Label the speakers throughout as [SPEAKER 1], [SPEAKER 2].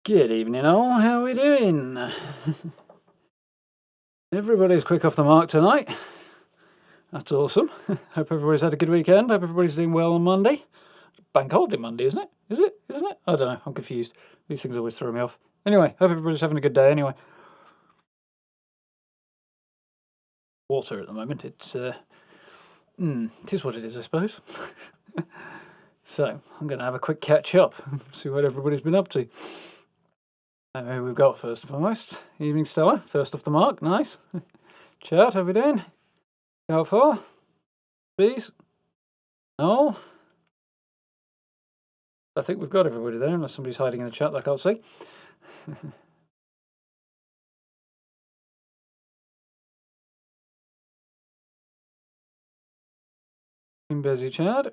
[SPEAKER 1] Good evening all, how are we doing? Everybody's quick off the mark tonight. That's awesome. Hope everybody's had a good weekend. Hope everybody's doing well on Monday. Bank holiday Monday, isn't it? Is it? Isn't it? I don't know, I'm confused. These things always throw me off. Anyway, hope everybody's having a good day anyway. Water at the moment, it is what it is, I suppose. So, I'm going to have a quick catch up, see what everybody's been up to. Who we've got first and foremost. Evening Stella, first off the mark, nice. Chat, how we doing? How far? Please? No? I think we've got everybody there, unless somebody's hiding in the chat that I can't see. Been busy, Chad.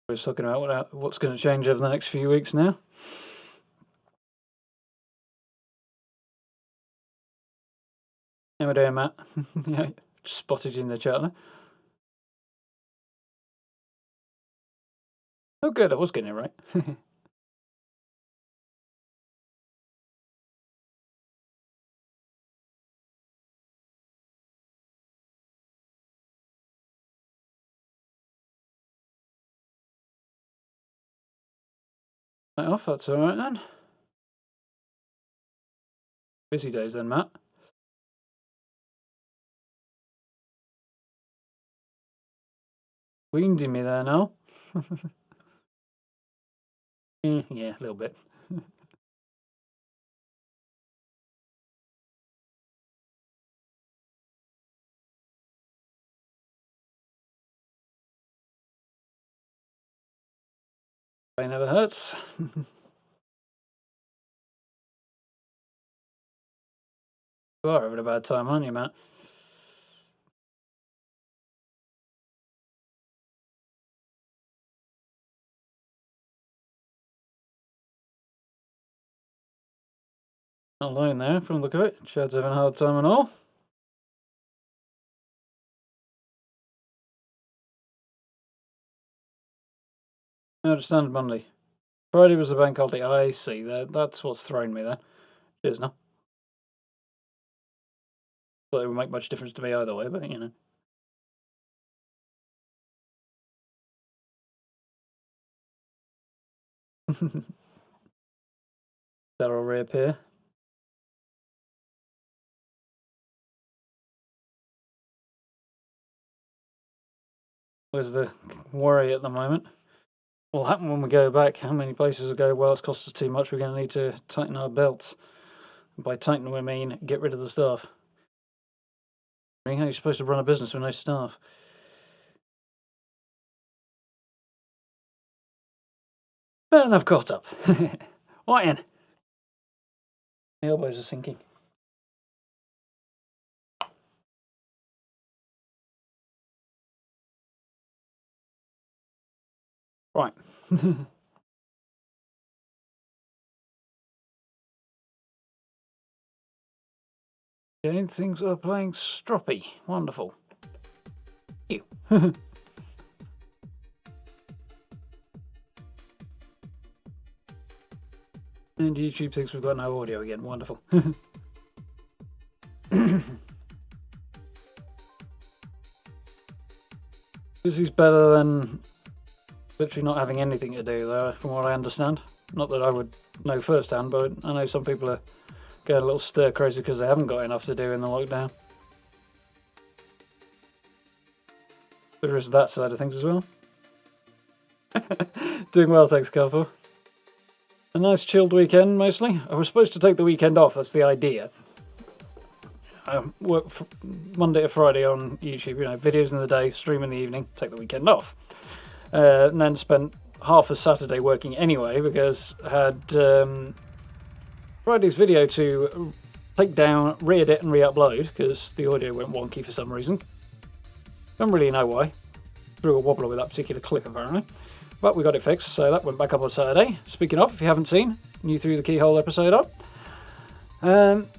[SPEAKER 1] We're just talking about what's going to change over the next few weeks now. How we doing, Matt? Yeah, just spotted you in the chat there. Oh, good, I was getting it right. Off, that's alright then. Busy days then, Matt. Weandy me there now. Yeah, a little bit. Pain never hurts. You are having a bad time, aren't you, Matt? Not alone there, from the look of it. Chad's having a hard time and all. I understand Monday. Friday was the bank holiday. I see. That's what's thrown me there. Cheers now. Thought it would make much difference to me either way, but you know. That'll reappear. Where's the worry at the moment? What'll happen when we go back? How many places will go, well, it's cost us too much, we're going to need to tighten our belts. And by tighten, we mean get rid of the staff. How are you supposed to run a business with no staff? And I've caught up. What in? My elbows are sinking. Right. Okay, things are playing stroppy. Wonderful. Thank you. And YouTube thinks we've got no audio again. Wonderful. This is better than literally not having anything to do, though, from what I understand. Not that I would know firsthand, but I know some people are going a little stir crazy because they haven't got enough to do in the lockdown. There is that side of things as well. Doing well, thanks, Carfor. A nice chilled weekend, mostly. I was supposed to take the weekend off, that's the idea. I work Monday to Friday on YouTube, you know, videos in the day, stream in the evening, take the weekend off. And then spent half a Saturday working anyway, because I had Friday's video to take down, re-edit and re-upload, because the audio went wonky for some reason. Don't really know why. Threw a wobbler with that particular clip, apparently. But we got it fixed, so that went back up on Saturday. Speaking of, if you haven't seen, new Through the Keyhole episode up.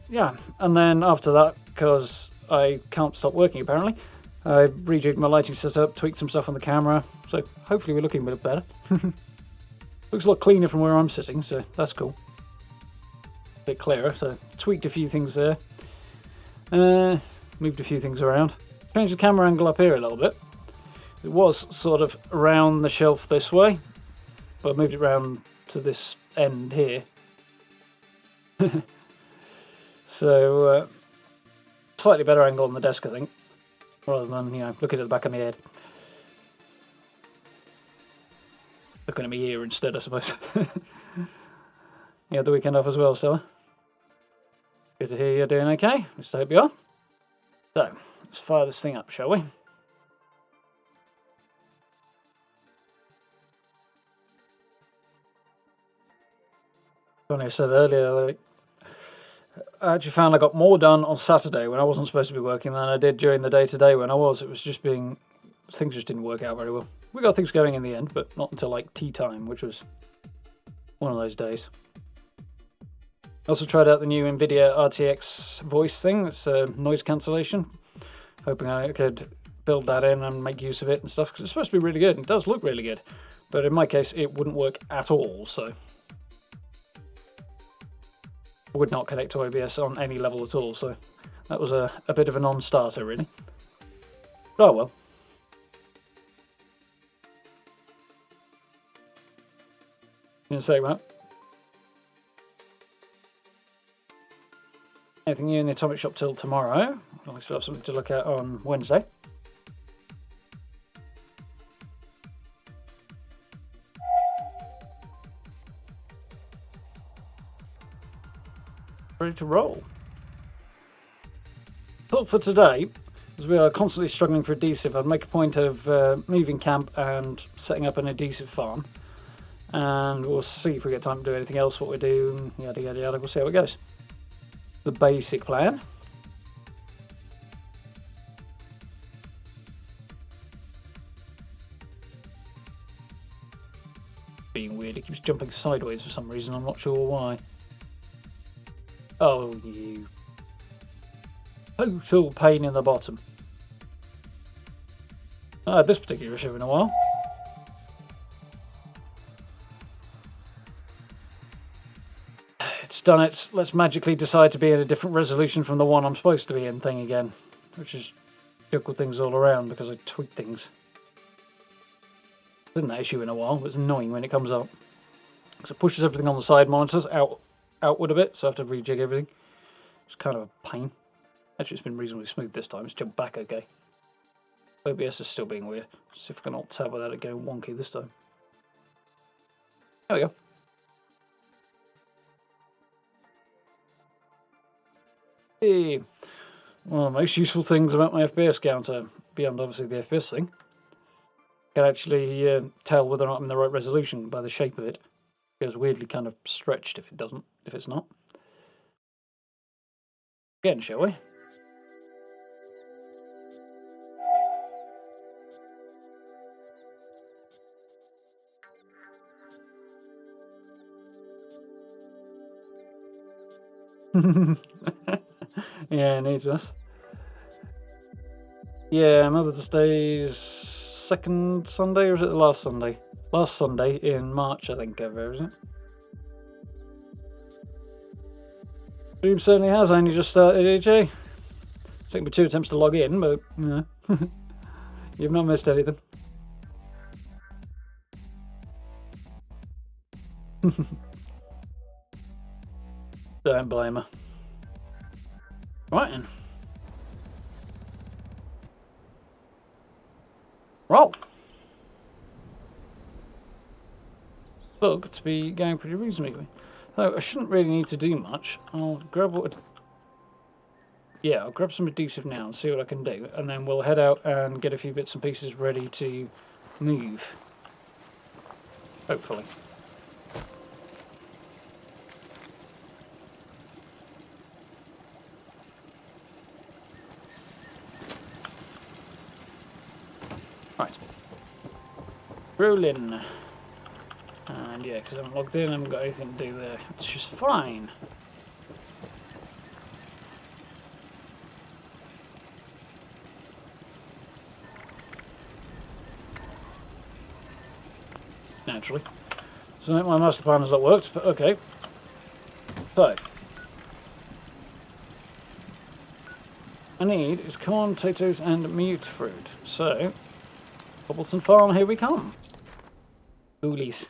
[SPEAKER 1] Yeah, and then after that, because I can't stop working apparently, I rejigged my lighting setup, tweaked some stuff on the camera, so hopefully we're looking a bit better. Looks a lot cleaner from where I'm sitting, so that's cool. A bit clearer, so tweaked a few things there. Moved a few things around. Changed the camera angle up here a little bit. It was sort of around the shelf this way, but I moved it round to this end here. So, slightly better angle on the desk, I think, rather than, you know, looking at the back of my head. Looking at my ear instead, I suppose. You had the weekend off as well, Stella? Good to hear you're doing okay. Just hope you are. So, let's fire this thing up, shall we? Funny, I said earlier, I actually found I got more done on Saturday when I wasn't supposed to be working than I did during the day today when I was. It was just things just didn't work out very well. We got things going in the end, but not until like tea time, which was one of those days. I also tried out the new NVIDIA RTX voice thing. It's noise cancellation. Hoping I could build that in and make use of it and stuff, because it's supposed to be really good, and it does look really good. But in my case, it wouldn't work at all, so I would not connect to OBS on any level at all, so that was a bit of a non-starter, really. But oh well. You gonna say what? Anything new in the Atomic Shop till tomorrow? I'll still have something to look at on Wednesday. Ready to roll. Thought for today, as we are constantly struggling for adhesive, I'd make a point of moving camp and setting up an adhesive farm. And we'll see if we get time to do anything else, what we do, yada yada yada. We'll see how it goes. The basic plan. Being weird, it keeps jumping sideways for some reason, I'm not sure why. Oh, you total pain in the bottom. I had this particular issue in a while. It's done its let's magically decide to be in a different resolution from the one I'm supposed to be in thing again, which is juggle things all around because I tweak things. It's in that issue in a while, but it's annoying when it comes up. So it pushes everything on the side monitors outward a bit, so I have to rejig everything. It's kind of a pain. Actually, it's been reasonably smooth this time. It's jumped back okay. OBS is still being weird. Let's see if I can alt-tab without it going wonky this time. There we go. Hey. One of the most useful things about my FPS counter, beyond obviously the FPS thing, I can actually tell whether or not I'm in the right resolution by the shape of it. It goes weirdly kind of stretched if it's not. Again, shall we? Yeah, needs us. Yeah, Mother's Day's second Sunday, or is it the last Sunday? Last Sunday in March, I think, ever, isn't it? Stream certainly has only just started, AJ. It's taken me 2 attempts to log in, but, you know, you've not missed anything. Don't blame her. Right then. Roll. Look to be going pretty reasonably. So I shouldn't really need to do much. I'll grab I'll grab some adhesive now and see what I can do, and then we'll head out and get a few bits and pieces ready to move. Hopefully. Right. Roll in. Yeah, because I haven't logged in, I haven't got anything to do there. Which is fine. Naturally. So I think my master plan has not worked, but okay. So. I need is corn, potatoes, and mute fruit. So, Cobbleton Farm, here we come. Oolies.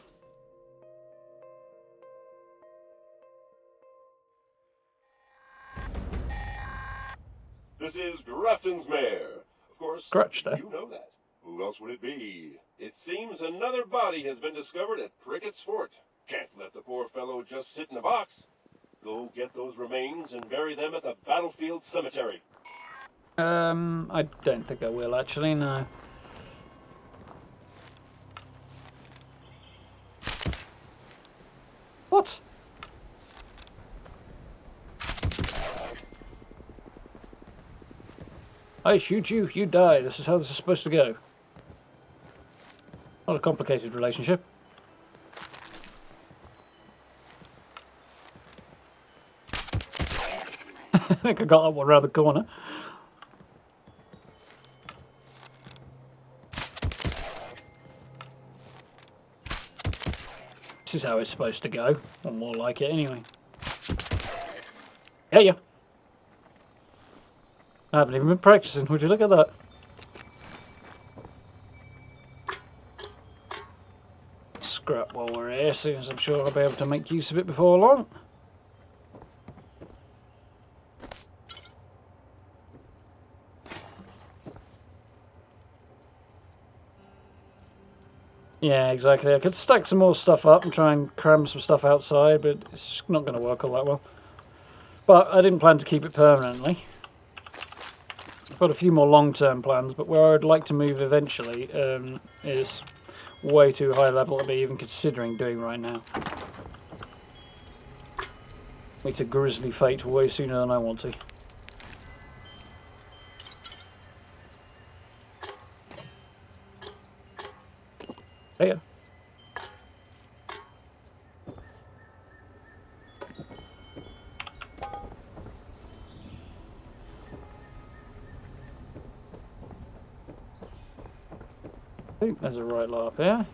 [SPEAKER 2] This is Grafton's mayor. Of course,
[SPEAKER 1] Scratch there.
[SPEAKER 2] you know that. Who else would it be? It seems another body has been discovered at Prickett's Fort. Can't let the poor fellow just sit in a box. Go get those remains and bury them at the battlefield cemetery.
[SPEAKER 1] I don't think I will actually, no. What? I shoot you, you die. This is how this is supposed to go. Not a complicated relationship. I think I got that one around the corner. This is how it's supposed to go, or more like it anyway. Yeah. I haven't even been practicing, would you look at that? Scrap while we're here, since I'm sure I'll be able to make use of it before long. Yeah, exactly. I could stack some more stuff up and try and cram some stuff outside, but it's just not going to work all that well. But I didn't plan to keep it permanently. I've got a few more long-term plans, but where I'd like to move eventually is way too high level to be even considering doing right now. Meet a grisly fate way sooner than I want to. Yeah. I think there's a right lot up here.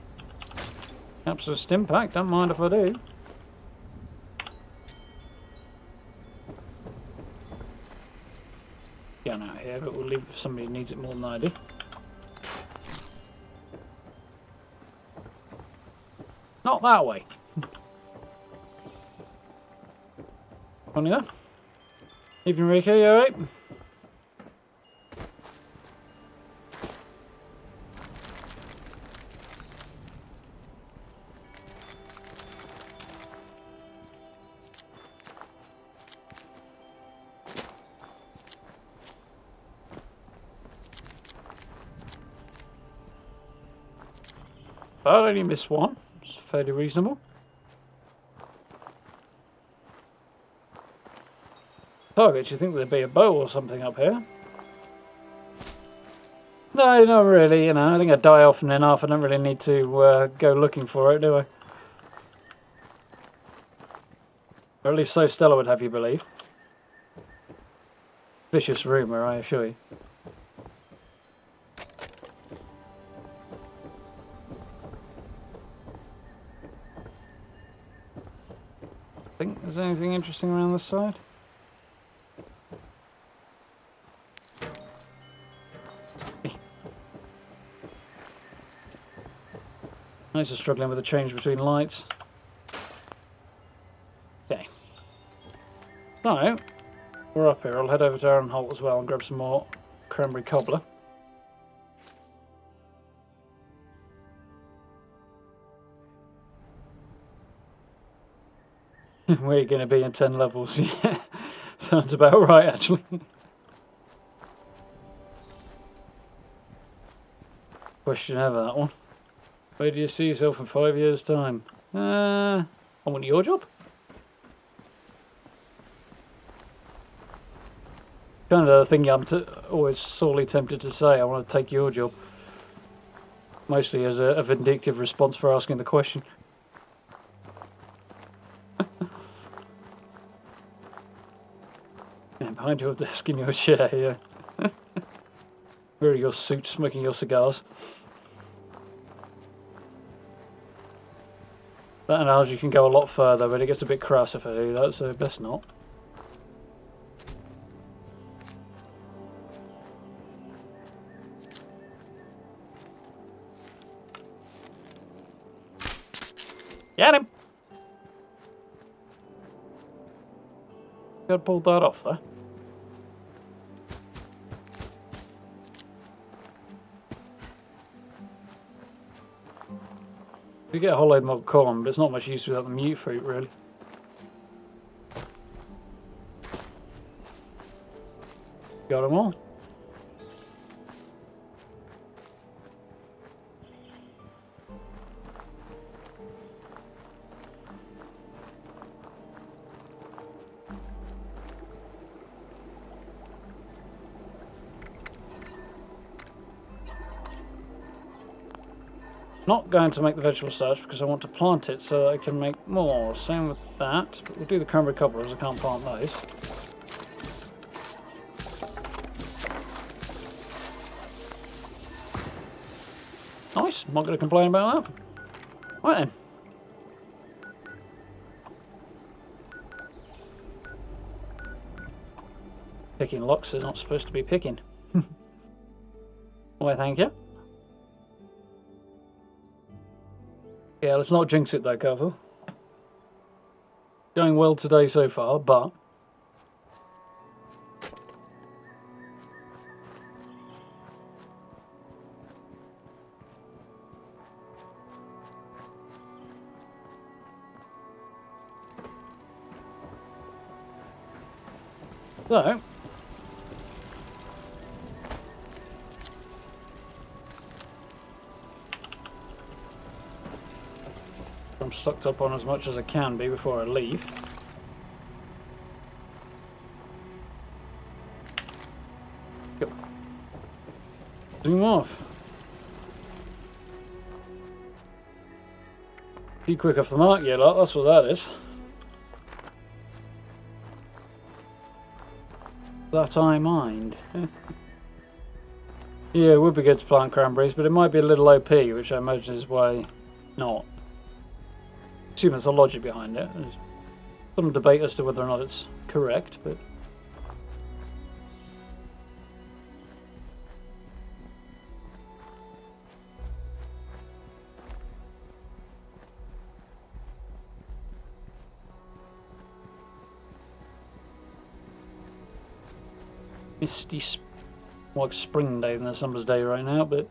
[SPEAKER 1] Capsule stim pack, don't mind if I do. Yeah, out here, but we'll leave it for somebody who needs it more than I do. Not that way. Funny that. Evening, Rico, you alright? I only missed one. It's fairly reasonable. Target, do you think there'd be a bow or something up here? No, not really, you know. I think I die often enough. I don't really need to go looking for it, do I? Or at least so Stella would have you believe. Vicious rumour, I assure you. Think there's anything interesting around this side? Nice is struggling with the change between lights. Okay. So, we're up here. I'll head over to Aaron Holt as well and grab some more cranberry cobbler. Where are you going to be in 10 levels? Yeah, sounds about right, actually. Question ever, that one. Where do you see yourself in 5 years' time? I want your job. Kind of the thing I'm always sorely tempted to say. I want to take your job. Mostly as a vindictive response for asking the question. behind your desk in your chair, yeah. Wearing your suit, smoking your cigars. That analogy can go a lot further, but it gets a bit crass if I do that, so best not. Get him! Gotta pull that off there. You get a whole load more corn, but it's not much use without the mute fruit, really. Got them all. Not going to make the vegetable starch because I want to plant it so that I can make more. Same with that, but we'll do the cranberry cobblers. I can't plant those. Nice, not going to complain about that. Right then. Picking locks is not supposed to be picking. Why, thank you. Yeah, let's not jinx it though, Carvel. Going well today so far, but... So... I'm stocked up on as much as I can be before I leave. Go. Zoom off. Too quick off the mark, you lot, that's what that is. That I mind. Yeah, it would be good to plant cranberries, but it might be a little OP, which I imagine is why not. I assume there's a logic behind it. There's some debate as to whether or not it's correct, but... Misty, more like spring day than a summer's day right now, but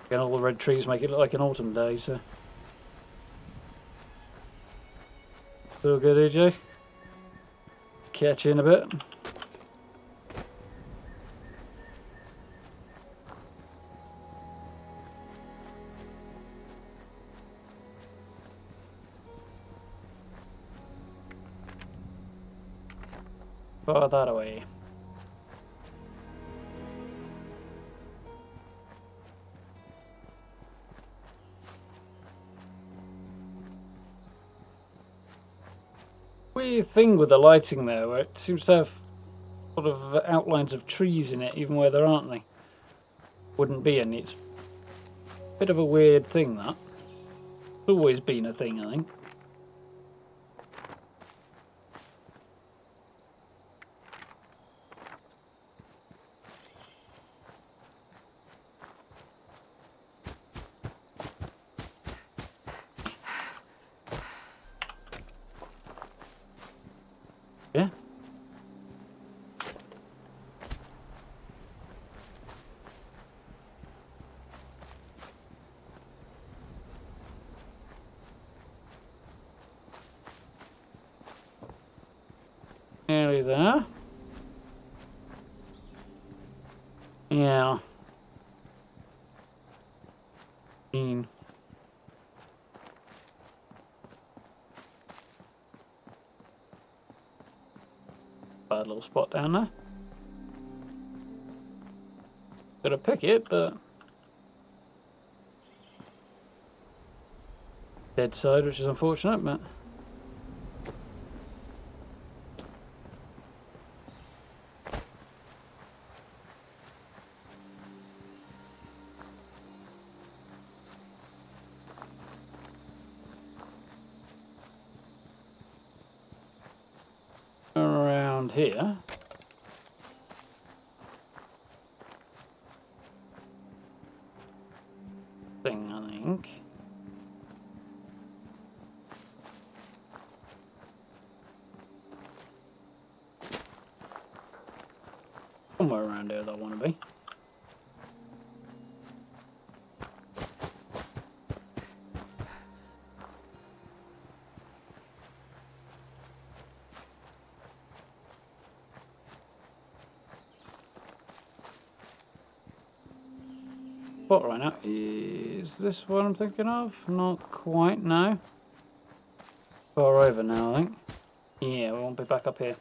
[SPEAKER 1] again, all the red trees make it look like an autumn day, so... Feel good, AJ? Catch you in a bit. Fire that away. Weird thing with the lighting there, where it seems to have sort of outlines of trees in it, even where there aren't any. Wouldn't be any. It's a bit of a weird thing, that. It's always been a thing, I think. Yeah. Nearly there. Yeah. Bad little spot down there. Gotta pick it, but dead side, which is unfortunate, but around here. Thing, I think. Somewhere around here that I want to be. Spot right now. Is this what I'm thinking of? Not quite, no. Far over now, I think. Yeah, we won't be back up here.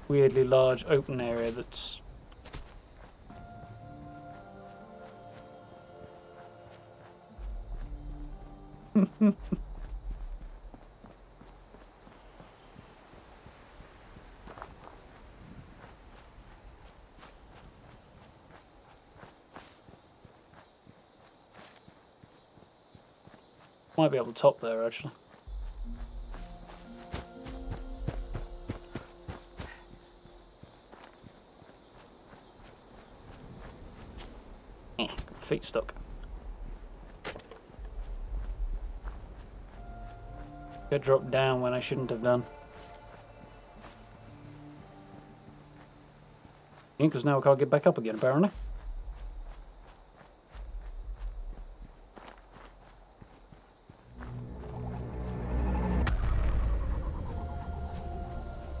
[SPEAKER 1] Weirdly large open area that's... Might be able to top there, actually. Feet stuck. I dropped down when I shouldn't have done. Because now I can't get back up again, apparently.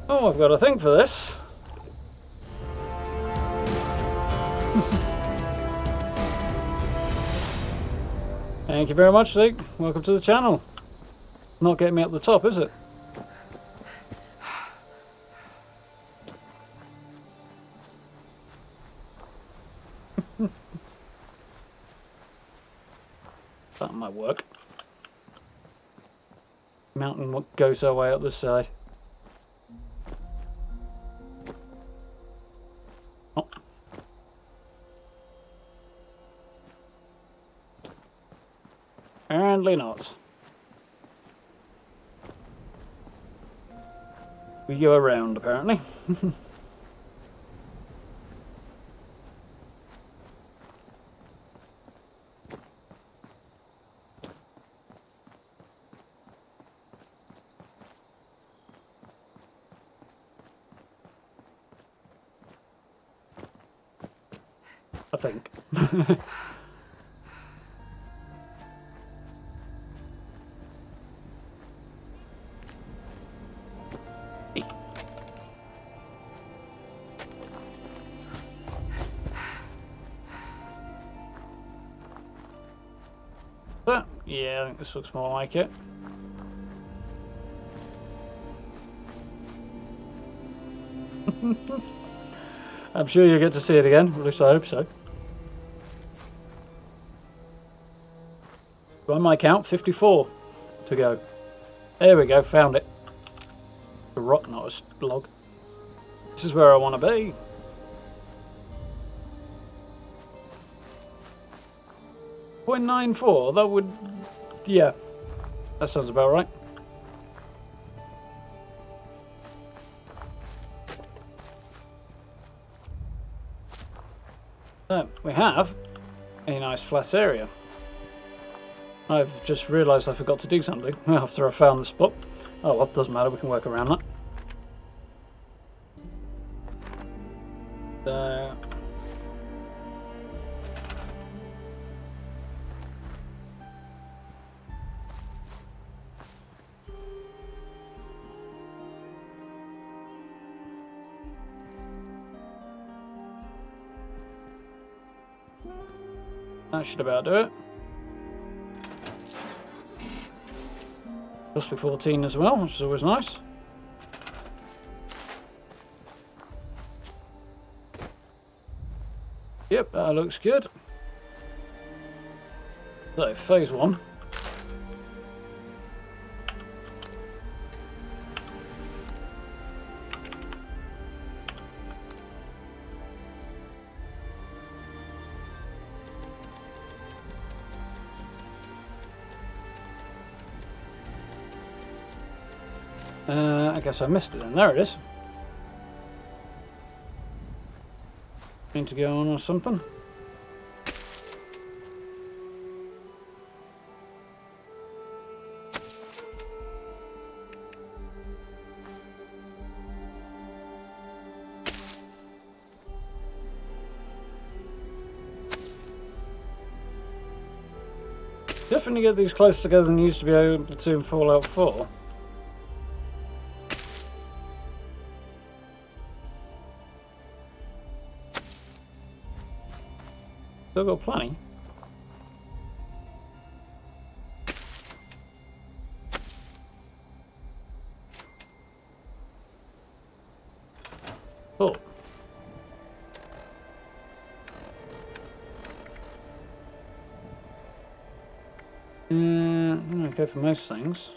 [SPEAKER 1] Oh, I've got a thing for this. Thank you very much, Zeke. Welcome to the channel. Not getting me up the top, is it? That might work. Mountain goes our way up this side. Oh. Apparently not. We go around, apparently. I think. But, yeah, I think this looks more like it. I'm sure you'll get to see it again, at least I hope so. By my count, 54 to go. There we go, found it. A rock, not a log. This is where I want to be. .94, that would... yeah, that sounds about right. So, we have a nice flat area. I've just realised I forgot to do something after I found the spot. Oh well, doesn't matter, we can work around that. That should about do it. Must be 14 as well, which is always nice. Yep, that looks good. So, phase 1. guess I missed it then. There it is. Need to go on or something. Definitely get these closer together than you used to be able to in Fallout 4. Still got plenty. Cool. I'm okay for most things.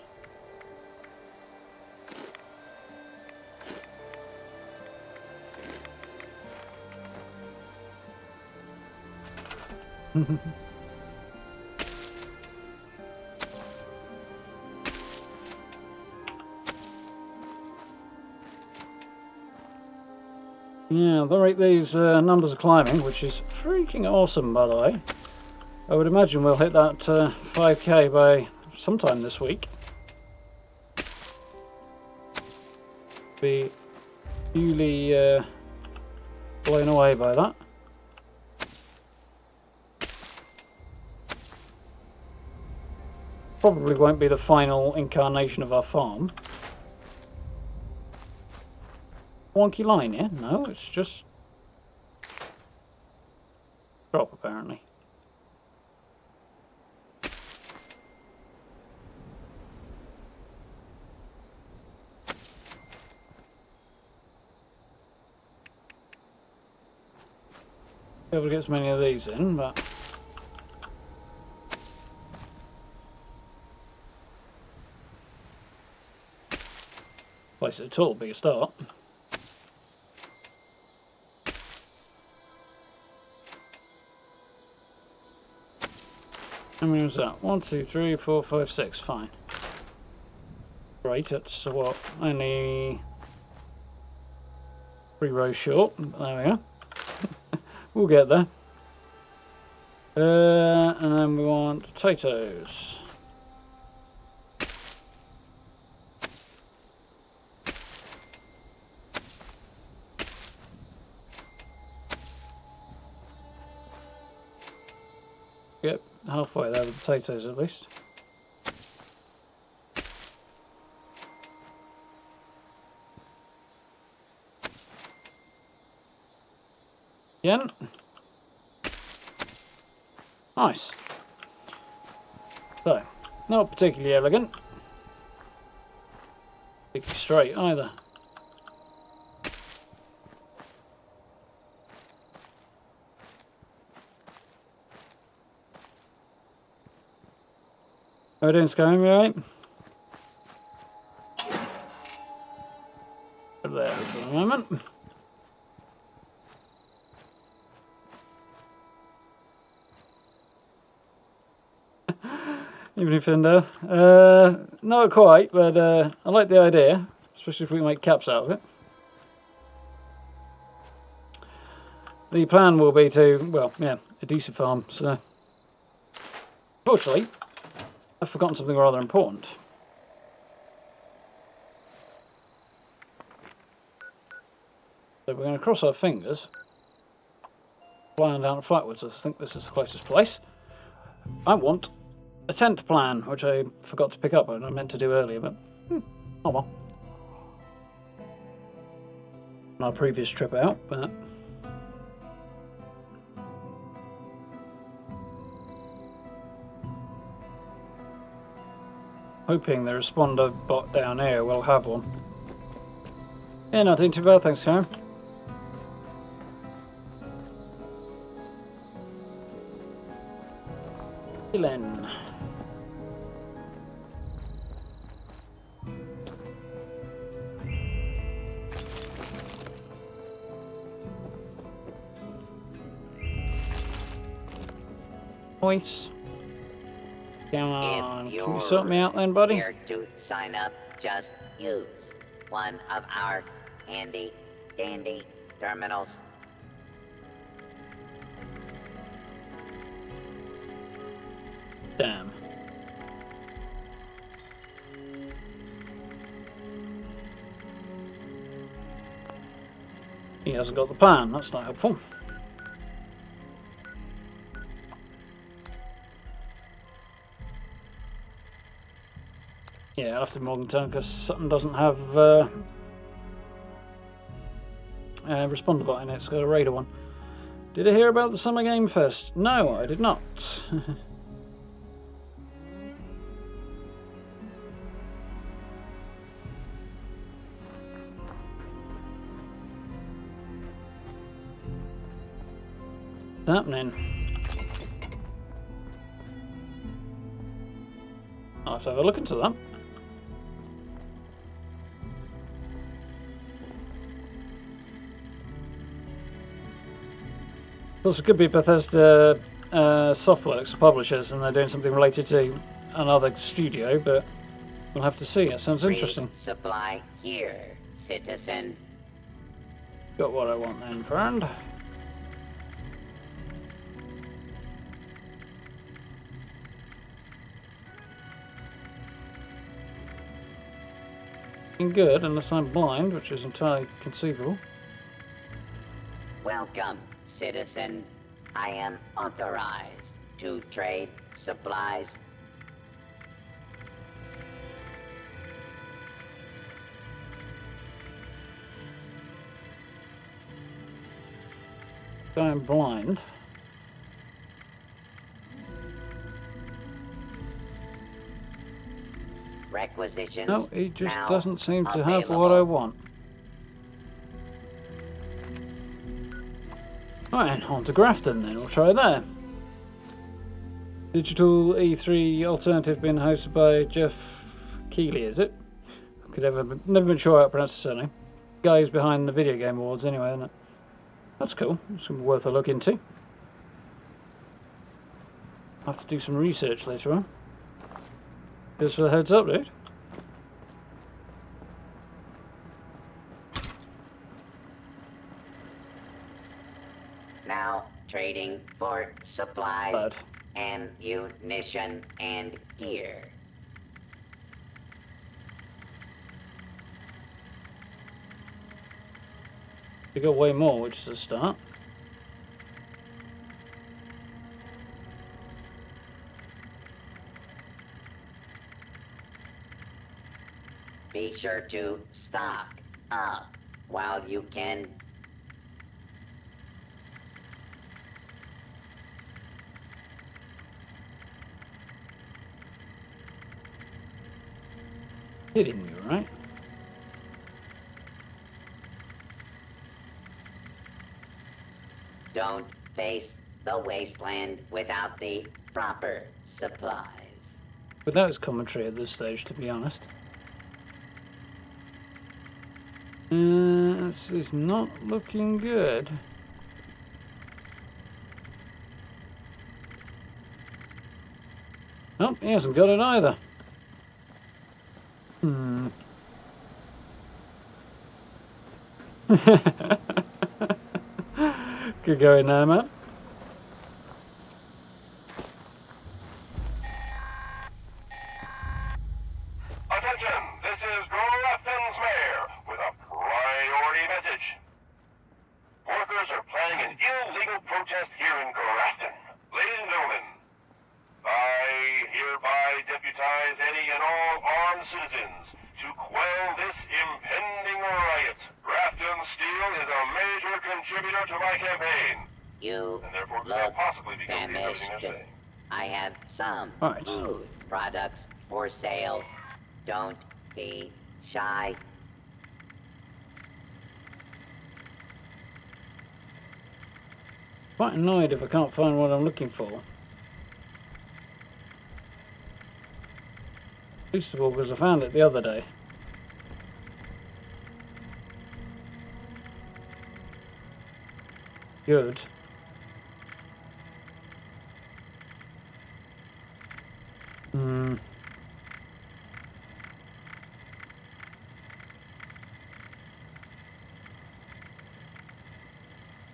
[SPEAKER 1] Yeah, the rate these numbers are climbing, which is freaking awesome, by the way. I would imagine we'll hit that 5k by sometime this week. Be duly blown away by that. Probably won't be the final incarnation of our farm. Wonky line here? No, it's just drop apparently. Be able to get as many of these in, but place it at all, be a start. How many was that? 1, 2, 3, 4, 5, 6. Fine. Right, that's what? Only 3 rows short. There we go. We'll get there. And then we want potatoes. Yep, halfway there with potatoes at least. Again. Nice. So, not particularly elegant. Particularly straight either. How are we doing, Skyrim? You alright? There for a moment. Evening, Findo. Not quite, but I like the idea, especially if we can make caps out of it. The plan will be to, well, yeah, a decent farm, so... Unfortunately, I've forgotten something rather important. So we're going to cross our fingers, flying down flatwards. I think this is the closest place. I want a tent plan, which I forgot to pick up and I meant to do earlier, but oh well. On our previous trip out, but hoping the responder bot down here will have one. Yeah, not doing too bad, thanks, Karen. Len. Voice. Come on, can you sort me out then, buddy?
[SPEAKER 3] Here to sign up, just use one of our handy dandy terminals.
[SPEAKER 1] Damn. He hasn't got the plan, that's not helpful. Yeah, I'll have to Morgan turn because Sutton doesn't have responder bot in it, it's got a radar one. Did I hear about the Summer Game Fest? No, I did not. What's happening? I'll have to have a look into that. Also, it could be Bethesda Softworks publishers, and they're doing something related to another studio, but we'll have to see. It sounds interesting.
[SPEAKER 3] Supply here, citizen.
[SPEAKER 1] Got what I want then, friend. Good, unless I'm blind, which is entirely conceivable.
[SPEAKER 3] Welcome, citizen. I am authorized to trade supplies.
[SPEAKER 1] I'm blind.
[SPEAKER 3] Requisitions.
[SPEAKER 1] No, he just
[SPEAKER 3] now
[SPEAKER 1] doesn't seem to have
[SPEAKER 3] available.
[SPEAKER 1] what I want. Right, on to Grafton then, we'll try there. Digital E3 alternative being hosted by Jeff Keighley, is it? Never been sure how to pronounce his surname. Guy who's behind the Video Game Awards anyway, isn't it? That's cool, it's worth a look into. I'll have to do some research later on. Just for the heads up, dude.
[SPEAKER 3] Now trading for supplies,
[SPEAKER 1] Bad.
[SPEAKER 3] ammunition, and gear.
[SPEAKER 1] We got way more, which is a start.
[SPEAKER 3] Be sure to stock up while you can.
[SPEAKER 1] Hitting me, right?
[SPEAKER 3] Don't face the wasteland without the proper supplies.
[SPEAKER 1] Without his commentary at this stage, to be honest. This is not looking good. Nope, he hasn't got it either. Good going there, man.
[SPEAKER 2] Attention, this is Grafton's mayor with a priority message. Workers are planning an illegal protest here in Grafton. Ladies and gentlemen, I hereby deputize any and all armed citizens to quell this impending riot. Grafton Steel is a major contributor to my campaign,
[SPEAKER 3] You
[SPEAKER 2] and therefore
[SPEAKER 3] look
[SPEAKER 2] can't possibly be guilty of
[SPEAKER 3] famished.
[SPEAKER 2] everything I say.
[SPEAKER 3] I have some
[SPEAKER 1] Right.
[SPEAKER 3] food products for sale. Don't be shy.
[SPEAKER 1] Quite annoyed if I can't find what I'm looking for. Least of all because I found it the other day. Good.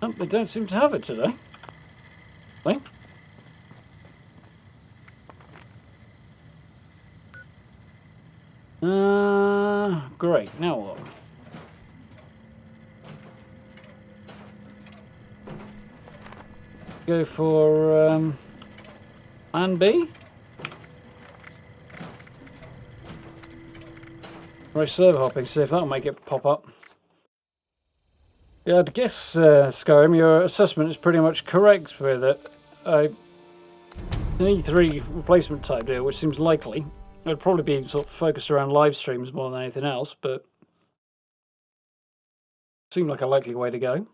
[SPEAKER 1] Oh, they don't seem to have it today. Wait. Great. Now what? Go for plan B. Right, server hopping. See if that'll make it pop up. Yeah, I'd guess, Skyrim, your assessment is pretty much correct with it. An E3 replacement type deal, which seems likely. It'd probably be sort of focused around live streams more than anything else, but seemed like a likely way to go.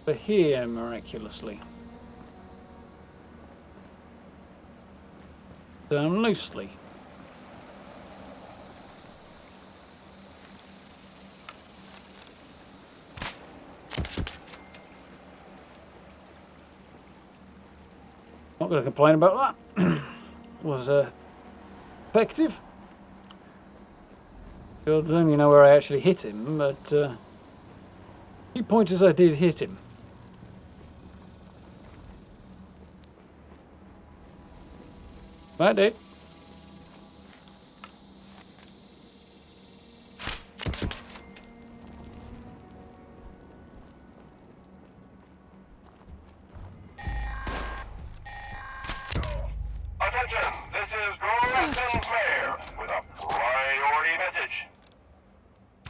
[SPEAKER 1] But here, miraculously. Down loosely. Not going to complain about that. Was effective. God only know where I actually hit him, but few pointers I did hit him. I did.
[SPEAKER 2] Attention, this is Grafton Mayor with a priority message.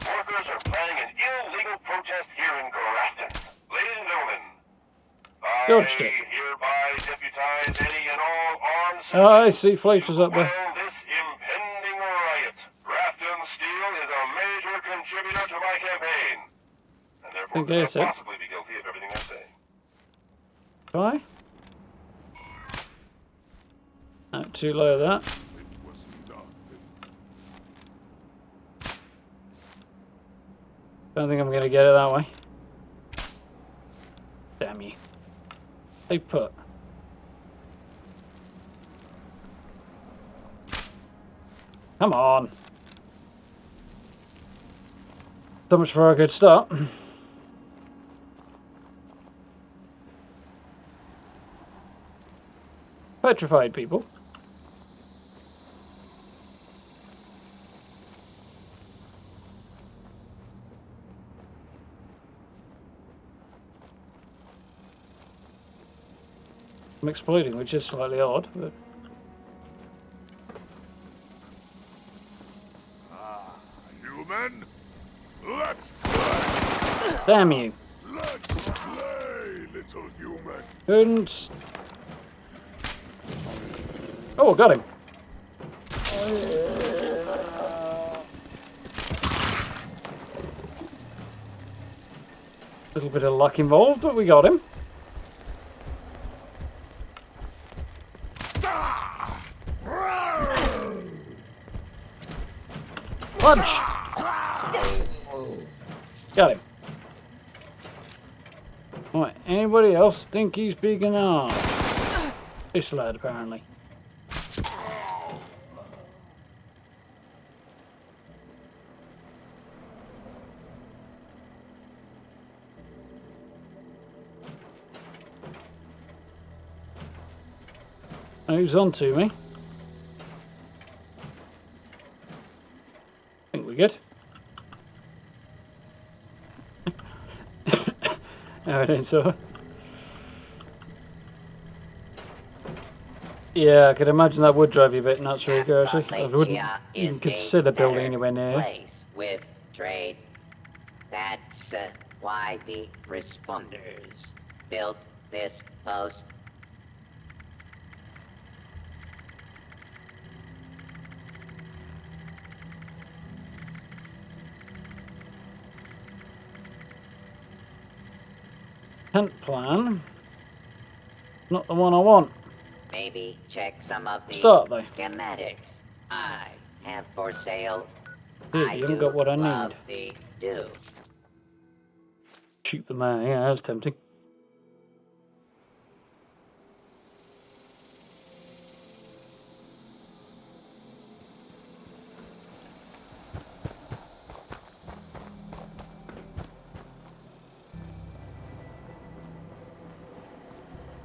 [SPEAKER 2] Workers are planning an illegal protest here in Grafton. Ladies and gentlemen,
[SPEAKER 1] Dodged it.
[SPEAKER 2] hereby deputize any and all armed
[SPEAKER 1] Oh, I see floaters up there.
[SPEAKER 2] Well, this impending riot. Grafton Steel is a major contributor to my campaign, and therefore
[SPEAKER 1] Okay,
[SPEAKER 2] could
[SPEAKER 1] so.
[SPEAKER 2] not possibly be guilty of everything I say.
[SPEAKER 1] Try. Not too low that. Don't think I'm going to get it that way. Damn you. Stay put. Come on. So much for a good start. Petrified people. I'm exploding, which is slightly odd, but
[SPEAKER 4] Human, let's play.
[SPEAKER 1] damn you.
[SPEAKER 4] Let's play, little human.
[SPEAKER 1] Couldn't. Oh, got him. Little bit of luck involved, but we got him. Punch! Got him. Right, anybody else think he's big enough? This lad, apparently. Who's on to me? I think we're good. No, I don't so. Yeah, I could imagine that would drive you a bit nuts, for you, actually. I wouldn't even consider building anywhere near.
[SPEAKER 3] Place with trade. That's why the responders built this post.
[SPEAKER 1] Tent plan. Not the one I want.
[SPEAKER 3] Maybe check some of the
[SPEAKER 1] Start, though.
[SPEAKER 3] schematics I have for sale.
[SPEAKER 1] Dude, you haven't got what I
[SPEAKER 3] love
[SPEAKER 1] need.
[SPEAKER 3] the do.
[SPEAKER 1] Shoot the man. Yeah, that was tempting.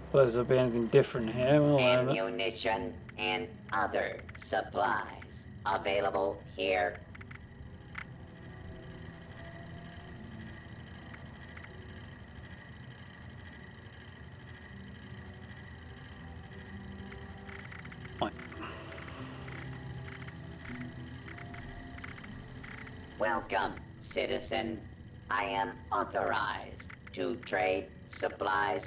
[SPEAKER 1] Suppose there'll be anything different here. We'll have it.
[SPEAKER 3] Ammunition and other supplies available here.
[SPEAKER 1] Right.
[SPEAKER 3] Welcome, citizen. I am authorized to trade supplies.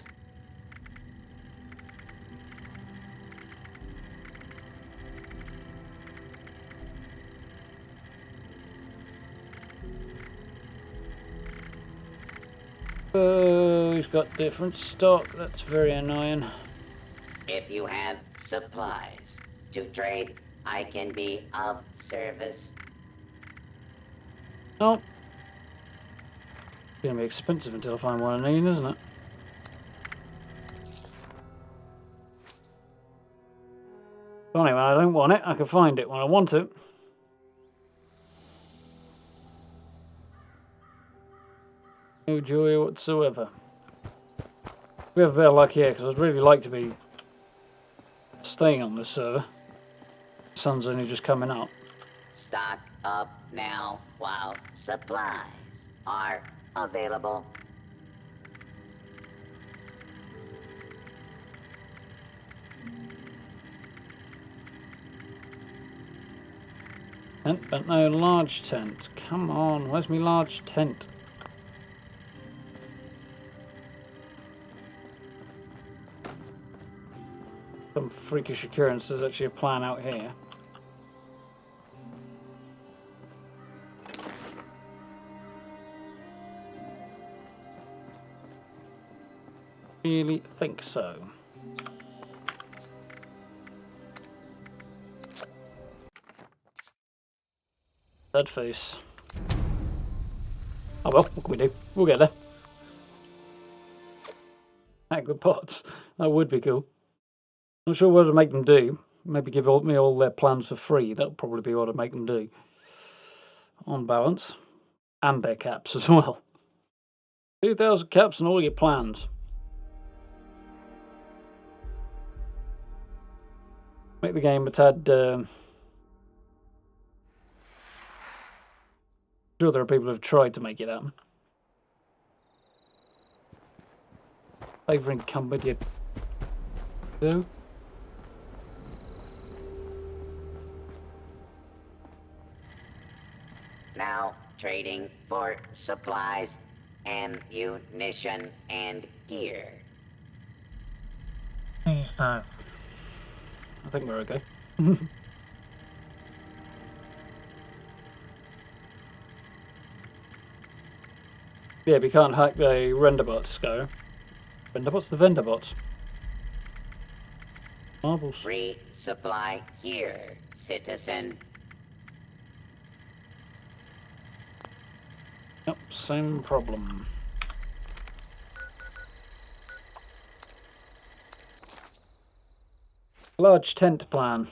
[SPEAKER 1] Oh, he's got different stock. That's very annoying.
[SPEAKER 3] If you have supplies to trade, I can be of service.
[SPEAKER 1] Oh. It's gonna be expensive until I find one I need, isn't it? Funny, when I don't want it, I can find it when I want it. No joy whatsoever. We have a bit of luck here, because I'd really like to be staying on this server. The sun's only just coming up.
[SPEAKER 3] Stock up now while supplies are available.
[SPEAKER 1] Tent, but no large tent. Come on, where's my large tent? Some freakish occurrence, there's actually a plan out here. Really think so. Dead face. Oh well, what can we do? We'll get there. Hack the pots. That would be cool. Not sure what to make them do. Maybe give me all their plans for free. That'll probably be what to make them do. On balance. And their caps as well. 2,000 caps and all your plans. Make the game a tad... sure there are people who've tried to make it happen. Over encumbered, you do.
[SPEAKER 3] Now trading for supplies, ammunition, and gear.
[SPEAKER 1] Please no. I think we're okay. Yeah, we can't hack the renderbots, go. Renderbots? The vendor bots. Marbles.
[SPEAKER 3] Free supply here, citizen.
[SPEAKER 1] Yep, same problem. Large tent plan.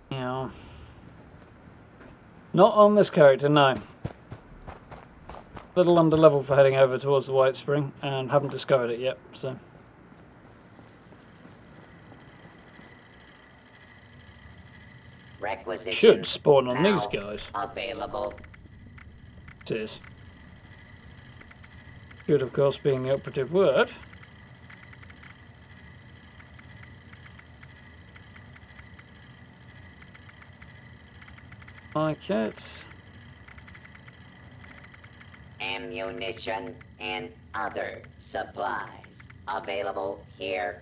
[SPEAKER 1] Yeah. Not on this character, no. Little under level for heading over towards the White Spring, and haven't discovered it yet, so.
[SPEAKER 3] Requisition
[SPEAKER 1] Should spawn on
[SPEAKER 3] now
[SPEAKER 1] these guys.
[SPEAKER 3] available.
[SPEAKER 1] It is. Should, of course, being the operative word. Like it.
[SPEAKER 3] Ammunition and other supplies available here.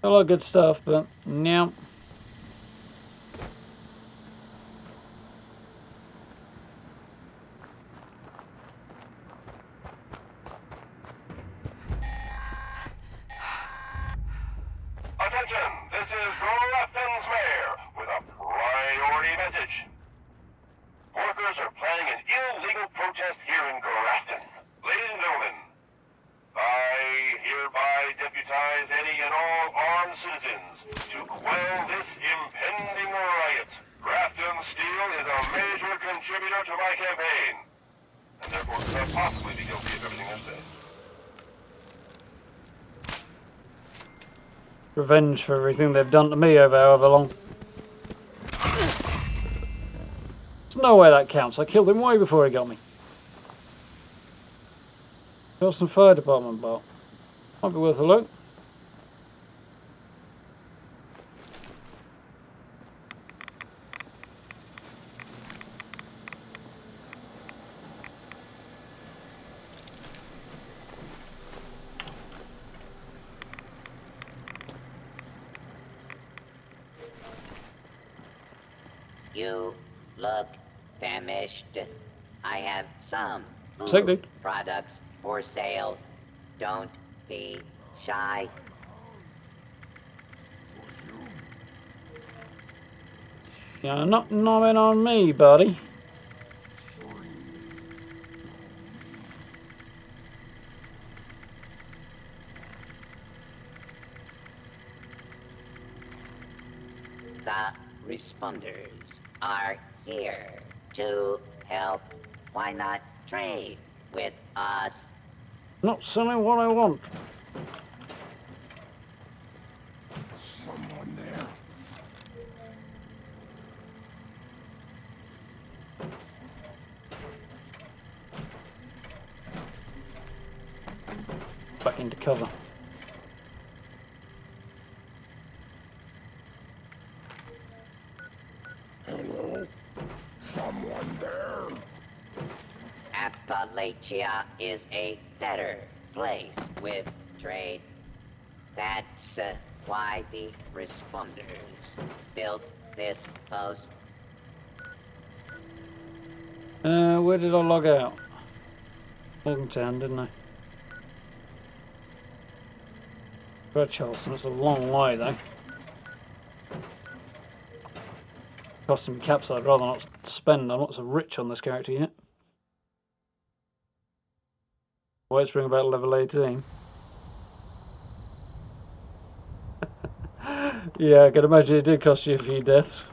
[SPEAKER 1] A lot of good stuff, but no.
[SPEAKER 2] Attention! This is Left and message. Workers are planning an illegal protest here in Grafton. Ladies and gentlemen, I hereby deputize any and all armed citizens to quell this impending riot. Grafton Steel is a major contributor to my campaign, and therefore could not possibly be guilty of everything I've said.
[SPEAKER 1] Revenge for everything they've done to me over however long. There's no way that counts. I killed him way before he got me. Got some fire department bot. Might be worth a look.
[SPEAKER 3] You look famished. I have some
[SPEAKER 1] Sick, dude.
[SPEAKER 3] products for sale. Don't be shy.
[SPEAKER 1] You're not nomming on me, buddy.
[SPEAKER 3] The responders are here to help. Why not trade with us?
[SPEAKER 1] Not selling what I want.
[SPEAKER 4] Someone there.
[SPEAKER 1] Back into cover.
[SPEAKER 4] Hello? Someone there?
[SPEAKER 3] Appalachia is a better place with trade. That's why the responders built this post.
[SPEAKER 1] Where did I log out? Morgantown, didn't I? Charleston, it's a long way though. Costing me caps I'd rather not spend. I'm not so rich on this character yet. Why it's bring about level 18? Yeah, I can imagine it did cost you a few deaths.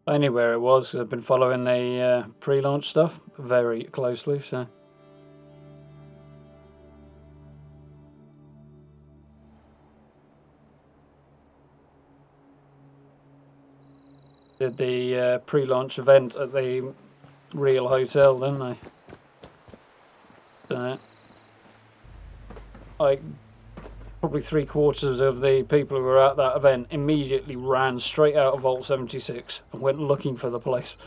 [SPEAKER 1] I knew where it was. I've been following the pre-launch stuff very closely, so. Did the pre-launch event at the real hotel, didn't they? Like, probably 3/4 of the people who were at that event immediately ran straight out of Vault 76 and went looking for the place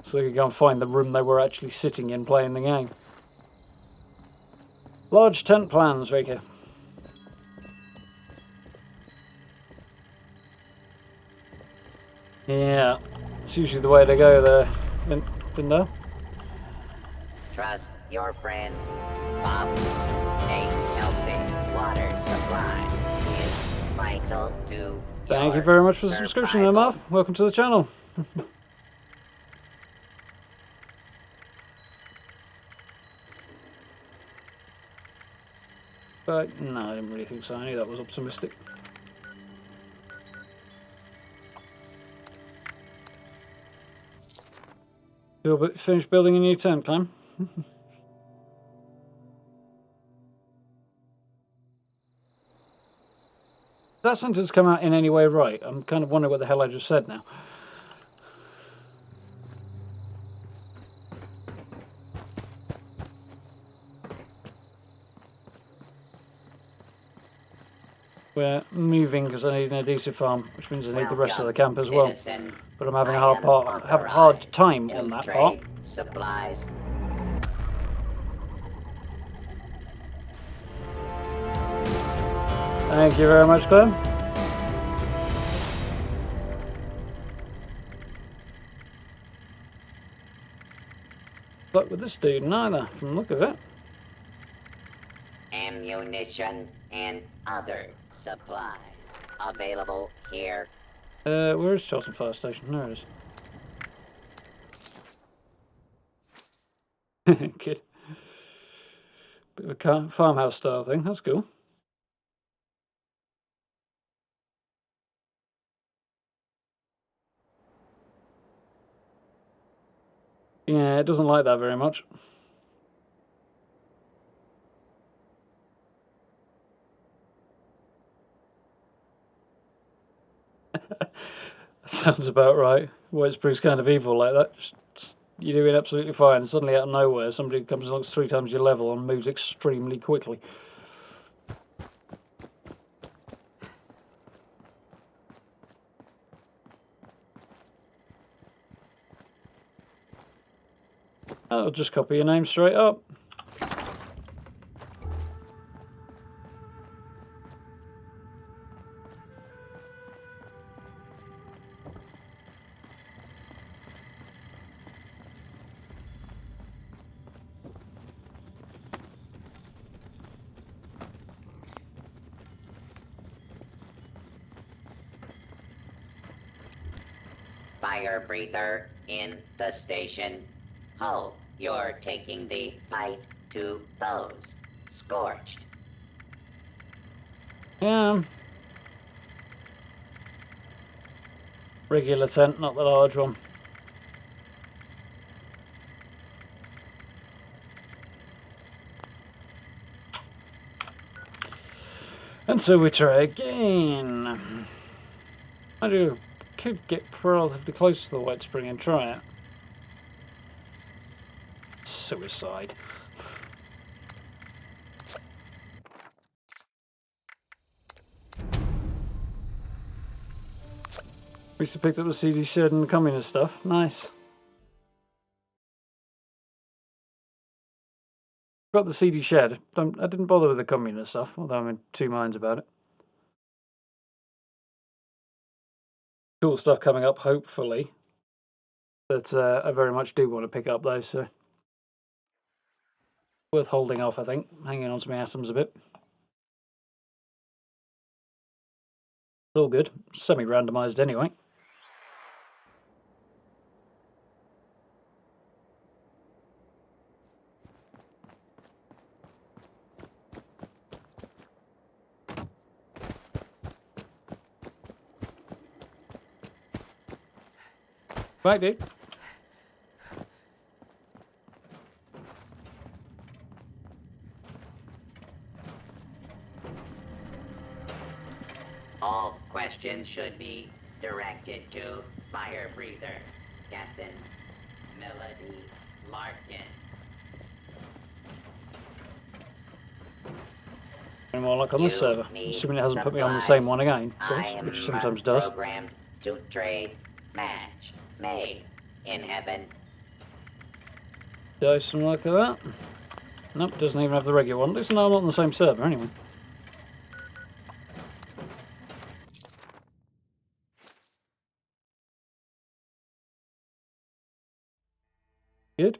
[SPEAKER 1] so they could go and find the room they were actually sitting in playing the game. Large tent plans, Rika. Yeah, it's usually the way to go there, Vindar.
[SPEAKER 3] Trust your friend, Bob. A healthy water supply is vital to
[SPEAKER 1] Thank you
[SPEAKER 3] your
[SPEAKER 1] very much for the subscription, there,
[SPEAKER 3] survival.
[SPEAKER 1] Marv. Welcome to the channel. But no, I didn't really think so. I knew that was optimistic. Finish building a new tent, Clem. That sentence come out in any way right? I'm kind of wondering what the hell I just said now. We're moving because I need an adhesive farm, which means I need the rest of the camp as well.
[SPEAKER 3] Citizen.
[SPEAKER 1] But I'm having a
[SPEAKER 3] I
[SPEAKER 1] hard
[SPEAKER 3] am
[SPEAKER 1] part, have a hard time
[SPEAKER 3] to
[SPEAKER 1] on that
[SPEAKER 3] trade
[SPEAKER 1] part.
[SPEAKER 3] supplies.
[SPEAKER 1] Thank you very much, Clem. Luck with this dude neither, from the look of it.
[SPEAKER 3] ammunition, and other supplies. Available here.
[SPEAKER 1] Where is Charlton Fire Station? There it is. Good. Bit of a farmhouse style thing. That's cool. Yeah, it doesn't like that very much. Sounds about right. Whitesbury's kind of evil like that. Just, you're doing absolutely fine, and suddenly out of nowhere, somebody comes along 3 times your level and moves extremely quickly. I'll just copy your name straight up.
[SPEAKER 3] Fire breather in the station. Ho, you're taking the fight to those. Scorched.
[SPEAKER 1] Yeah. Regular tent, not the large one. And so we try again. I could get relatively close to the White Spring and try it. Suicide. We used to pick up the CD shed and the communist stuff. Nice. Got the CD shed. I didn't bother with the communist stuff, although I'm in 2 minds about it. Cool stuff coming up, hopefully. But I very much do want to pick up those, so worth holding off, I think. Hanging on to my atoms a bit. It's all good. Semi-randomised anyway. Right, dude.
[SPEAKER 3] All questions should be directed to Fire Breather, Captain Melody Larkin.
[SPEAKER 1] Any more luck on this
[SPEAKER 3] You
[SPEAKER 1] server?
[SPEAKER 3] need
[SPEAKER 1] Assuming it hasn't put me on the
[SPEAKER 3] supplies.
[SPEAKER 1] same one again, of course,
[SPEAKER 3] I am
[SPEAKER 1] which it sometimes
[SPEAKER 3] not
[SPEAKER 1] does.
[SPEAKER 3] programmed to trade, match, made in heaven.
[SPEAKER 1] Dice some luck at that. Nope, doesn't even have the regular one. Listen, I'm not on the same server anyway. Good.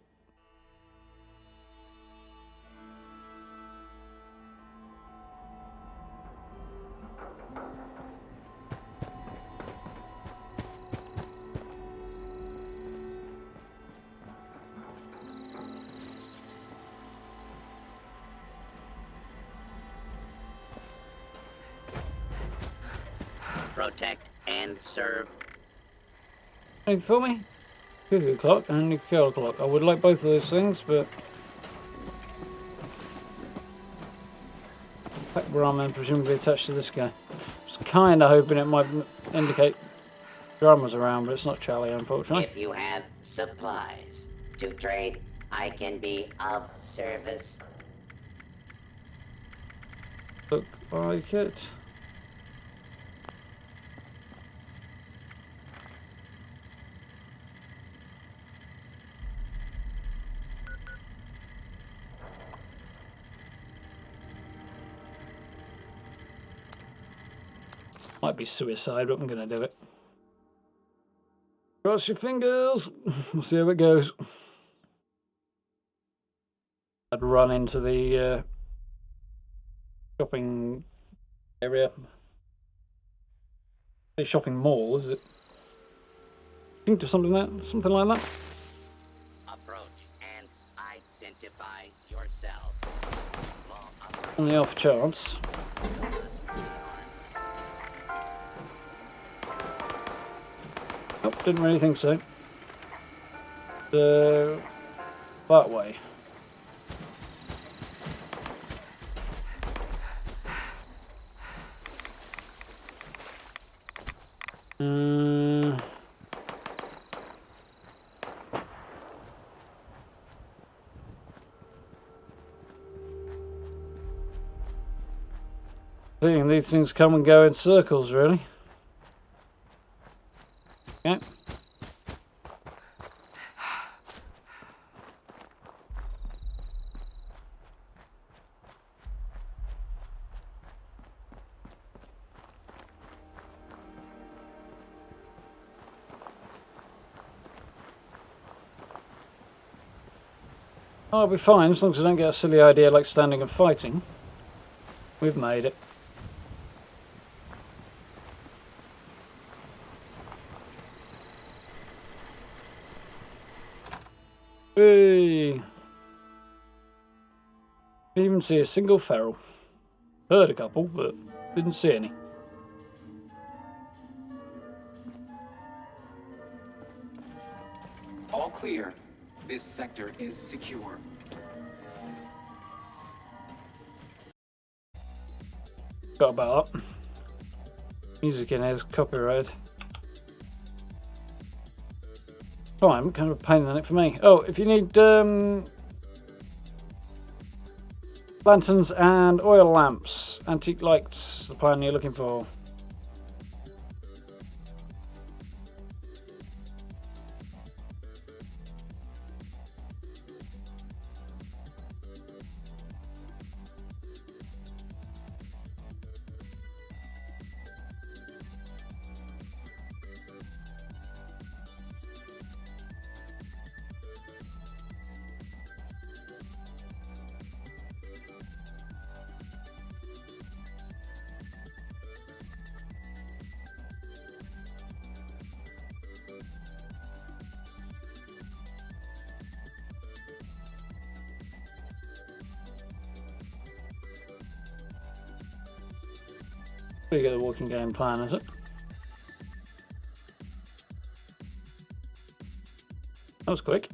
[SPEAKER 3] Protect and serve.
[SPEAKER 1] Anything for me? Cuckoo clock and nuclear clock. I would like both of those things, but pack ramen presumably attached to this guy. Just kind of hoping it might indicate Drum was around, but it's not Charlie, unfortunately.
[SPEAKER 3] If you have supplies to trade, I can be of service.
[SPEAKER 1] Look like it. Might be suicide, but I'm going to do it. Cross your fingers. We'll see how it goes. I'd run into the shopping area. A shopping mall, is it? Think of something like that.
[SPEAKER 3] Approach and identify yourself.
[SPEAKER 1] On the off chance. Oh, didn't really think so. That way. Seeing these things come and go in circles, really. Okay. I'll be fine as long as I don't get a silly idea like standing and fighting. We've made it. Hey! Didn't even see a single feral. Heard a couple, but didn't see any.
[SPEAKER 5] All clear. This sector is secure.
[SPEAKER 1] Got about that. Music in here is copyrighted. Fine, kind of a pain in it for me. Oh, if you need lanterns and oil lamps, antique lights is the plan you're looking for. We get the walking game plan, is it? That was quick.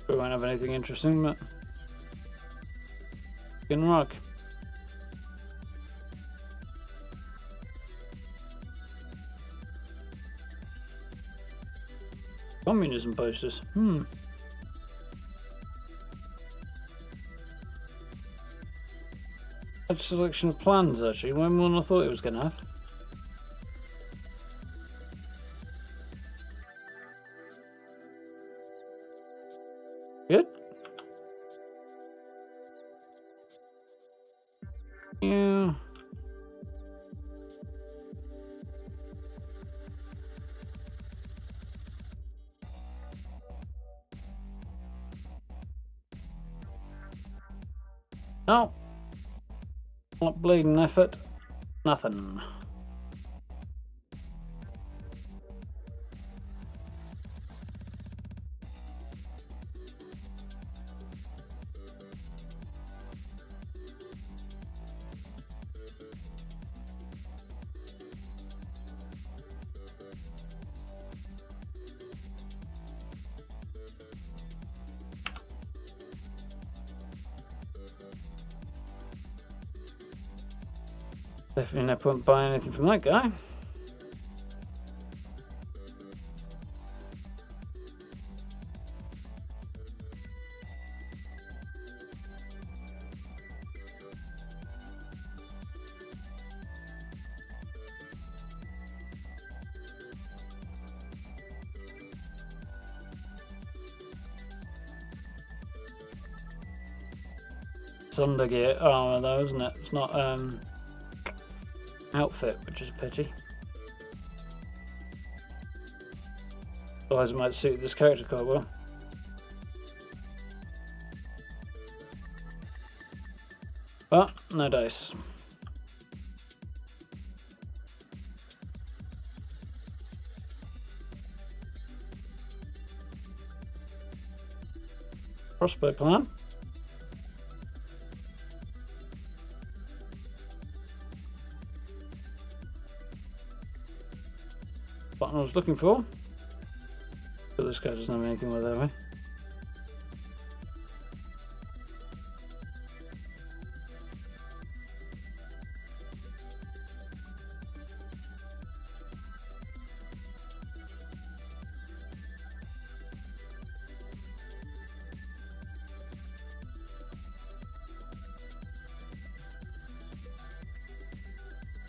[SPEAKER 1] We won't have anything interesting, but can rock. Communism posters. Large selection of plans, actually. Way more than I thought it was going to have. Good. Yeah. No. Not bleeding effort. Nothing. Definitely no point buying anything from that guy. It's undergear armor though, isn't it? It's not outfit, which is a pity. Otherwise it might suit this character quite well. But no dice. Crossbow plan. Button I was looking for. But this guy doesn't have anything with that way.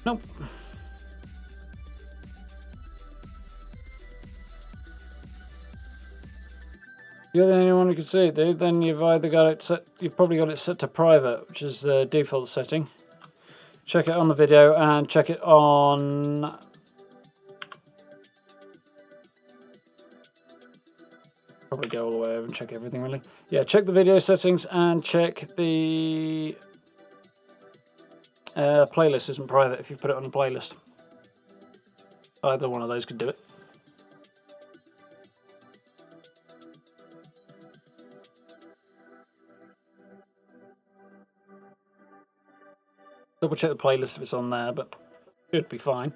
[SPEAKER 1] Nope. You're the only one who can see it, dude. Then you've either got it set. You've probably got it set to private, which is the default setting. Check it on the video and check it on. Probably go all the way over and check everything really. Yeah, check the video settings and check the playlist isn't private if you put it on a playlist. Either one of those could do it. Double check the playlist if it's on there, but should be fine.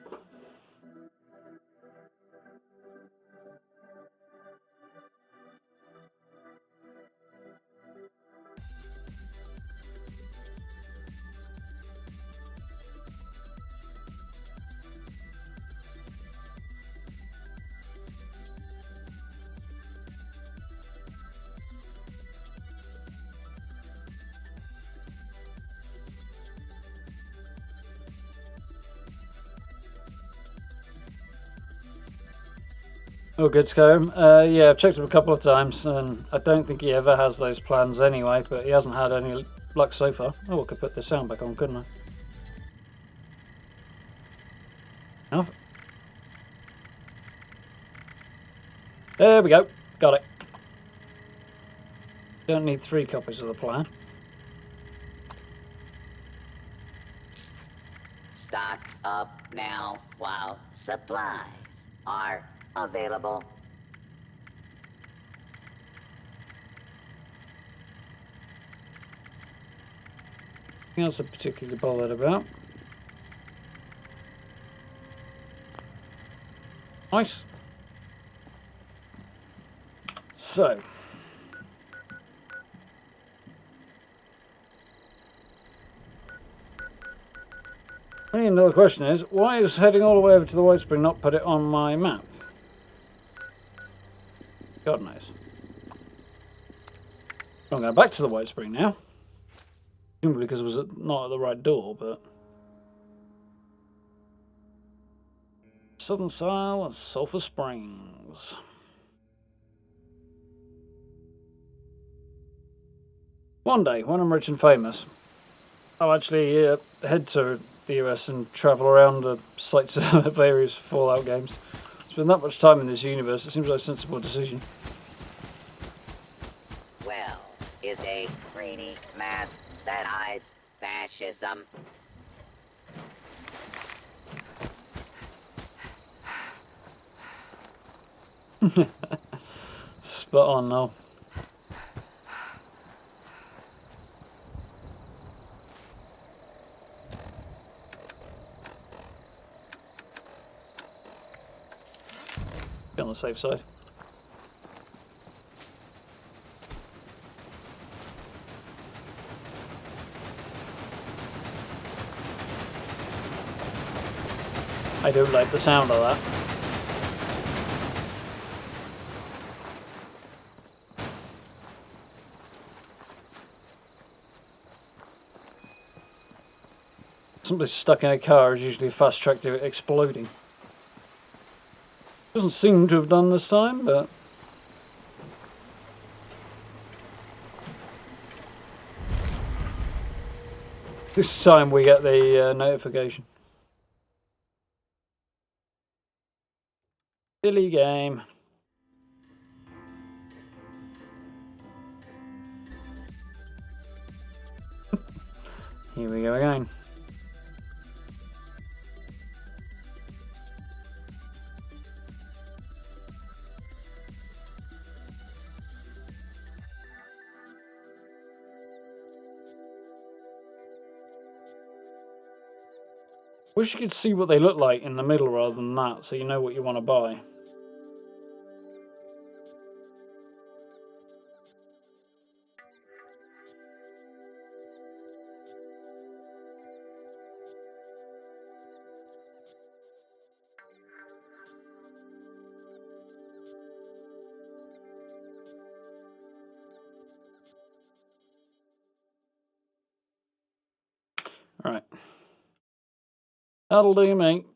[SPEAKER 1] Oh, good, Skyrim. Yeah, I've checked him a couple of times, and I don't think he ever has those plans anyway, but he hasn't had any luck so far. Oh, I could put the sound back on, couldn't I? Oh. There we go. Got it. Don't need 3 copies of the plan.
[SPEAKER 3] Stock up now while supplies are available.
[SPEAKER 1] Anything else I'm particularly bothered about? Nice. So. Only another question is, why is heading all the way over to the White Spring not put it on my map? God knows. I'm going back to the White Spring now. Presumably because it was not at the right door, but... Southern Isle and Sulphur Springs. One day, when I'm rich and famous, I'll actually head to the US and travel around the sites of various Fallout games. Spend that much time in this universe, it seems like a sensible decision.
[SPEAKER 3] Well, is a greedy mask that hides fascism.
[SPEAKER 1] Spot on, though. Be on the safe side. I do like the sound of that. Somebody stuck in a car is usually a fast track to it exploding. Doesn't seem to have done this time, but... This time we get the notification. Silly game. Here we go again. Wish you could see what they look like in the middle rather than that, so you know what you want to buy. Right. That'll do, mate.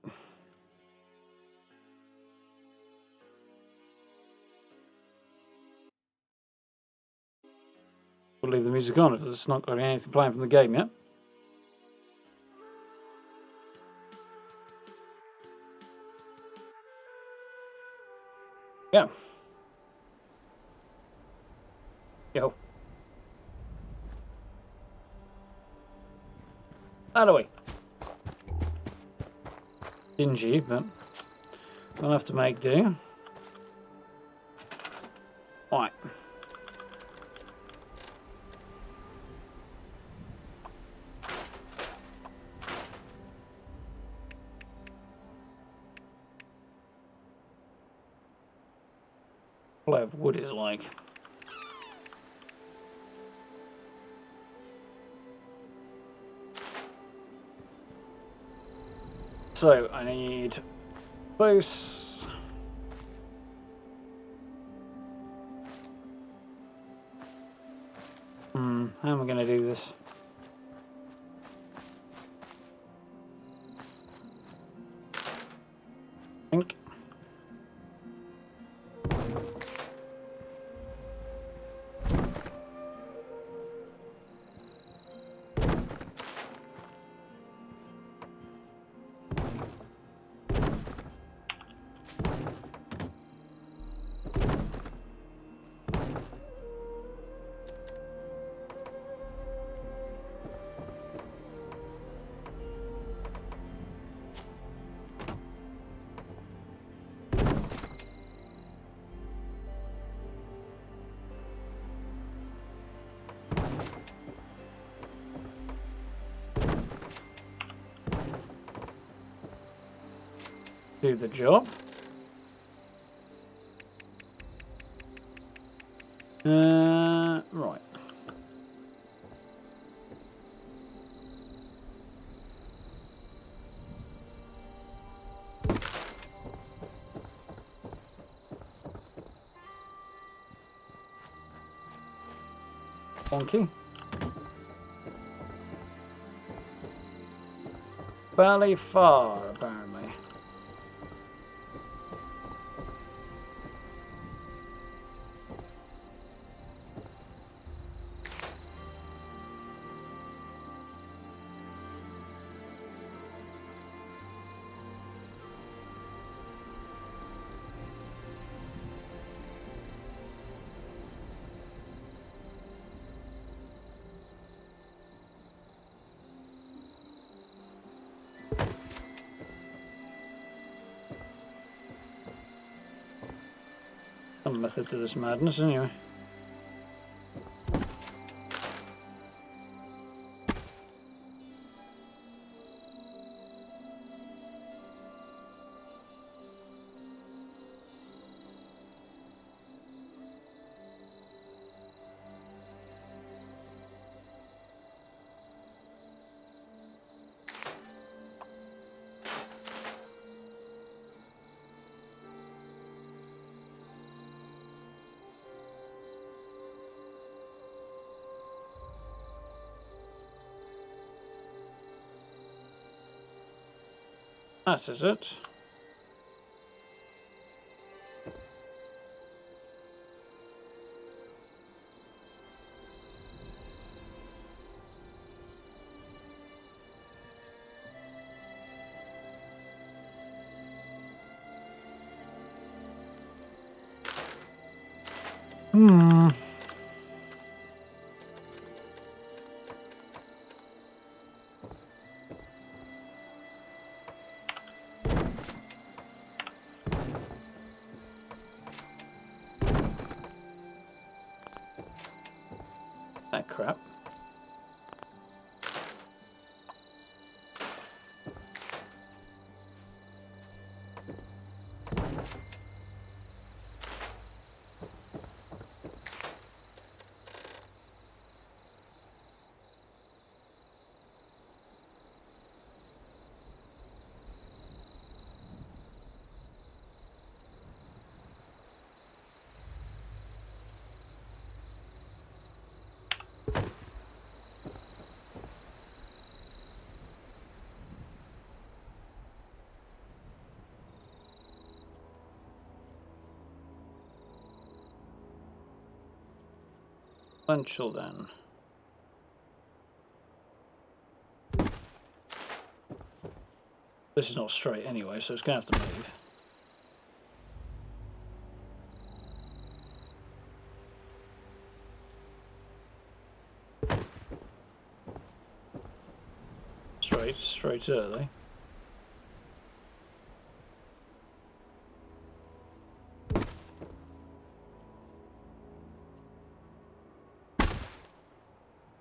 [SPEAKER 1] We'll leave the music on if it's not got anything playing from the game yet. Yeah. Yo. Out of the way. Dingy, but we'll have to make do. Right. Whatever wood is like. So I need both. How am I going to do this? Think. Do the job. Right. Bonky. Barely far, apparently. Some method to this madness, anyway. That is it. Hmm. That crap. Sequential then. This is not straight anyway, so it's going to have to move. Straight early.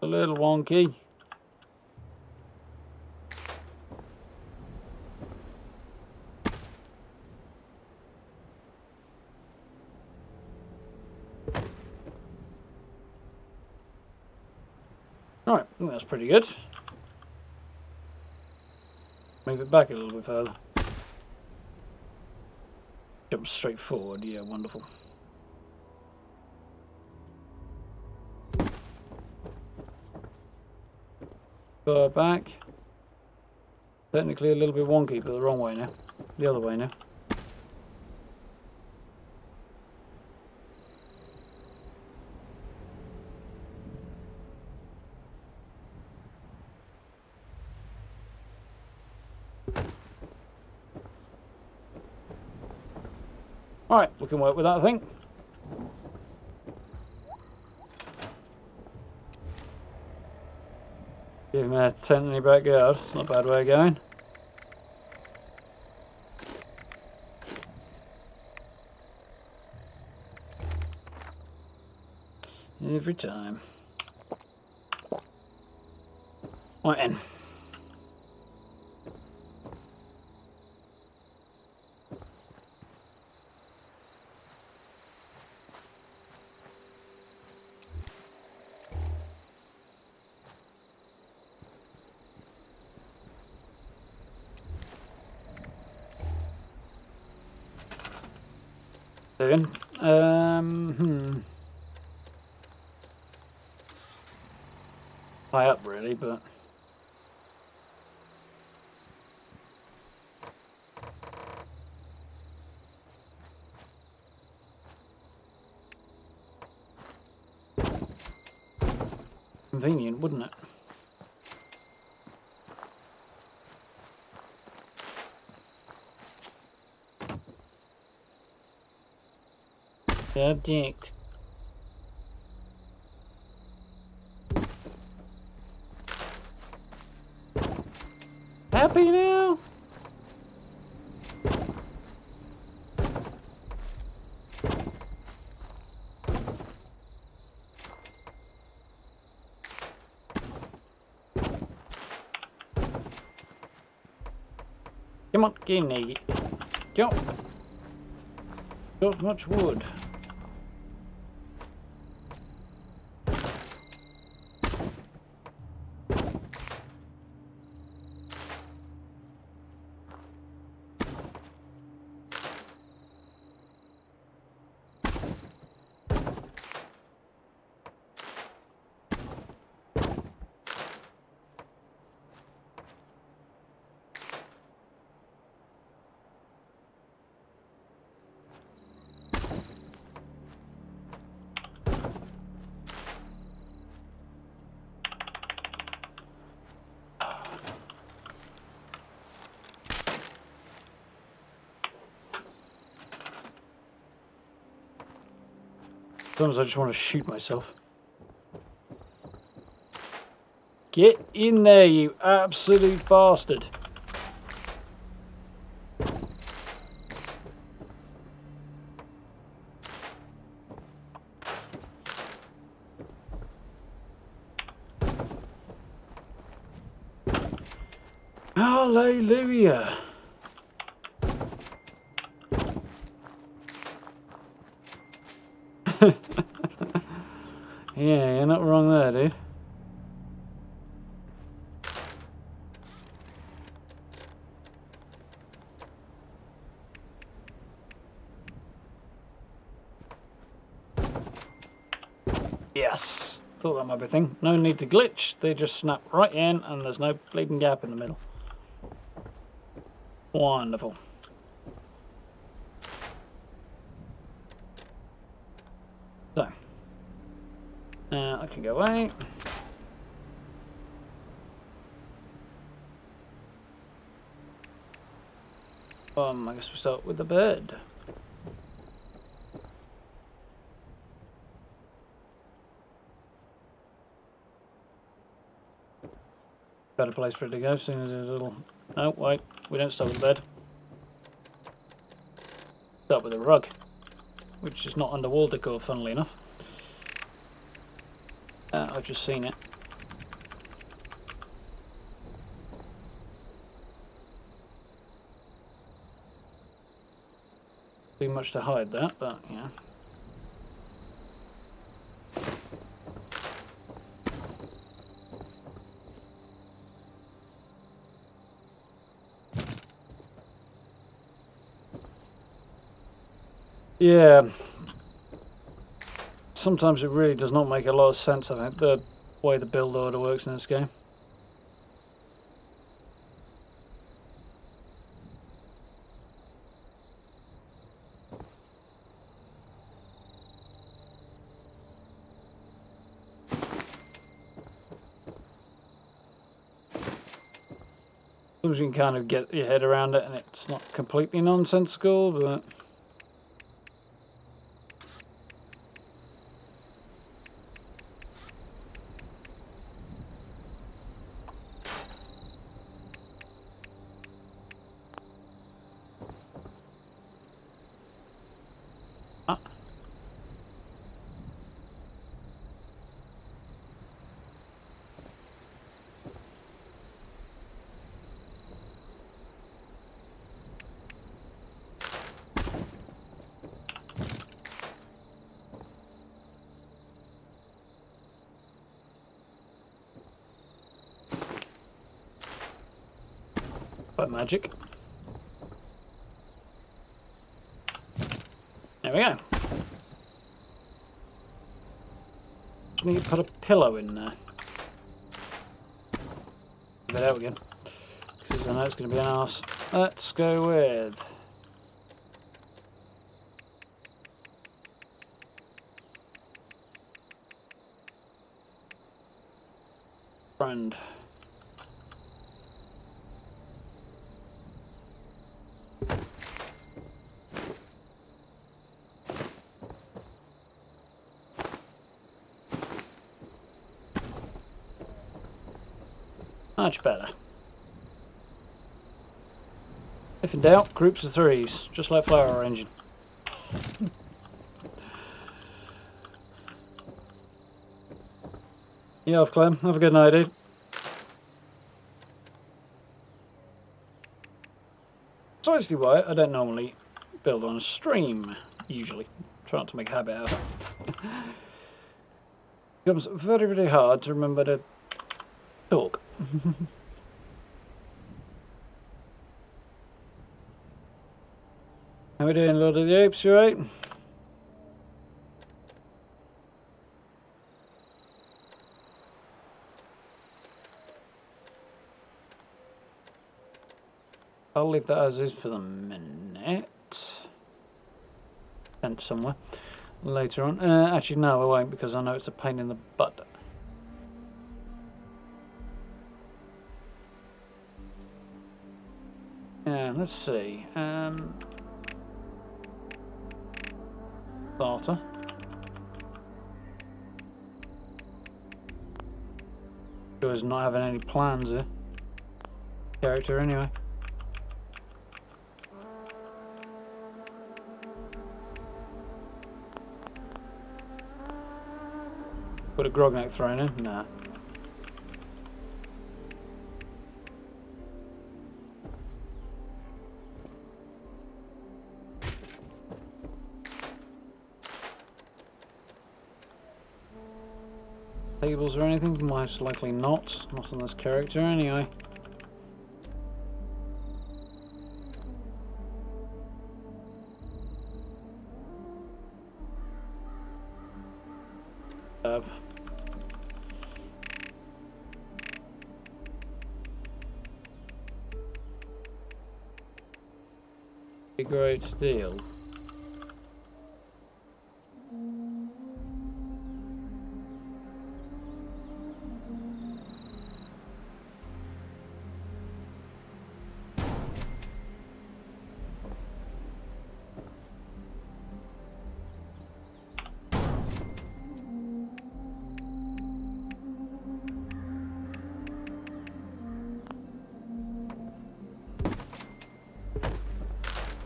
[SPEAKER 1] A little wonky. Alright, I think that's pretty good. Move it back a little bit further. Jump straight forward, yeah, wonderful. Go back. Technically a little bit wonky, but the wrong way now. The other way now. Alright, we can work with that, I think. Give him a tent in your backyard. It's not a bad way of going. Every time. Right in. Doing. High up really, but convenient, wouldn't it? Subject. Happy now? Come on, get in there. Jump. Got much wood. Sometimes I just want to shoot myself. Get in there, you absolute bastard. Hallelujah. Yeah, you're not wrong there, dude. Yes. Thought that might be a thing. No need to glitch. They just snap right in and there's no bleeding gap in the middle. Wonderful. So. I can go away. I guess we start with the bed. Better place for it to go, seeing as there's a little... Oh, wait. We don't start with the bed. Start with the rug. Which is not under wall decor, funnily enough. I've just seen it. Too much to hide that, but yeah. Yeah. Sometimes it really does not make a lot of sense, I think, the way the build order works in this game. Sometimes you can kind of get your head around it and it's not completely nonsensical, but... By magic. There we go. Just need to put a pillow in there. Get it out again. Because I know it's going to be an arse. Let's go with... friend. Much better. If in doubt, groups of threes, just like flower arranging. Yeah, off, Clem. Have a good night, dude. Precisely why I don't normally build on a stream, usually. Try not to make a habit out of it. It becomes very, very hard to remember to talk. How we doing, Lord of the Apes? You right? I'll leave that as is for the minute. Sent somewhere later on. Actually, no, I won't because I know it's a pain in the butt. Yeah, let's see. Starter. was not having any plans here. Character anyway. Put a grogneck thrown in? Nah. Tables or anything? Most likely not. Not on this character anyway. A great deal.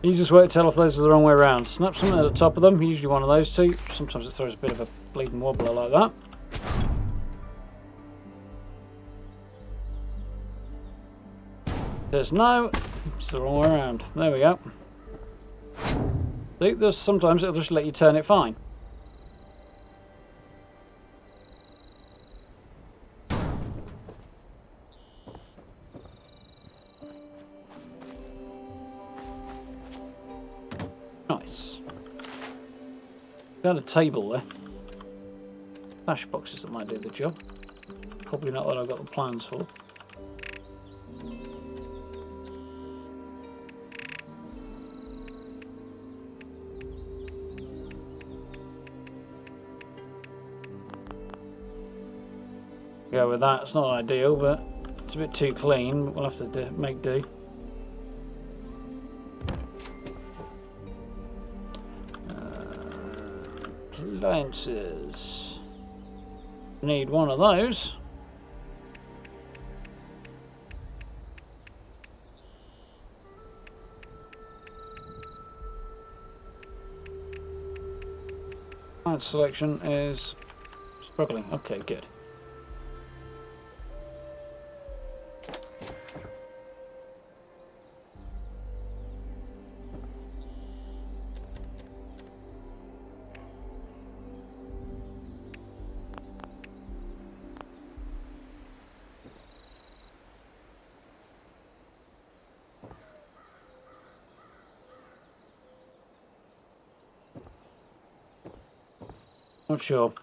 [SPEAKER 1] Easiest way to tell if those are the wrong way around. Snap something at the top of them, usually one of those two. Sometimes it throws a bit of a bleeding wobbler like that. Says no, it's the wrong way around. There we go. See, there's sometimes it'll just let you turn it fine. Nice. Got a table there. Flash boxes that might do the job. Probably not what I've got the plans for. Go with that. It's not ideal, but it's a bit too clean. We'll have to make do. Appliances. Need one of those. Appliance selection is struggling. Okay, good. Not sure.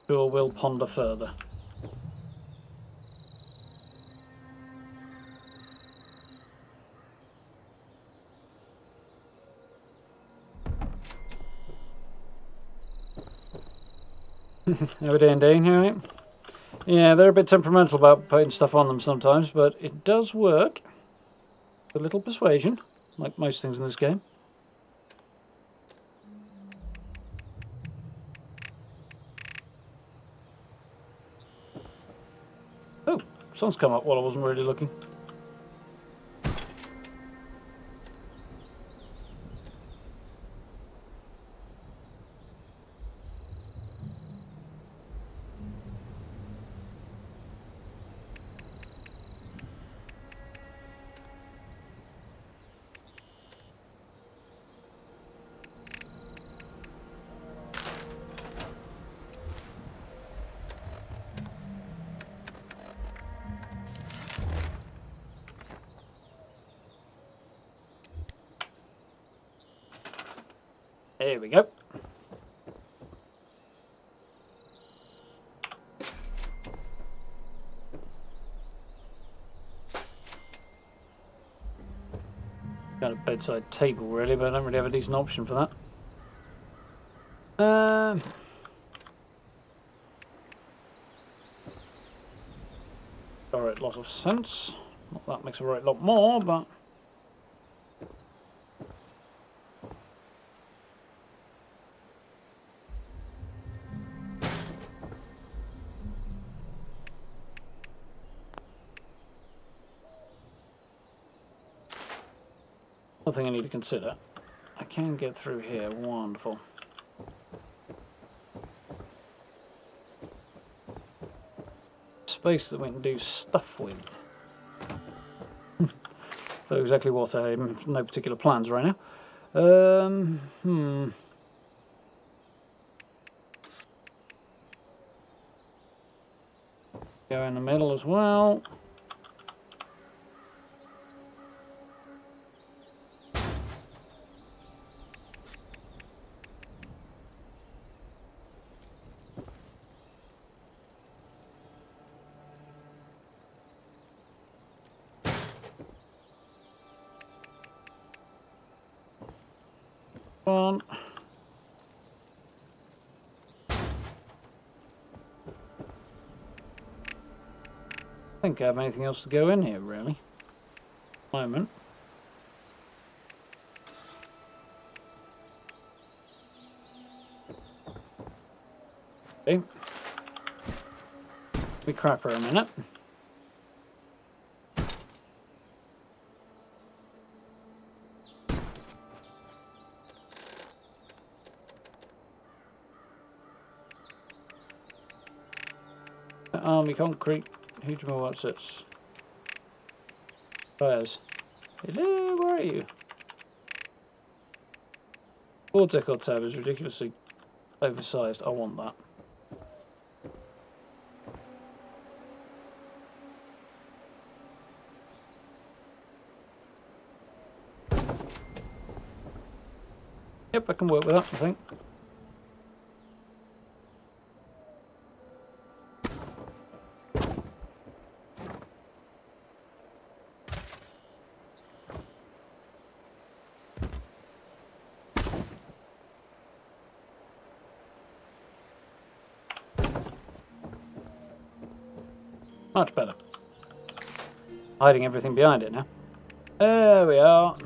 [SPEAKER 1] Sure, we'll ponder further. How we doing, Dean? All right? Yeah, they're a bit temperamental about putting stuff on them sometimes, but it does work. A little persuasion, like most things in this game. Oh, sun's come up while I wasn't really looking. There we go. Got a bedside table really, but I don't really have a decent option for that. Alright, lot of sense. Not that makes a right lot more, but Another thing I need to consider. I can get through here. Wonderful. Space that we can do stuff with. Though exactly what, I have no particular plans right now. Go in the middle as well. One. I think I have anything else to go in here, really. Moment. Okay. We crap her a minute. Army concrete. Huge more assets. Fires. Hello, where are you? Board decor tab is ridiculously oversized. I want that. Yep, I can work with that, I think. Much better. Hiding everything behind it now. There we are.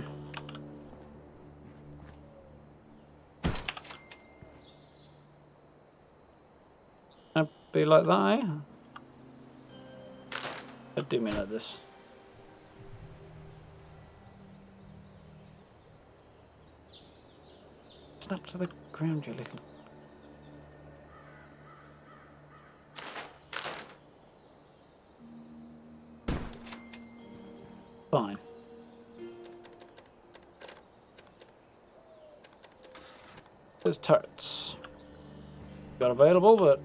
[SPEAKER 1] I'd be like that, eh? I do mean like this. Snap to the ground, you little... Fine. There's turrets. Got available, but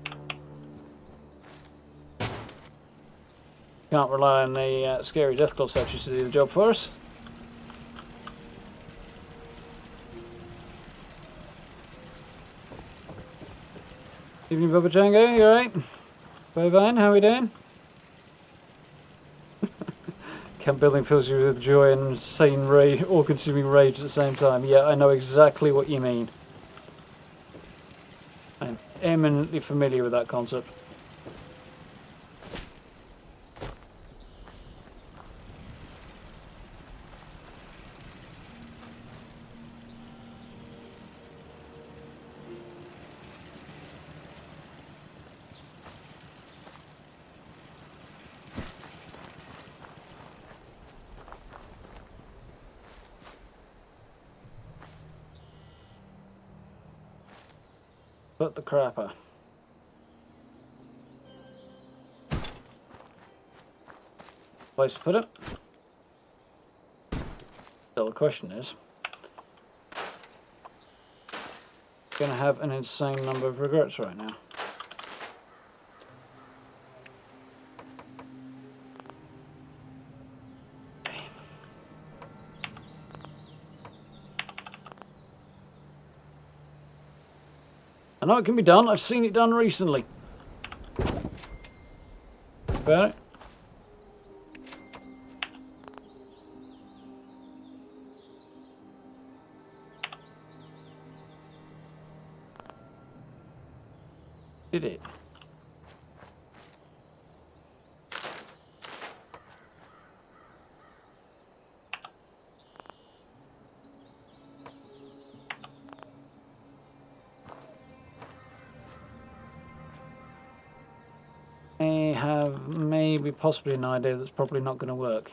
[SPEAKER 1] can't rely on the scary Deathclaw statues to do the job for us. Evening, Bubba Django, you alright? Bovine, how are we doing? Camp building fills you with joy and insane rage, all-consuming rage at the same time. Yeah, I know exactly what you mean. I'm eminently familiar with that concept. Put the crapper. Place to put it. So the question is, gonna have an insane number of regrets right now. I know it can be done. I've seen it done recently. About it. Did it? I have maybe possibly an idea that's probably not going to work.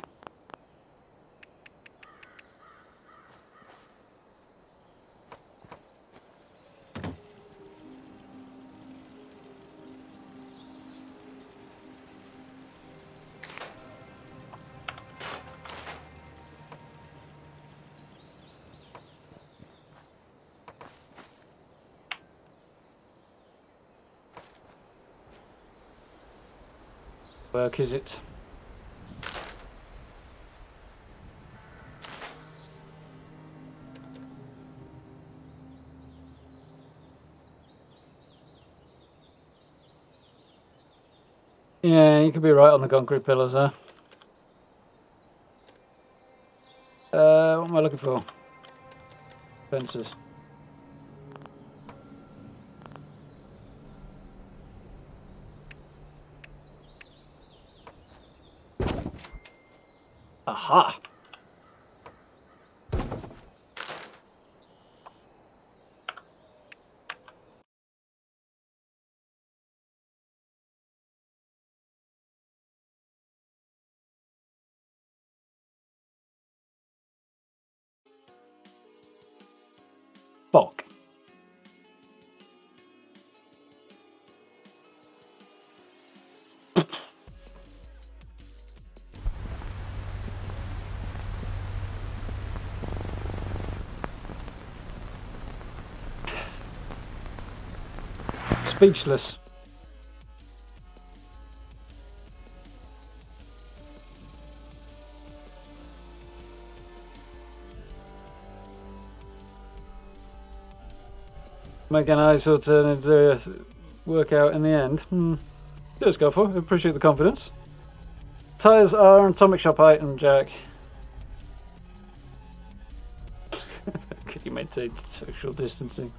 [SPEAKER 1] work, is it? Yeah, you could be right on the concrete pillars there. What am I looking for? Fences. Aha! Fuck. Speechless. Make a nice alternative workout in the end. Let's go for it. Appreciate the confidence. Tires are an atomic shop item, Jack. Could you maintain social distancing?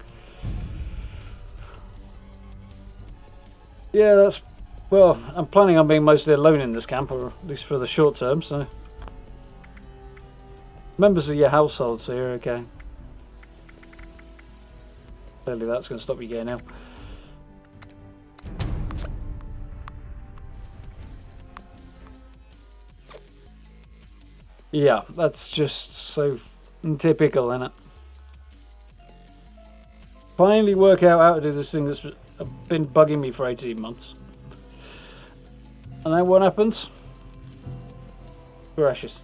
[SPEAKER 1] Yeah, that's... Well, I'm planning on being mostly alone in this camp, or at least for the short term, so... Members of your household, so you're okay. Clearly that's going to stop you getting ill. Yeah, that's just so typical, isn't it? Finally work out how to do this thing that's been bugging me for 18 months. And then what happens? Crashes.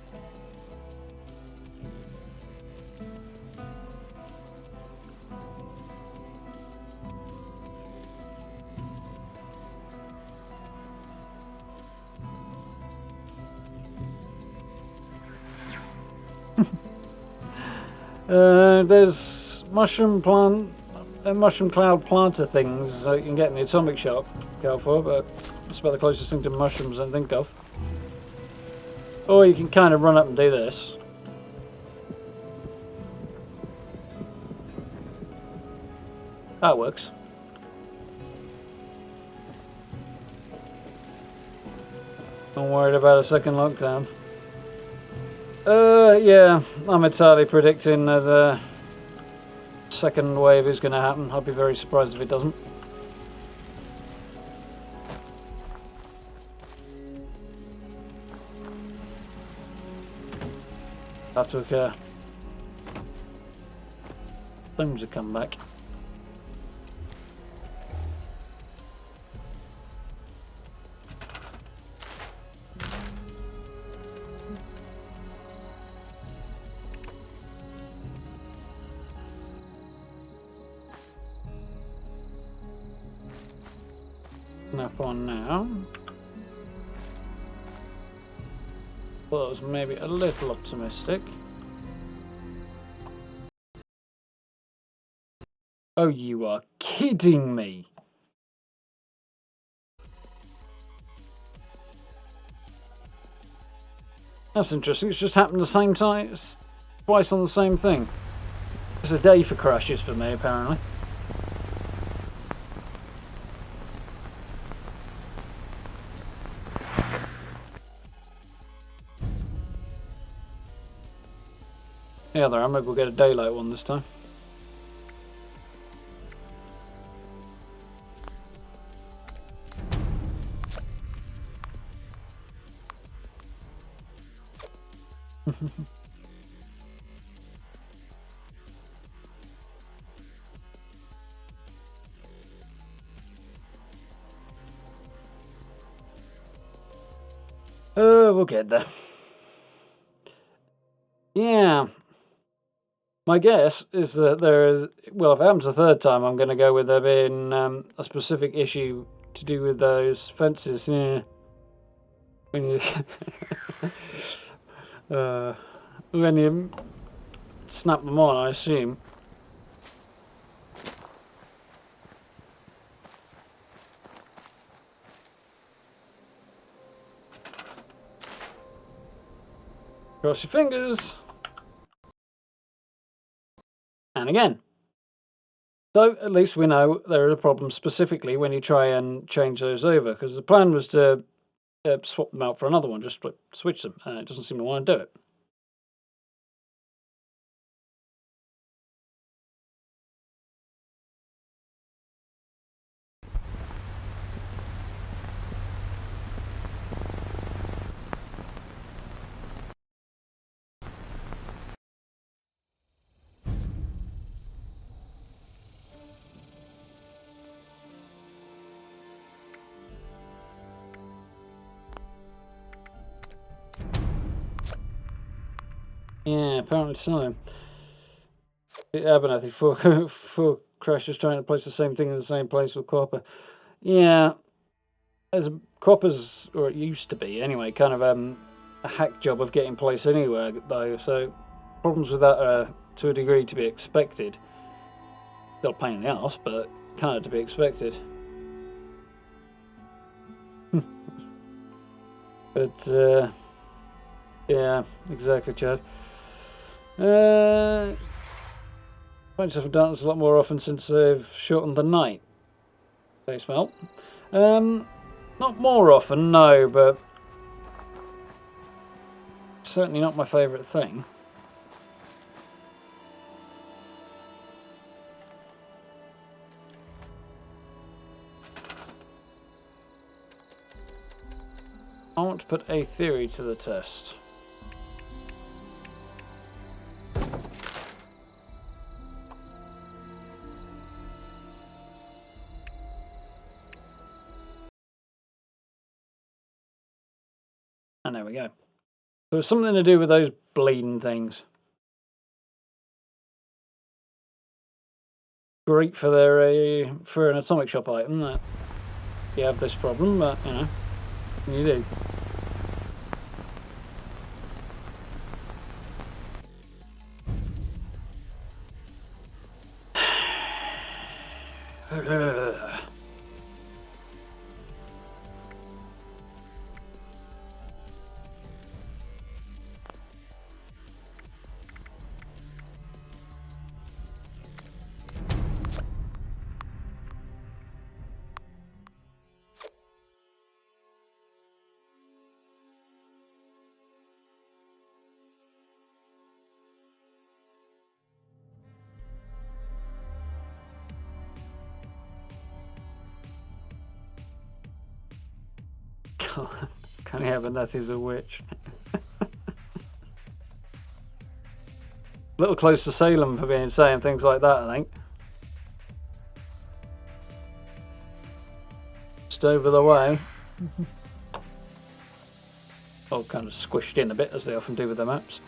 [SPEAKER 1] There's mushroom cloud planter things that you can get in the atomic shop, go for, but it's about the closest thing to mushrooms I can think of. Or you can kind of run up and do this. That works. Not worried about a second lockdown. Yeah, I'm entirely predicting that the second wave is going to happen. I'll be very surprised if it doesn't. Have to occur. Things have come back. Snap on now. Well, that was maybe a little optimistic. Oh, you are kidding me! That's interesting. It's just happened the same time, twice on the same thing. It's a day for crashes for me, apparently. Yeah, there, maybe we'll get a daylight one this time. We'll get there. Yeah. My guess is that there is... Well, if it happens the third time, I'm going to go with there being a specific issue to do with those fences. Yeah. when you snap them on, I assume. Cross your fingers. And again. So at least we know there are problems specifically when you try and change those over, because the plan was to swap them out for another one, just switch them, and it doesn't seem to want to do it. Yeah, apparently so. Abernathy, for Crash is trying to place the same thing in the same place with Copper. Yeah, as Copper's, or it used to be anyway, kind of a hack job of getting place anywhere though, so problems with that are to a degree to be expected. Still a pain in the arse, but kind of to be expected. But yeah, exactly, Chad. Find yourself in darkness a lot more often since they've shortened the night. They smell. Not more often, no, but certainly not my favourite thing. I want to put a theory to the test. And there we go. So it's something to do with those bleeding things. Great for their for an atomic shop item that you have this problem, but you know, you do. Can't have enough, he's a witch. A little close to Salem for being saying things like that, I think. Just over the way. All kind of squished in a bit, as they often do with their maps.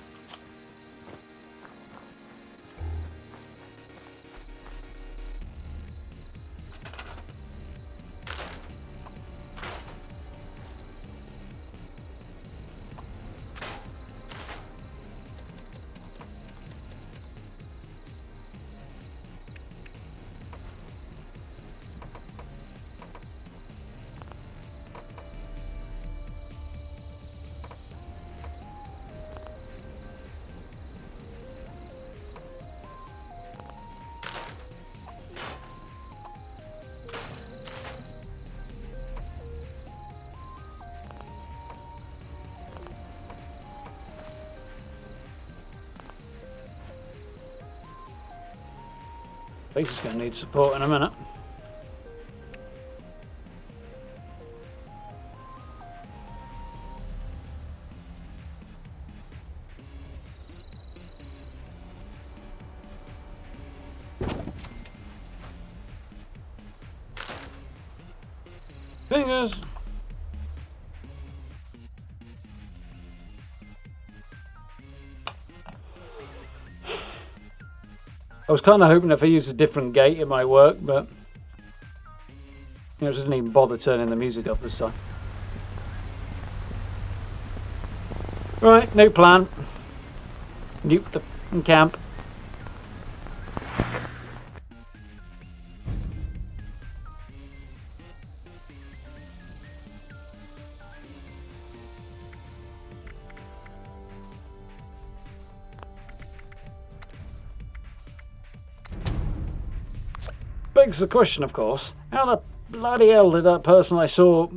[SPEAKER 1] Base is going to need support in a minute. Fingers! I was kind of hoping if I used a different gate it might work, but I just didn't even bother turning the music off this time. Right, new plan. Nuke the camp. Begs the question, of course, how the bloody hell did that person I saw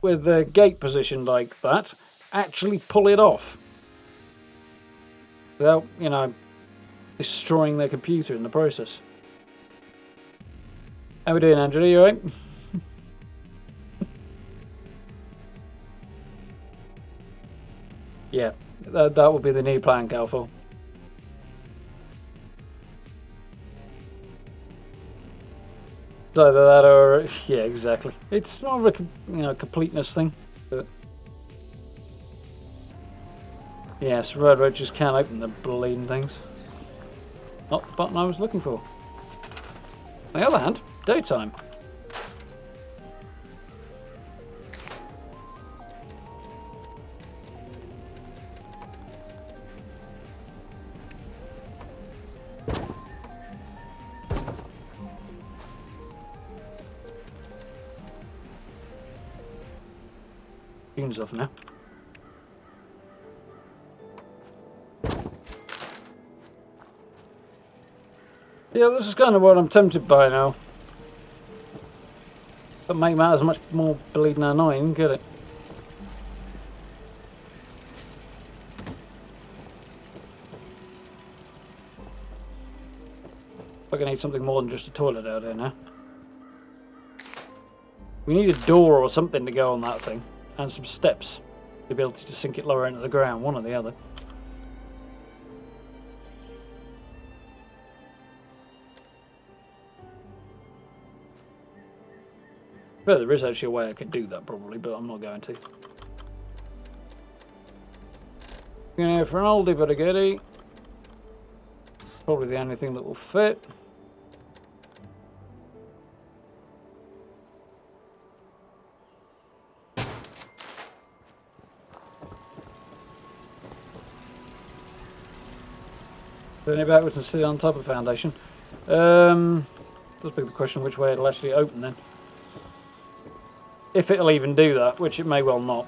[SPEAKER 1] with the gate positioned like that actually pull it off? Without, you know, destroying their computer in the process. How we doing, Angela? You alright? Yeah, that will be the new plan, Calful. It's either that or... yeah, exactly. It's more of a completeness thing. But yes, Red just can't open the bleeding things. Not the button I was looking for. On the other hand, daytime. Tunes off now. Yeah, this is kind of what I'm tempted by now. But make matters much more bleeding annoying, get it? We're gonna need something more than just a toilet out here now. We need a door or something to go on that thing. And some steps. The ability to sink it lower into the ground, one or the other. But there is actually a way I could do that probably, but I'm not going to. Going to go for an oldie but a goodie. Probably the only thing that will fit. Turn it backwards and sit on top of the foundation. Does beg the question which way it'll actually open then. If it'll even do that, which it may well not.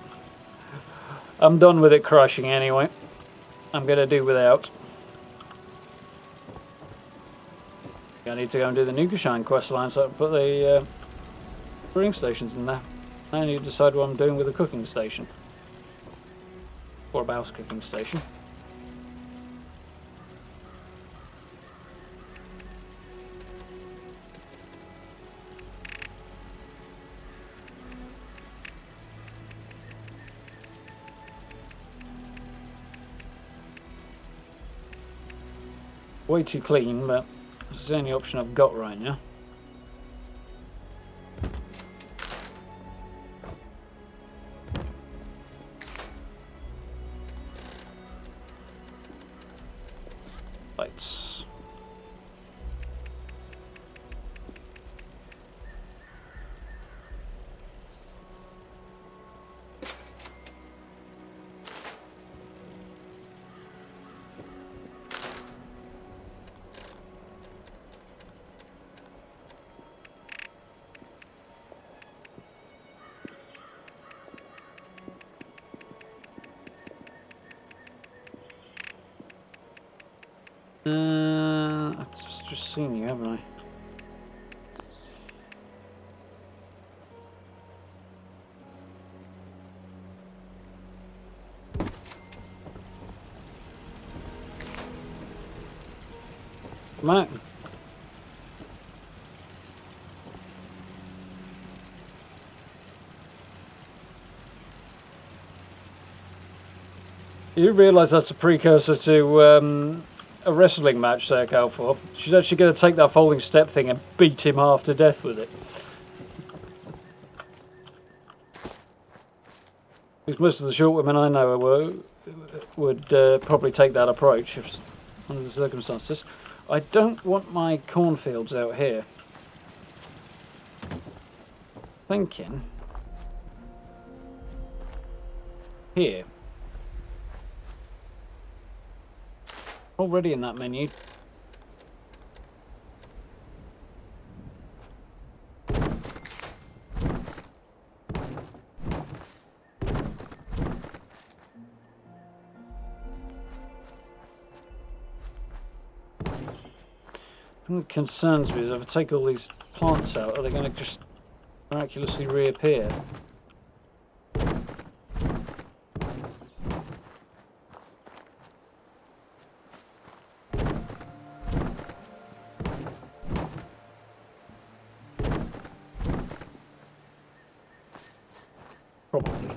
[SPEAKER 1] I'm done with it crashing anyway. I'm going to do without. I need to go and do the Inoculation quest line so I can put the brewing stations in there. I need to decide what I'm doing with the cooking station. Or a mouse cooking station. Way too clean, but it's the only option I've got right now. Lights. I've just seen you, haven't I? Matt. You realise that's a precursor to a wrestling match there, Calfor. She's actually going to take that folding step thing and beat him half to death with it. Because most of the short women I know would probably take that approach if, under the circumstances. I don't want my cornfields out here. Thinking here. Already in that menu. What concerns me is if I take all these plants out, are they going to just miraculously reappear? Probably.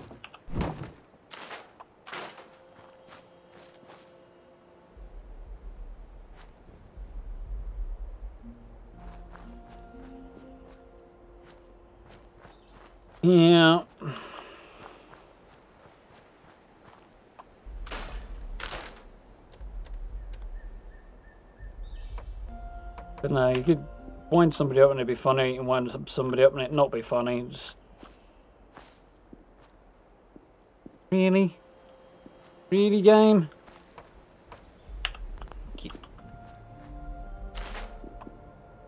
[SPEAKER 1] Yeah. But no, you could wind somebody up and it'd be funny, and wind somebody up and it not be funny. Just... Really? Really, game? Keep...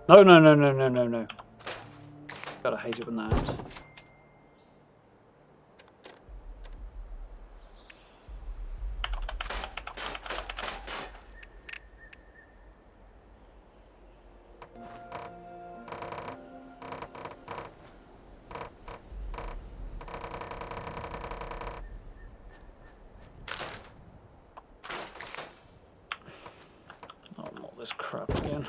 [SPEAKER 1] No, no, no, no, no, no, no. Gotta hate it when that happens. Oh, not this crap again.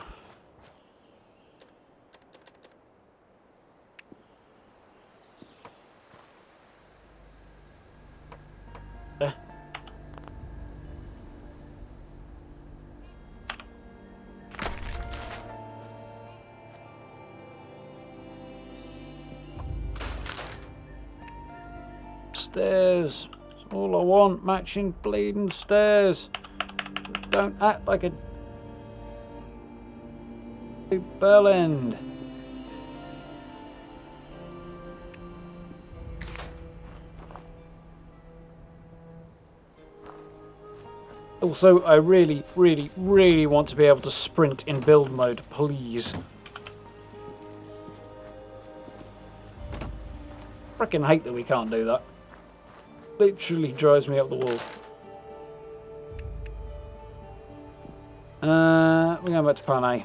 [SPEAKER 1] Stairs. That's all I want. Matching bleeding stairs. Don't act like a bell end. Also, I really, really, really want to be able to sprint in build mode, please. Frickin' hate that we can't do that. Literally drives me up the wall. We're going back to plan A.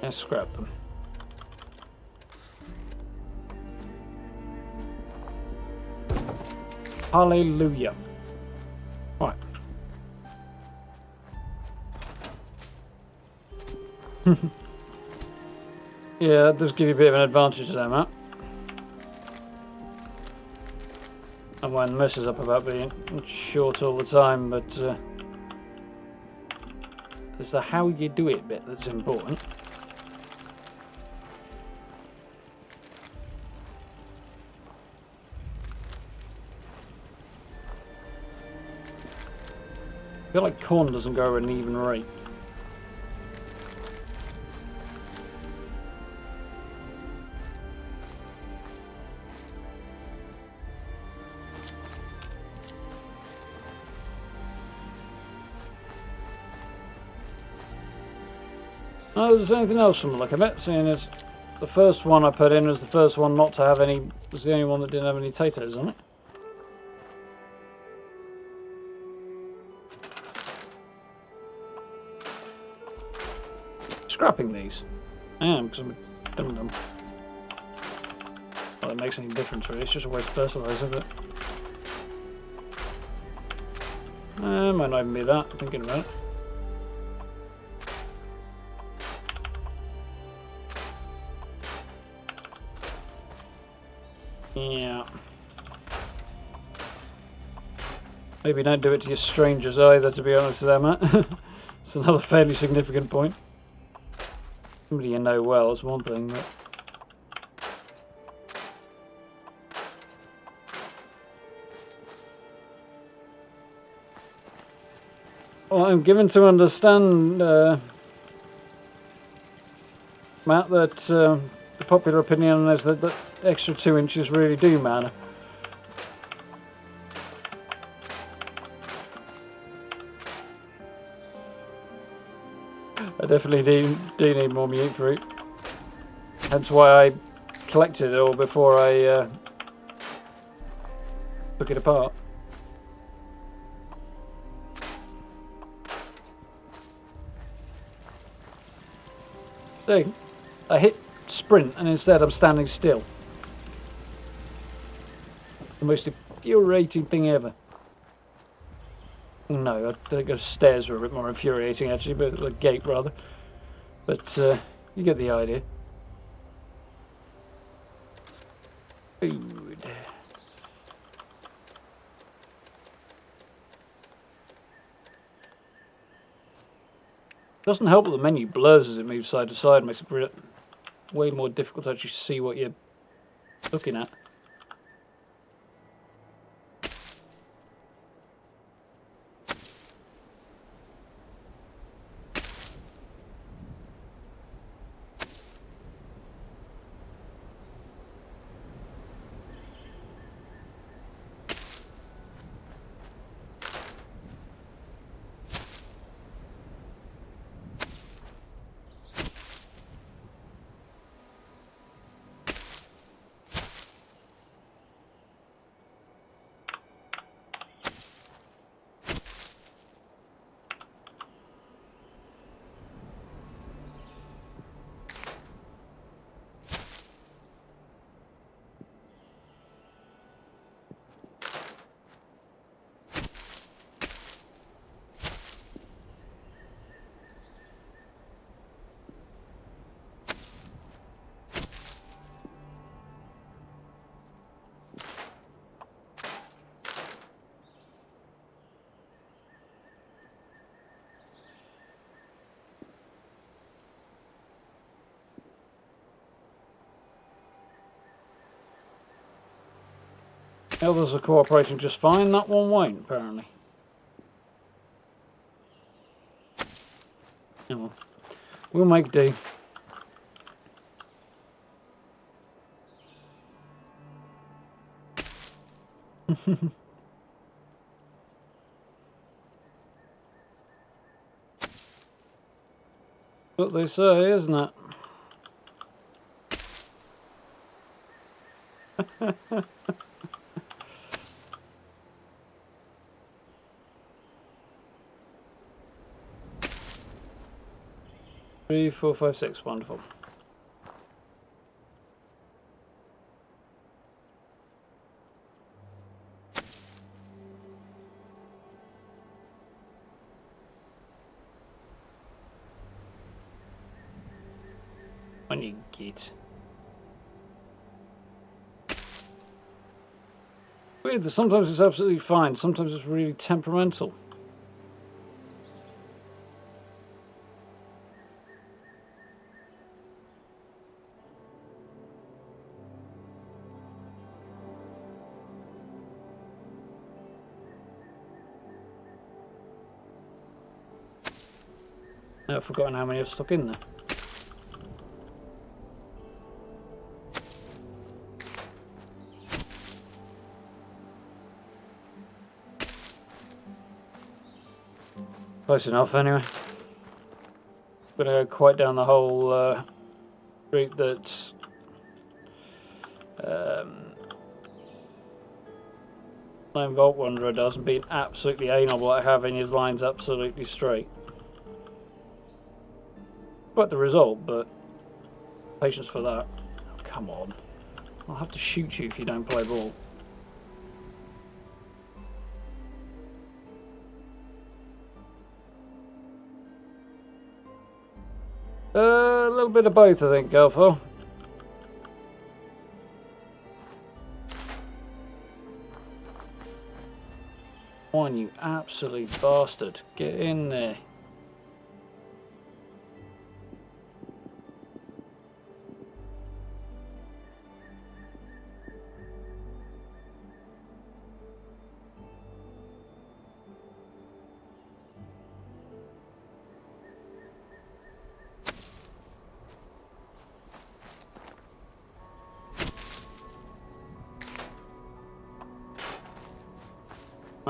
[SPEAKER 1] Yeah, scrap them. Hallelujah. Right. Yeah, that does give you a bit of an advantage there, Matt. Everyone messes up about being short all the time, but it's the how you do it bit that's important. I feel like corn doesn't go at an even rate. Oh, there's anything else from the look of it, seeing as the first one I put in was the first one not to have any, was the only one that didn't have any potatoes on it. Scrapping these. I am, because I'm a dum-dum. Well, it makes any difference really, it's just a waste of fertilizer, but... might not even be that, thinking about it. Yeah. Maybe don't do it to your strangers either, to be honest with them, Matt. It's another fairly significant point. Somebody you know well is one thing, but... Well, I'm given to understand, Matt, that the popular opinion is that the extra 2 inches really do matter. I definitely do need more mute fruit. Hence why I collected it all before I took it apart. See, I hit sprint and instead I'm standing still. The most infuriating thing ever. No, I think the stairs were a bit more infuriating actually, but the gate rather. But you get the idea. Food. Doesn't help that the menu blurs as it moves side to side, makes it way more difficult to actually see what you're looking at. The others are cooperating just fine, that one won't, apparently. Oh well. We'll make do. What they say, isn't it? Three, four, five, six. Wonderful. When you get weird that sometimes it's absolutely fine, sometimes it's really temperamental. I've forgotten how many I've stuck in there. Close enough, anyway. Gonna go quite down the whole route that Lone Vault Wanderer does, and being absolutely anal at having his lines absolutely straight. Quite the result, but patience for that. Oh, come on. I'll have to shoot you if you don't play ball. A little bit of both, I think, Alpha. One, you absolute bastard. Get in there.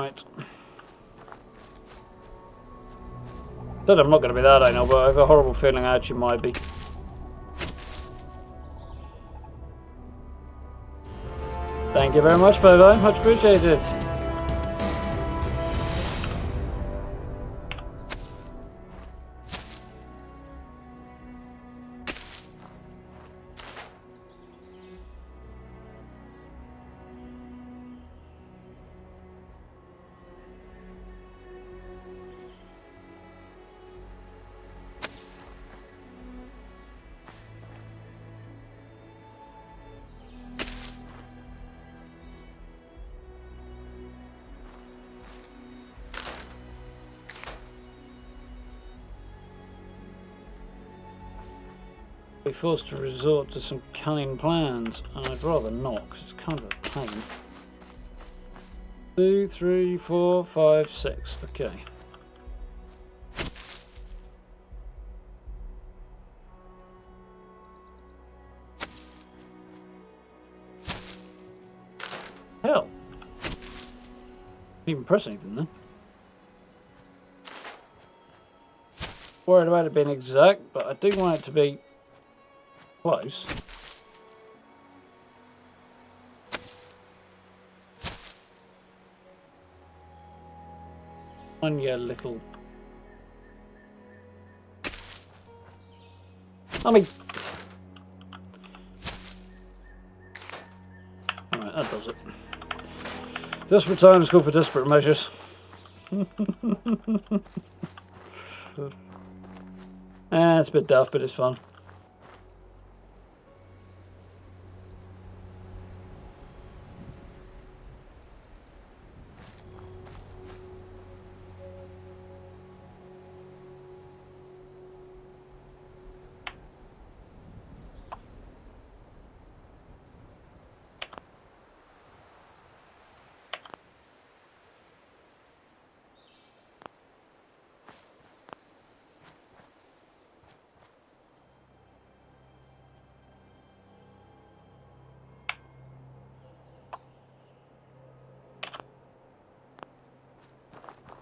[SPEAKER 1] Right. Said I'm not going to be that anal, but I have a horrible feeling I actually might be. Thank you very much, Bobo. Much appreciated. Be forced to resort to some cunning plans, and I'd rather not, because it's kind of a pain. 2, 3, 4, 5, 6. Okay. Hell. Didn't even press anything then. Worried about it being exact, but I do want it to be close. On your little... I mean... Alright, that does it. Desperate times call for desperate measures. It's a bit daft, but it's fun.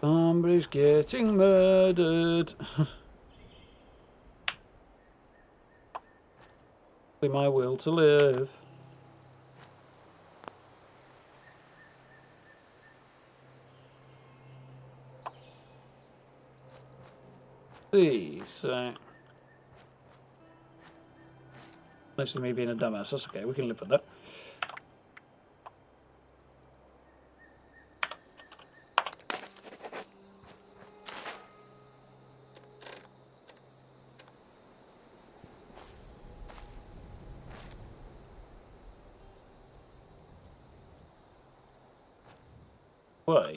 [SPEAKER 1] Somebody's getting murdered. My will to live. See, so mostly me being a dumbass. That's okay. We can live with that. Way.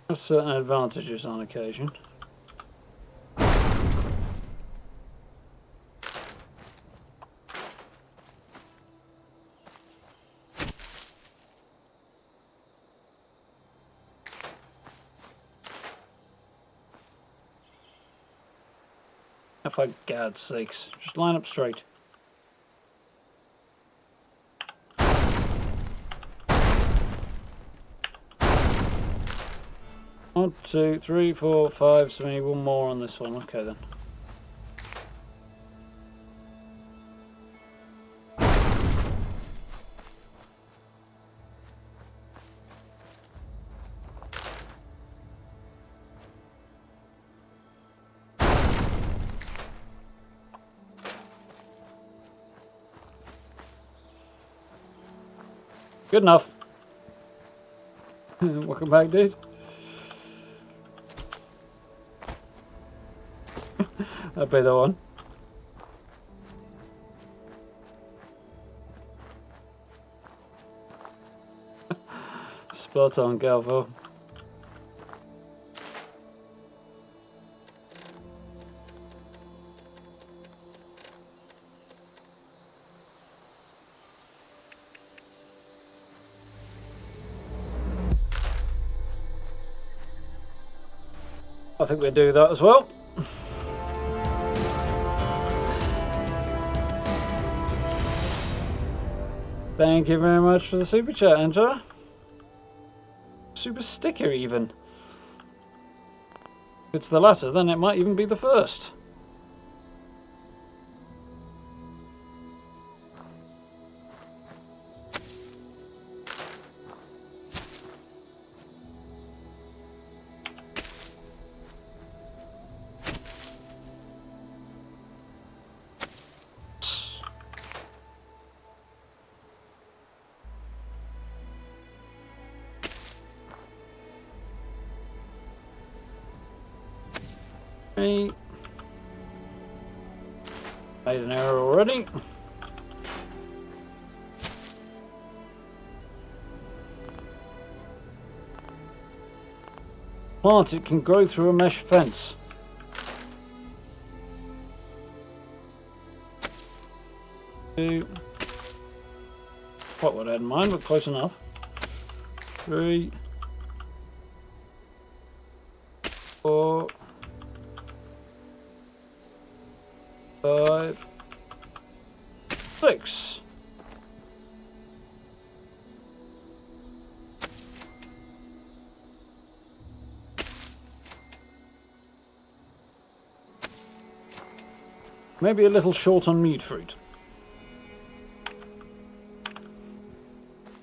[SPEAKER 1] Have certain advantages on occasion. For God's sakes, just line up straight. One, 2, 3, 4, 5. So we need one more on this one. Okay then. Good enough. Welcome back, dude. That'll be the one. Spot on, Galvo. I think we do that as well. Thank you very much for the super chat, Angela. Super sticker, even. If it's the latter, then it might even be the first. Made an error already. Plant, it can grow through a mesh fence. Two. Quite what I had in mind, but close enough. 3, 4, 5, 6. Maybe a little short on meat fruit.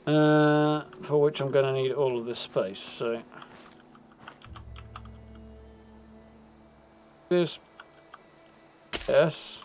[SPEAKER 1] For which I'm going to need all of this space, so... This... Yes.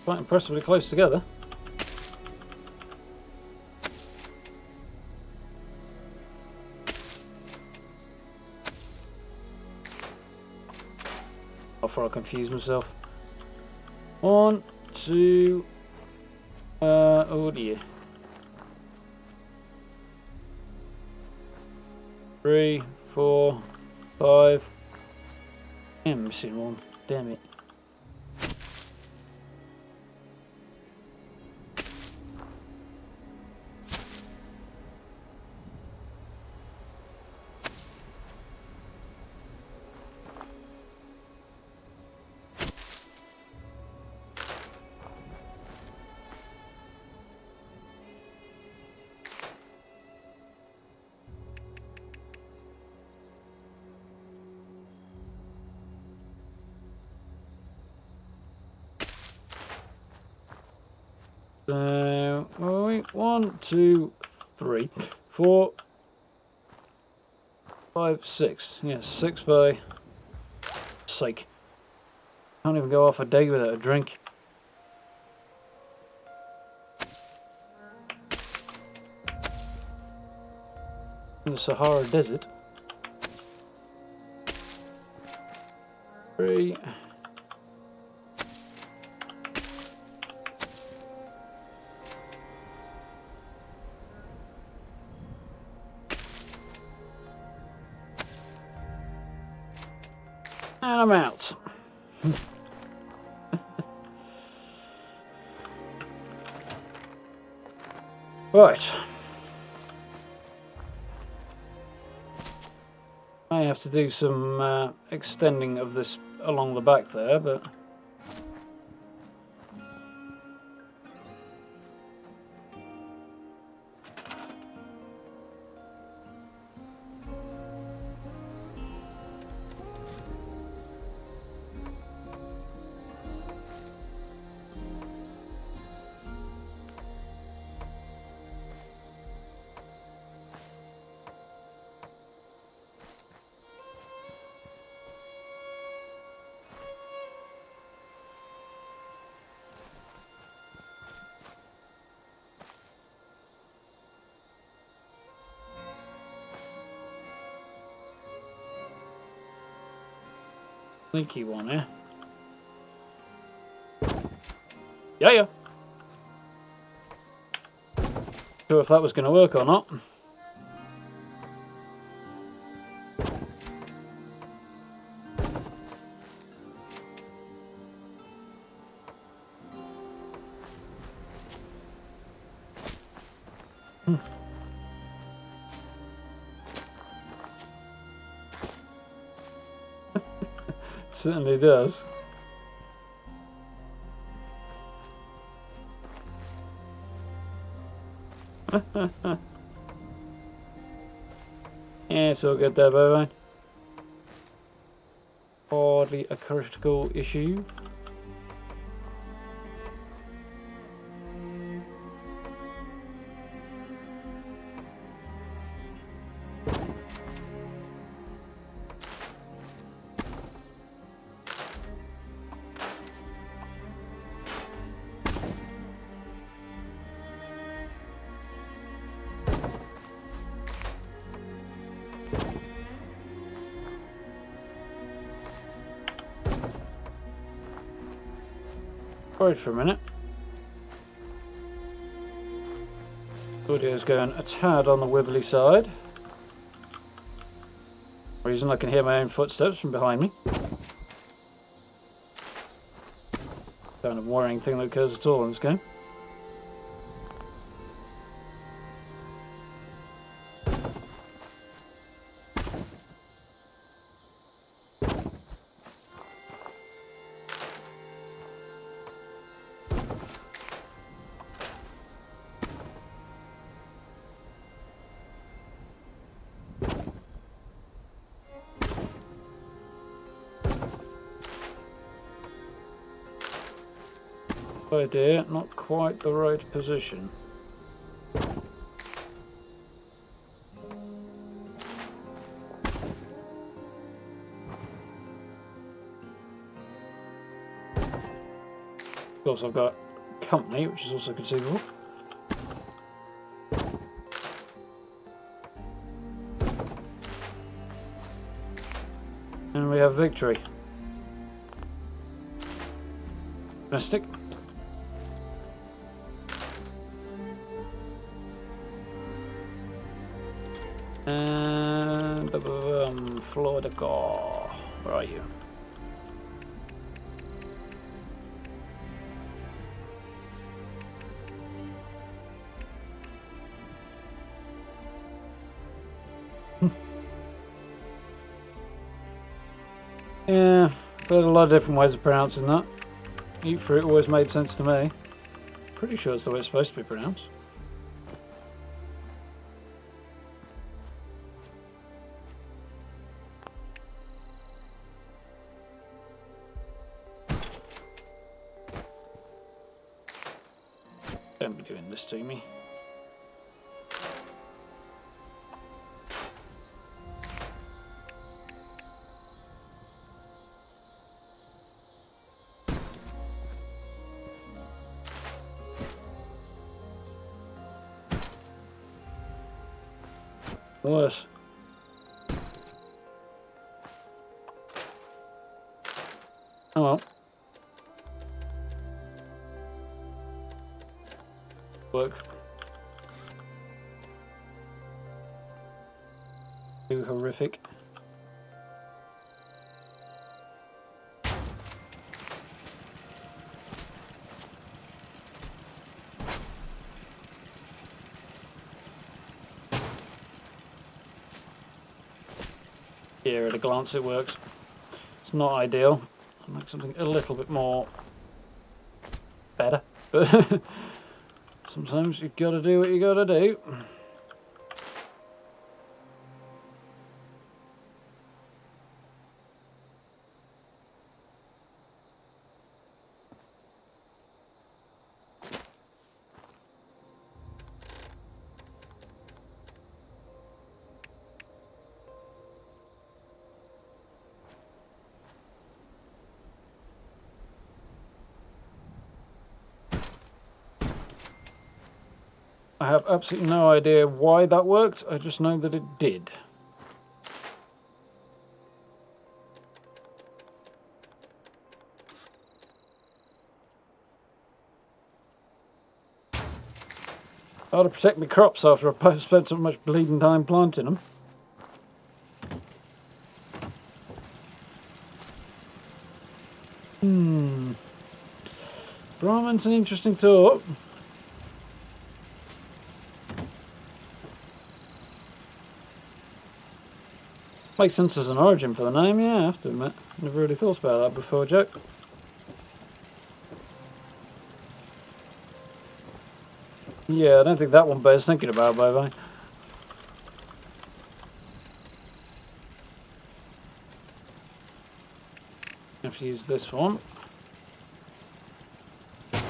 [SPEAKER 1] Quite impressively close together. Before I confuse myself. 1, 2, oh dear. 3, 4, 5. I'm missing one. Damn it. So, wait, 1, 2, 3, 4, 5, 6. Yes, 6 by sake. Can't even go off a day without a drink. In the Sahara Desert. 3. And I'm out. Right. I have to do some extending of this along the back there, but... Sneaky one, eh? Yeah. Sure if that was going to work or not. Certainly does. Yeah, it's all good there, bye. Hardly a critical issue. Worried for a minute. Audio's going a tad on the wibbly side. Reason I can hear my own footsteps from behind me. Kind of worrying thing that occurs at all in this game. Oh dear, not quite the right position. Of course I've got company, which is also conceivable. And we have victory. Domestic. And Florida car. Where are you? Yeah, I've heard a lot of different ways of pronouncing that. Eat fruit always made sense to me. Pretty sure it's the way it's supposed to be pronounced. Don't be doing this to me. Worse. Oh well. Work. Too horrific. Yeah, at a glance it works. It's not ideal. I'll make something a little bit more better, but sometimes you've got to do what you got to do. I have absolutely no idea why that worked, I just know that it did. How to protect my crops after I've spent so much bleeding time planting them. Brahman's an interesting thought. Makes sense as an origin for the name, yeah, I have to admit. Never really thought about that before, Jack. Yeah, I don't think that one bears thinking about, by the way. I have to use this one. I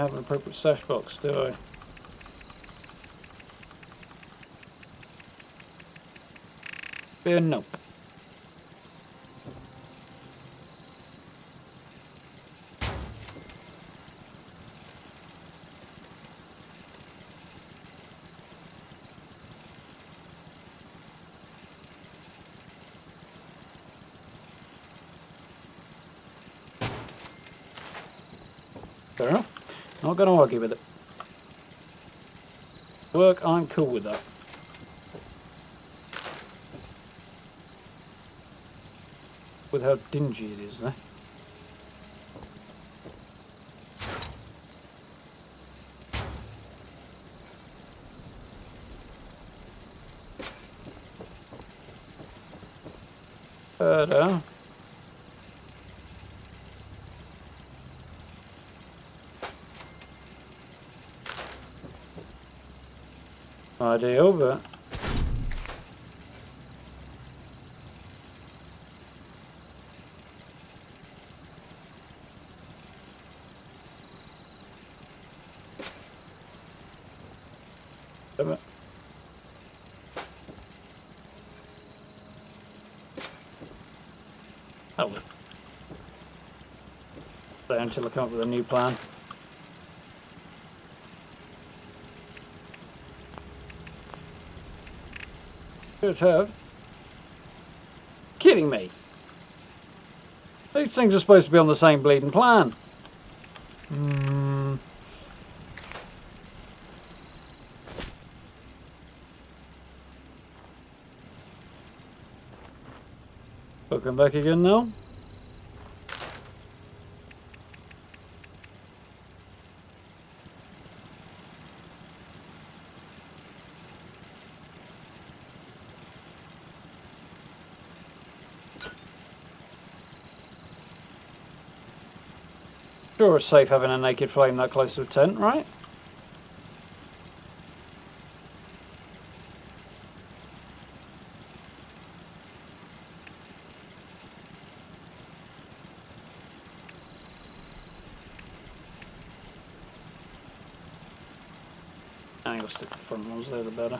[SPEAKER 1] have an appropriate stash box, do I? Nope. Fair enough. Not going to argue with it. Work, I'm cool with that. With how dingy it is, though. Ta-da. Ideal, but... Damn it. Oh well. Stay until I come up with a new plan. Good have. Kidding me? These things are supposed to be on the same bleeding plan. Welcome back again now. Sure, it's safe having a naked flame that close to a tent, right? I think I'll stick the front ones there, the better.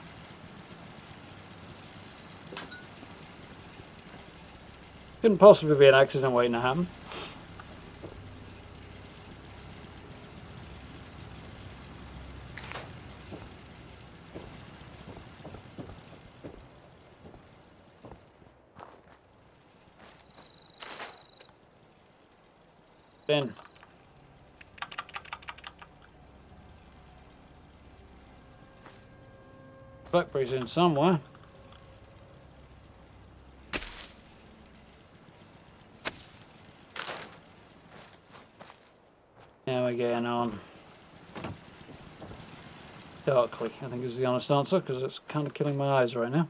[SPEAKER 1] Couldn't possibly be an accident waiting to happen. Then. Blackberry's in somewhere. Now we're getting on. Darkly, I think is the honest answer, because it's kind of killing my eyes right now.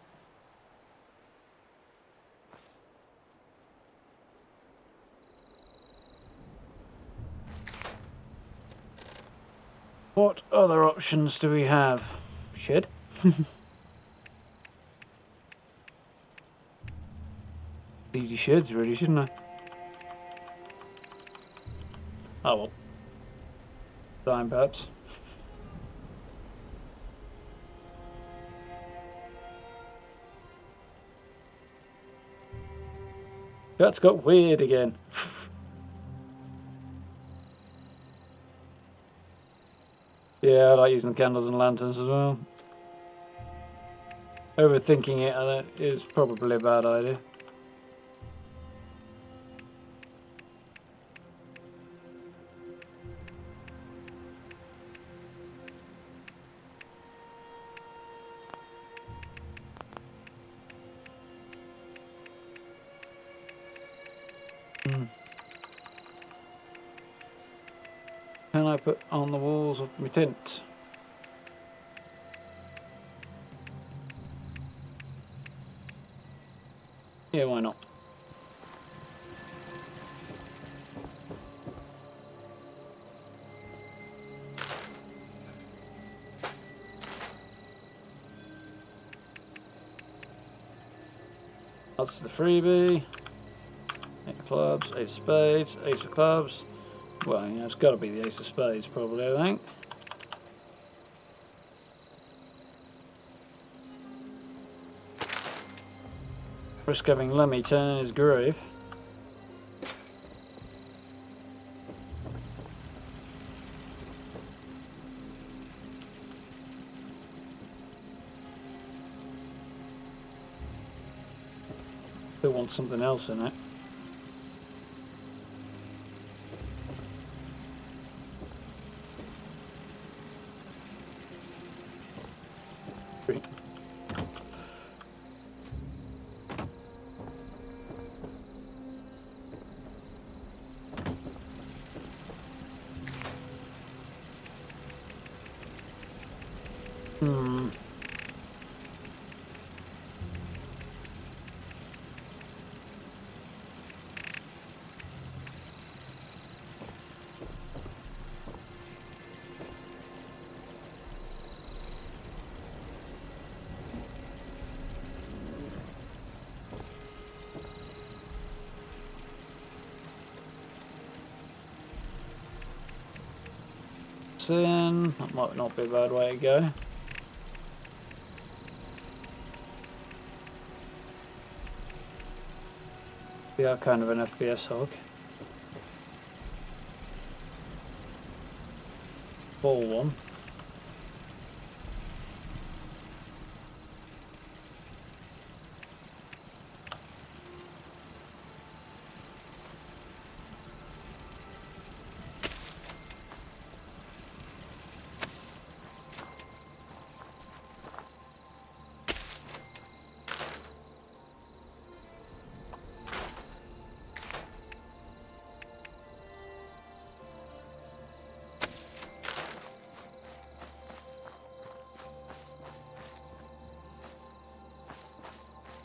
[SPEAKER 1] What other options do we have? Shed? Needy sheds, really, shouldn't I? Oh well. Time, perhaps. That's got weird again. Yeah, I like using candles and lanterns as well. Overthinking it is probably a bad idea. Can I put on the walls of my tent? Yeah, why not? That's the freebie. 8 of clubs, 8 of spades, 8 of clubs. Well, you know, it's got to be the ace of spades, probably, I think. Risk having Lemmy turn in his grave. Still want something else in it. In. That might not be a bad way to go. We are kind of an FPS hog. Ball one.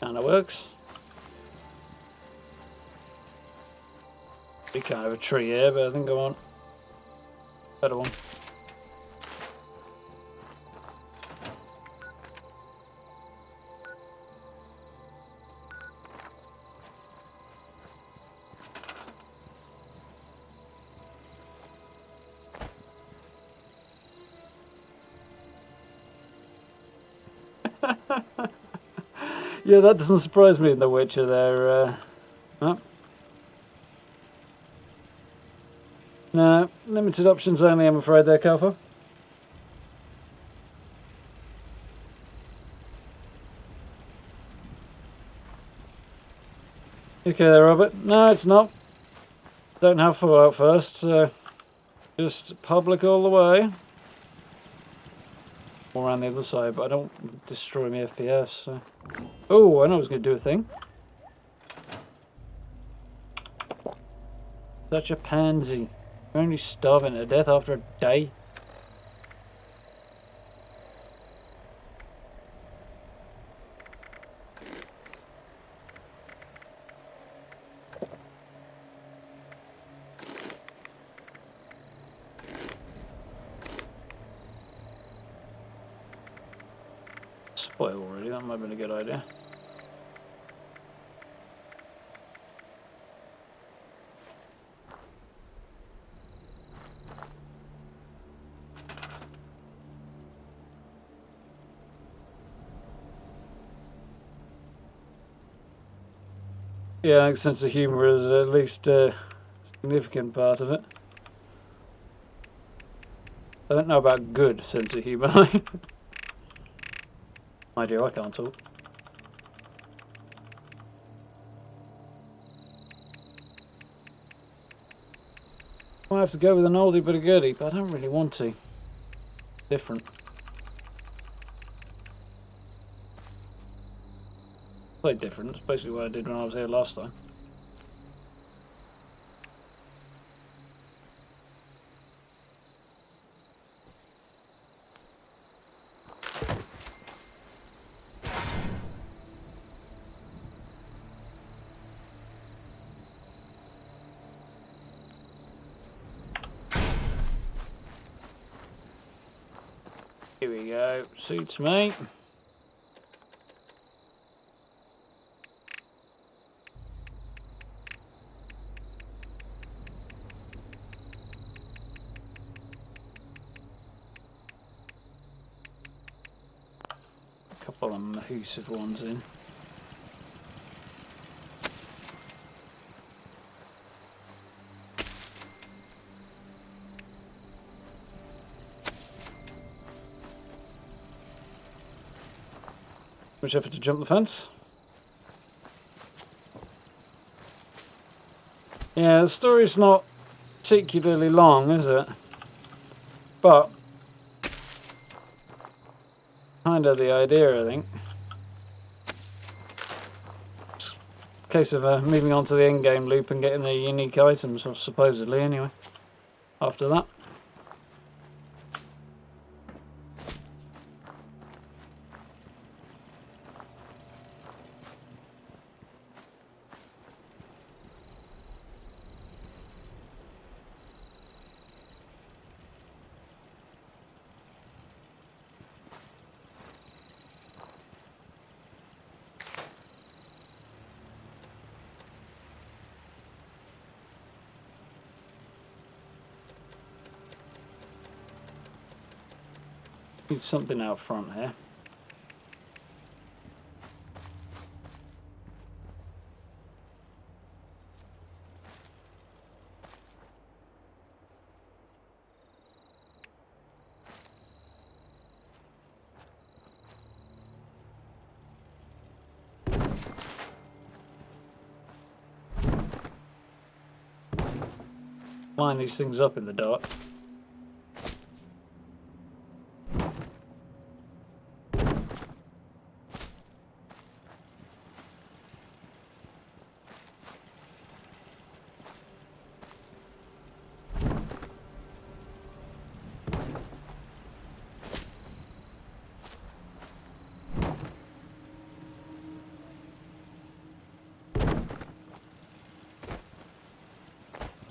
[SPEAKER 1] Kinda works. Be kind of a tree here, but I think I want a better one. Yeah, that doesn't surprise me in The Witcher there. Oh. No, limited options only, I'm afraid there, Kalfa. Okay there, Robert. No, it's not. Don't have Fallout first, so just public all the way. Or around the other side, but I don't destroy my FPS, so. Oh, I know I was going to do a thing. Such a pansy. You're only starving to death after a day. Spoil already, that might have been a good idea. Yeah, I think sense of humour is at least a significant part of it. I don't know about good sense of humour. Mind you, I can't talk. I have to go with an oldie but a goodie, but I don't really want to. Different. Quite different. It's basically what I did when I was here last time. Here we go. Suits me. A couple of mahoosive ones in. Much effort to jump the fence. Yeah, the story's not particularly long, is it? But kind of the idea, I think. It's a case of moving on to the end game loop and getting the unique items, or supposedly anyway. After that. Need something out front here. Line these things up in the dark.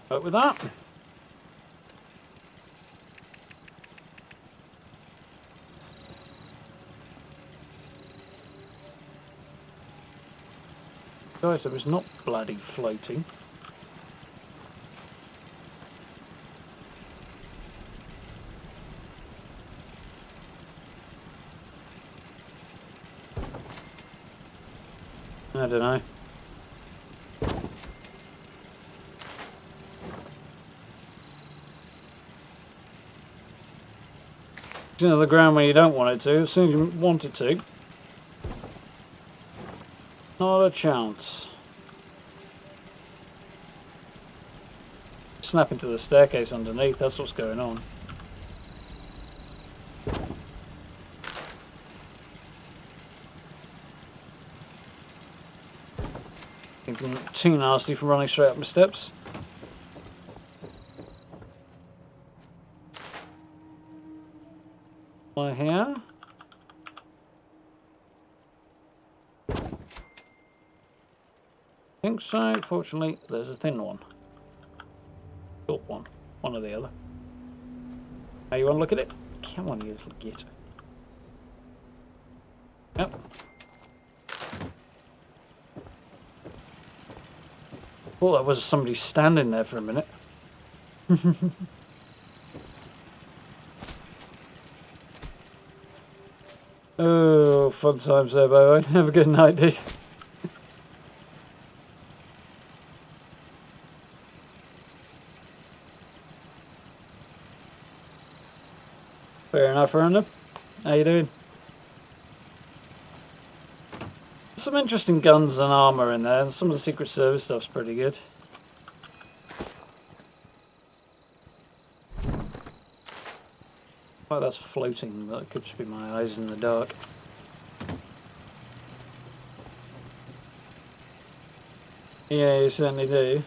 [SPEAKER 1] But with that, the item is not bloody floating. I don't know. It's into the ground when you don't want it to. As soon as you want it to. Not a chance. Snap into the staircase underneath, that's what's going on. Even too nasty for running straight up my steps. One here. I think so. Fortunately, there's a thin one. Short one. One or the other. Now you want to look at it? Come on, you little git. Yep. Oh, that was somebody standing there for a minute. Oh, fun times there, by the way. Have a good night, dude. Fair enough, random. How you doing? Some interesting guns and armour in there. Some of the Secret Service stuff's pretty good. Oh, that's floating, but it could just be my eyes in the dark. Yeah, you certainly do.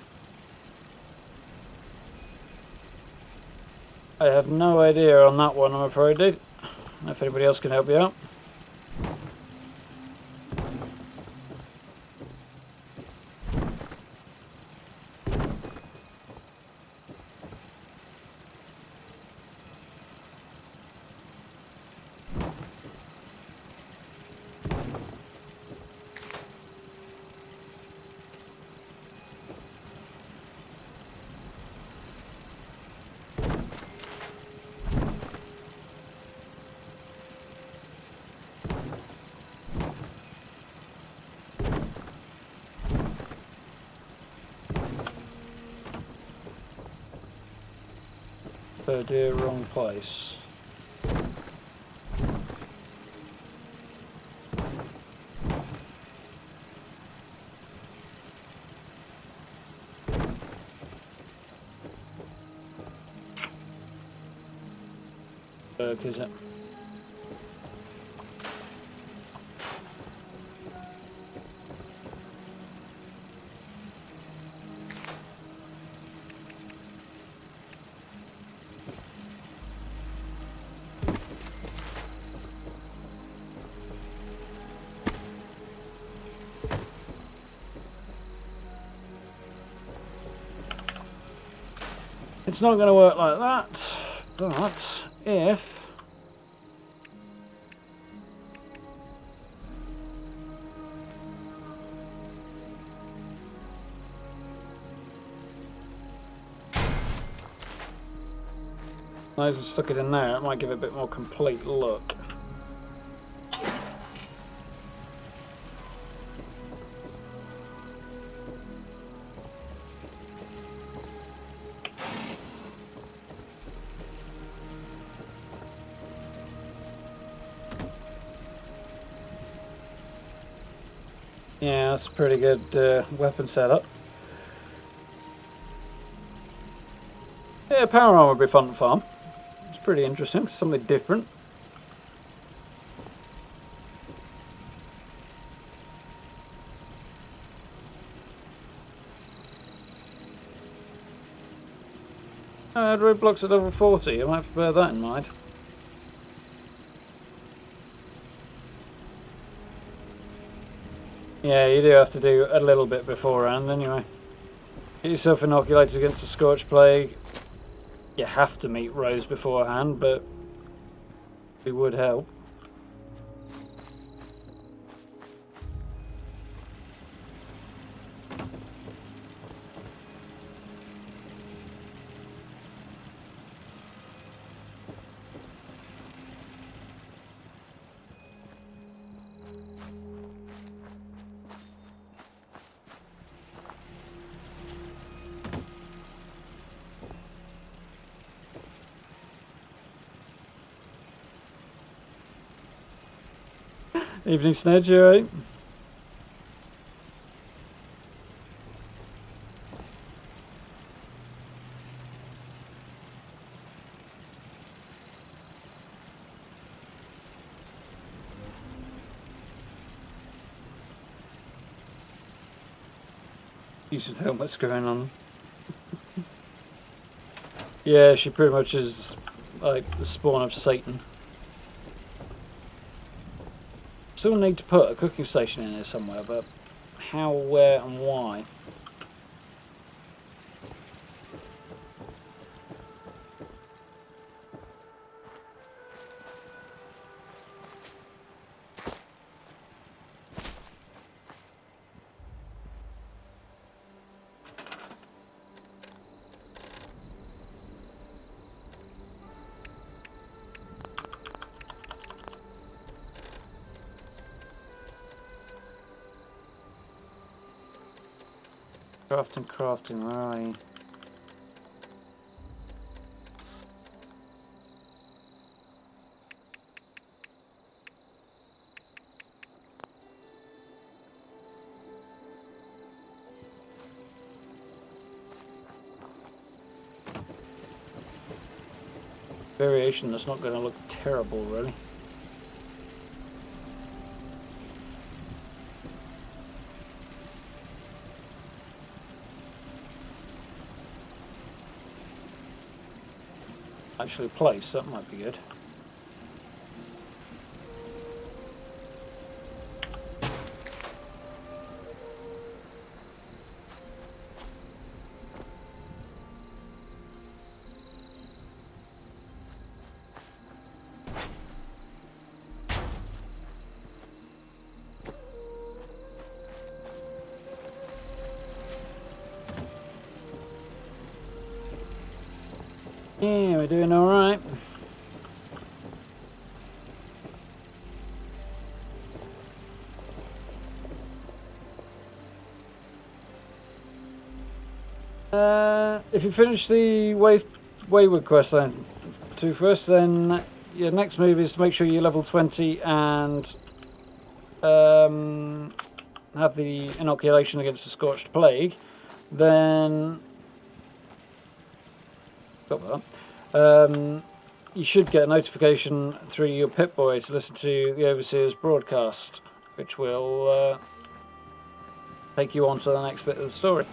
[SPEAKER 1] I have no idea on that one, I'm afraid, dude. I don't know if anybody else can help you out. Oh dear, wrong place. Is it? It's not going to work like that, but if I just stuck it in there, it might give it a bit more complete look. Yeah, that's a pretty good weapon setup. Yeah, power armor would be fun to farm. It's pretty interesting, something different. I had roadblocks at level 40, I might have to bear that in mind. Yeah, you do have to do a little bit beforehand anyway. Get yourself inoculated against the Scorch Plague. You have to meet Rose beforehand, but it would help. Evening, Snedge, you alright? Use of helmet's going on. Yeah, she pretty much is like the spawn of Satan. Still need to put a cooking station in here somewhere, but how, where and why? Crafting, where are you? Variation that's not going to look terrible, really. Actually place, that might be good. Yeah, we're doing alright. If you finish the Wayward quest then. Two first, then your next move is to make sure you're level 20 and have the inoculation against the Scorched Plague. Then got that. You should get a notification through your Pip-Boy to listen to the Overseer's broadcast, which will take you on to the next bit of the story.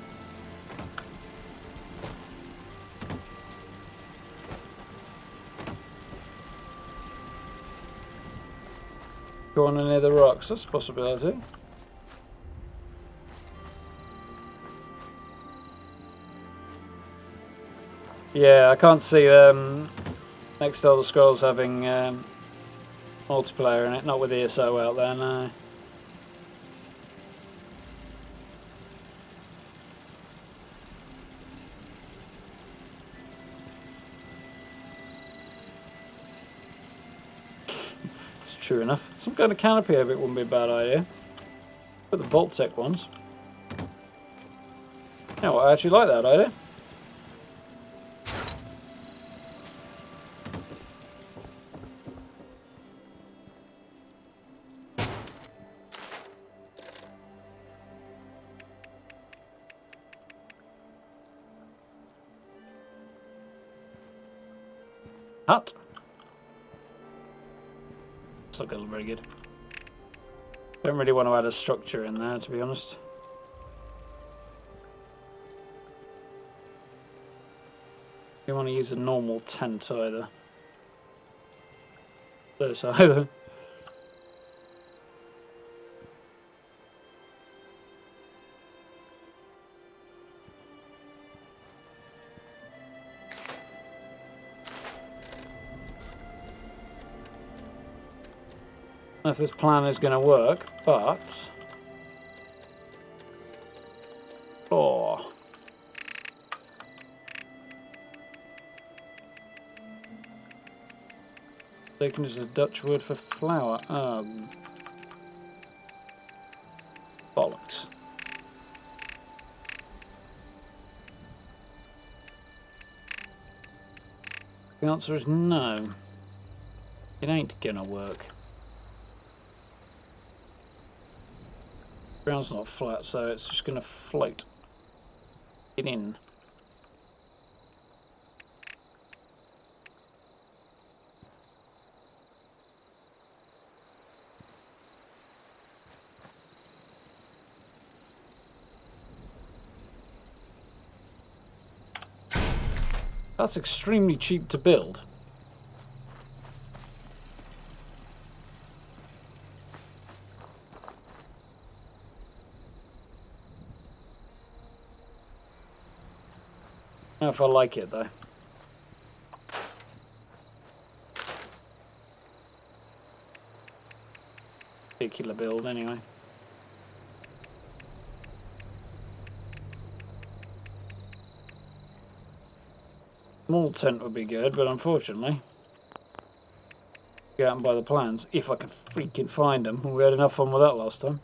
[SPEAKER 1] Go on near the rocks, that's a possibility. Yeah, I can't see next Elder Scrolls having multiplayer in it, not with ESO out there, no. It's true enough. Some kind of canopy over it wouldn't be a bad idea. Put the Vault-Tec ones. You know what, I actually like that idea. Hut. It's not going to look very good. Don't really want to add a structure in there, to be honest. You want to use a normal tent either. This either. I don't know if this plan is going to work, but... Oh. Taken as a Dutch word for flower. Bollocks. The answer is no. It ain't gonna work. Ground's not flat, so it's just going to float. Get in. That's extremely cheap to build. I don't know if I like it though. Particular build anyway. Small tent would be good, but unfortunately, go out and buy the plans if I can freaking find them. We had enough fun with that last time.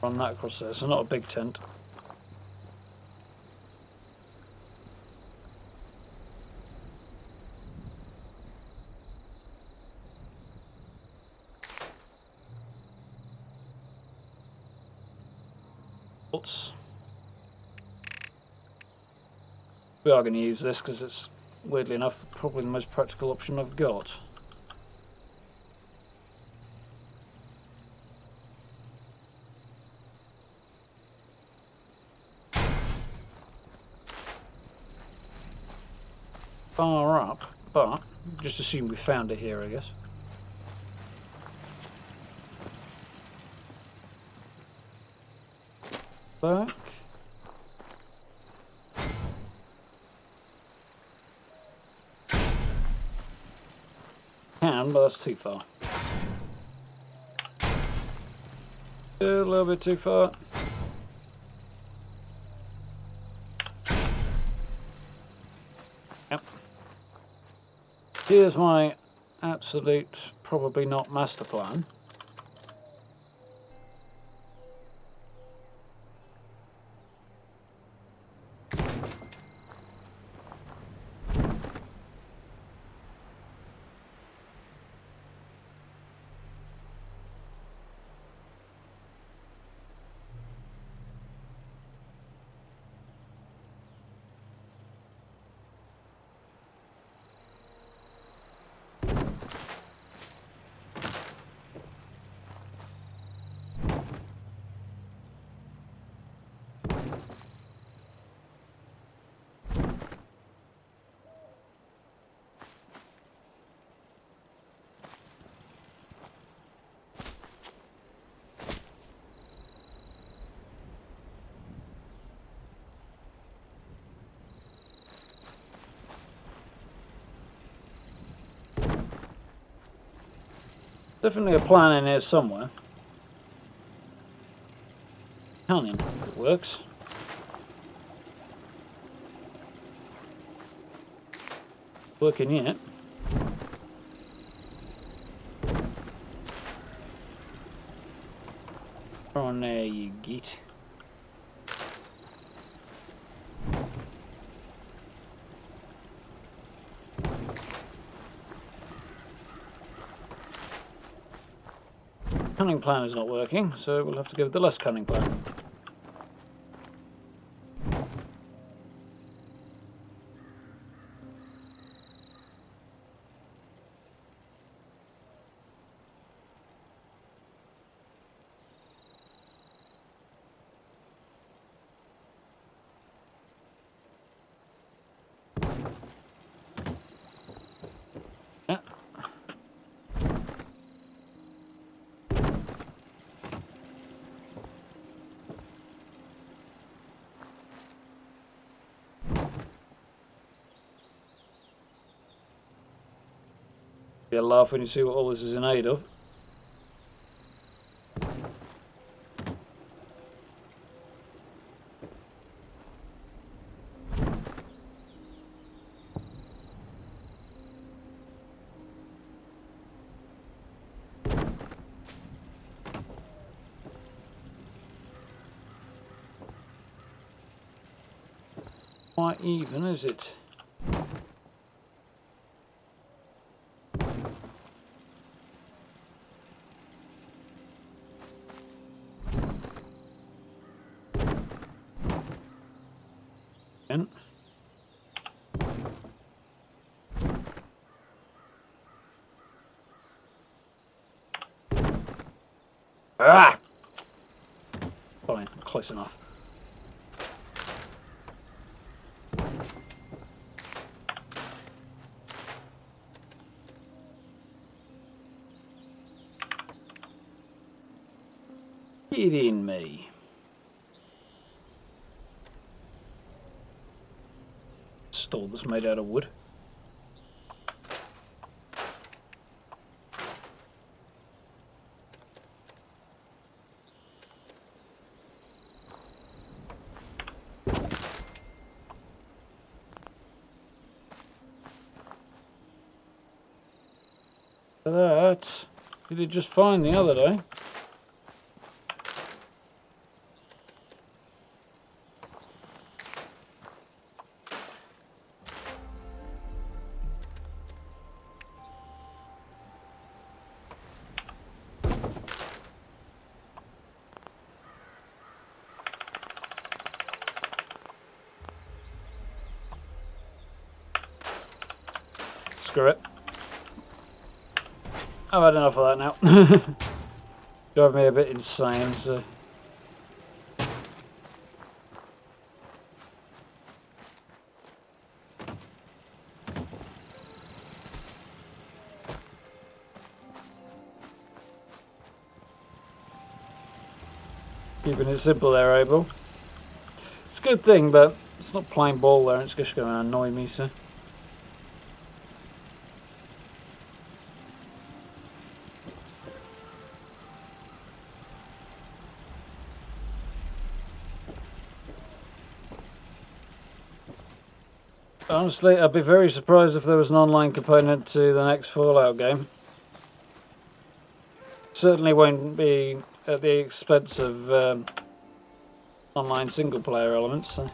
[SPEAKER 1] Run that across there, so not a big tent. Oops. We are going to use this because it's, weirdly enough, probably the most practical option I've got. Far up, but just assume we found it here, I guess. Back. Can, but that's too far. A little bit too far. Yep. Here's my absolute, probably not master plan. Definitely a plan in here somewhere. Canyon, if it works. Working yet. On there, you git. Cunning plan is not working, so we'll have to go with the less cunning plan. Yeah. Be a laugh when you see what all this is in aid of. Quite even, is it? And ah! Fine, close enough. Get in me. Stall that's made out of wood. That you did just fine the other day. Screw it. I've had enough of that now. Drive me a bit insane, so. Keeping it simple there, Abel. It's a good thing, but it's not playing ball there, it's just going to annoy me, so. Honestly, I'd be very surprised if there was an online component to the next Fallout game. Certainly won't be at the expense of online single player elements, so.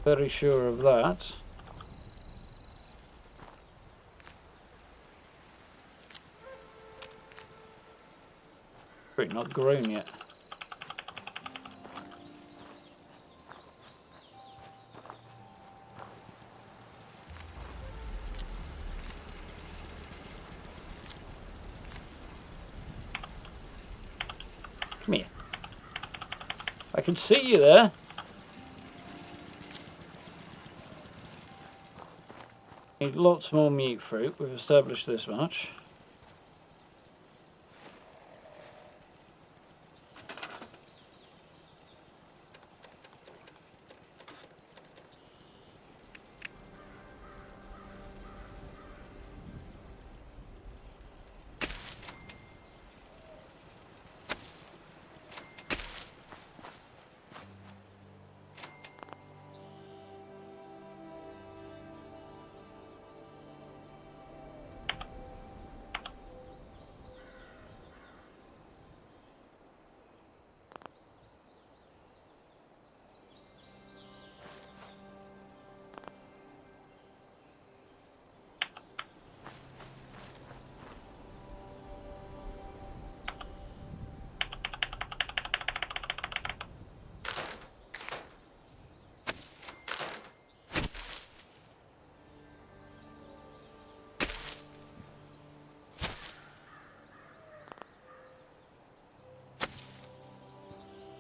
[SPEAKER 1] Very sure of that. Pretty not grown yet. Come here. I can see you there. Need lots more mute fruit. We've established this much.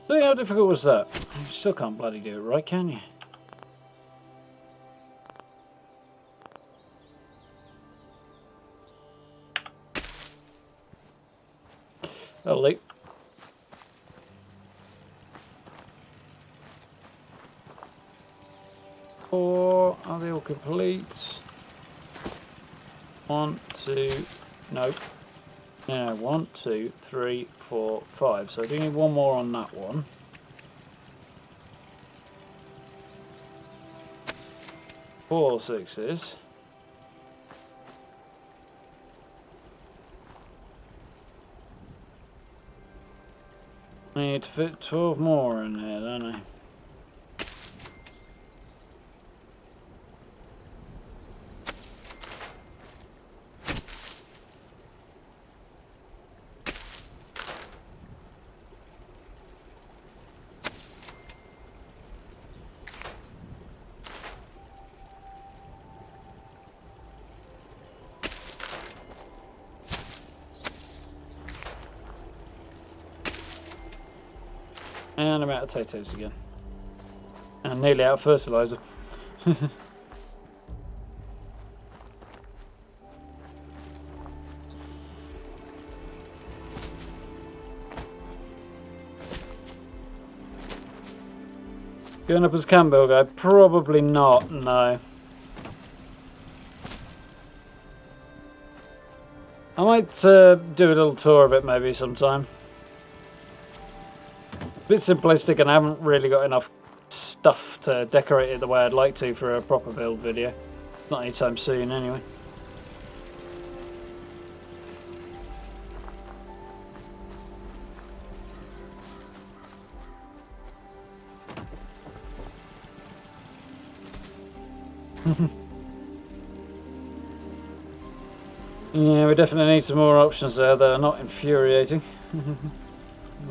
[SPEAKER 1] See, how difficult was that? You still can't bloody do it right, can you? That'll leak. Or are they all complete? 1, 2, no. No, 1, 2, 3, 4, 5. So I do need one more on that one. Four sixes. I need to fit 12 more in there, don't I? And I'm out of potatoes again. And nearly out of fertiliser. Going up as Campbell guy? Probably not, no. I might do a little tour of it maybe sometime. A bit simplistic, and I haven't really got enough stuff to decorate it the way I'd like to for a proper build video. Not anytime soon, anyway. Yeah, we definitely need some more options there that are not infuriating.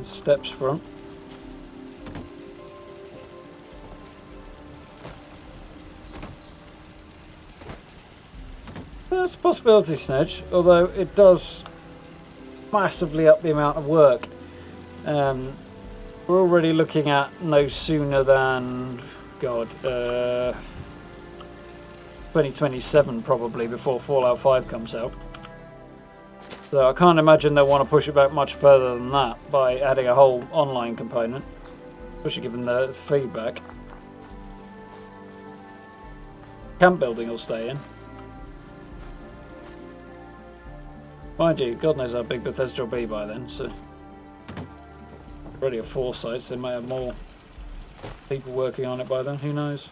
[SPEAKER 1] Steps front. There's a possibility, Snedge, although it does massively up the amount of work. We're already looking at no sooner than, God, 2027 probably before Fallout 5 comes out. So I can't imagine they'll want to push it back much further than that by adding a whole online component, especially given the feedback. Camp building will stay in. Mind you, God knows how big Bethesda will be by then, so already have 4 sites, they may have more people working on it by then, who knows.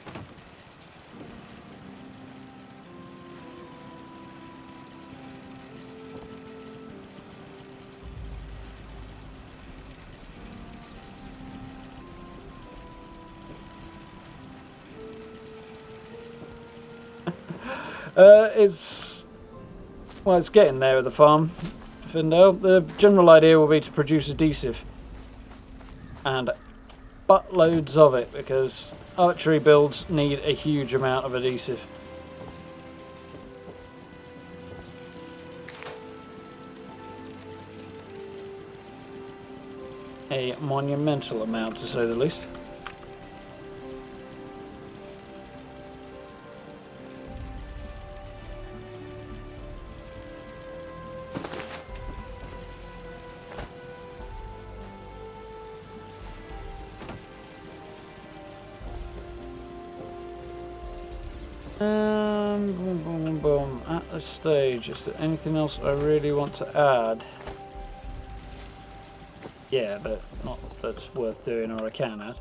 [SPEAKER 1] It's getting there at the farm, Findale. The general idea will be to produce adhesive. And buttloads of it, because archery builds need a huge amount of adhesive. A monumental amount, to say the least. Boom, boom, boom, boom. At this stage, is there anything else I really want to add? Yeah, but not that's worth doing or I can add.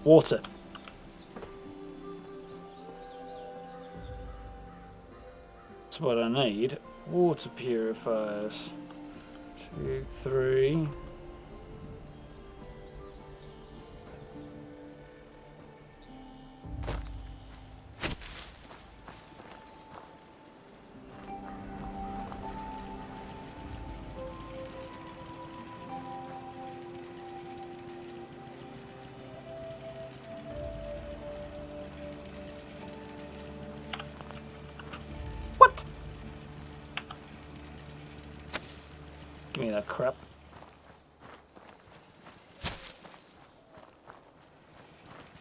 [SPEAKER 1] Water. That's what I need. Water purifiers. 2, 3. Give me that crap.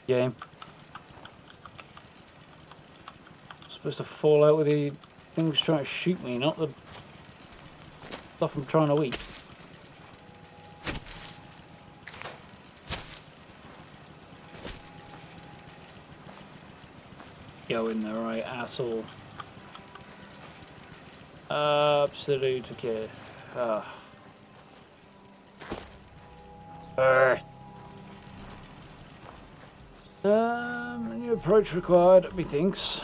[SPEAKER 1] Game. I'm supposed to fall out with the things trying to shoot me, not the stuff I'm trying to eat. Go in the right asshole. Absolute okay. New approach required, methinks.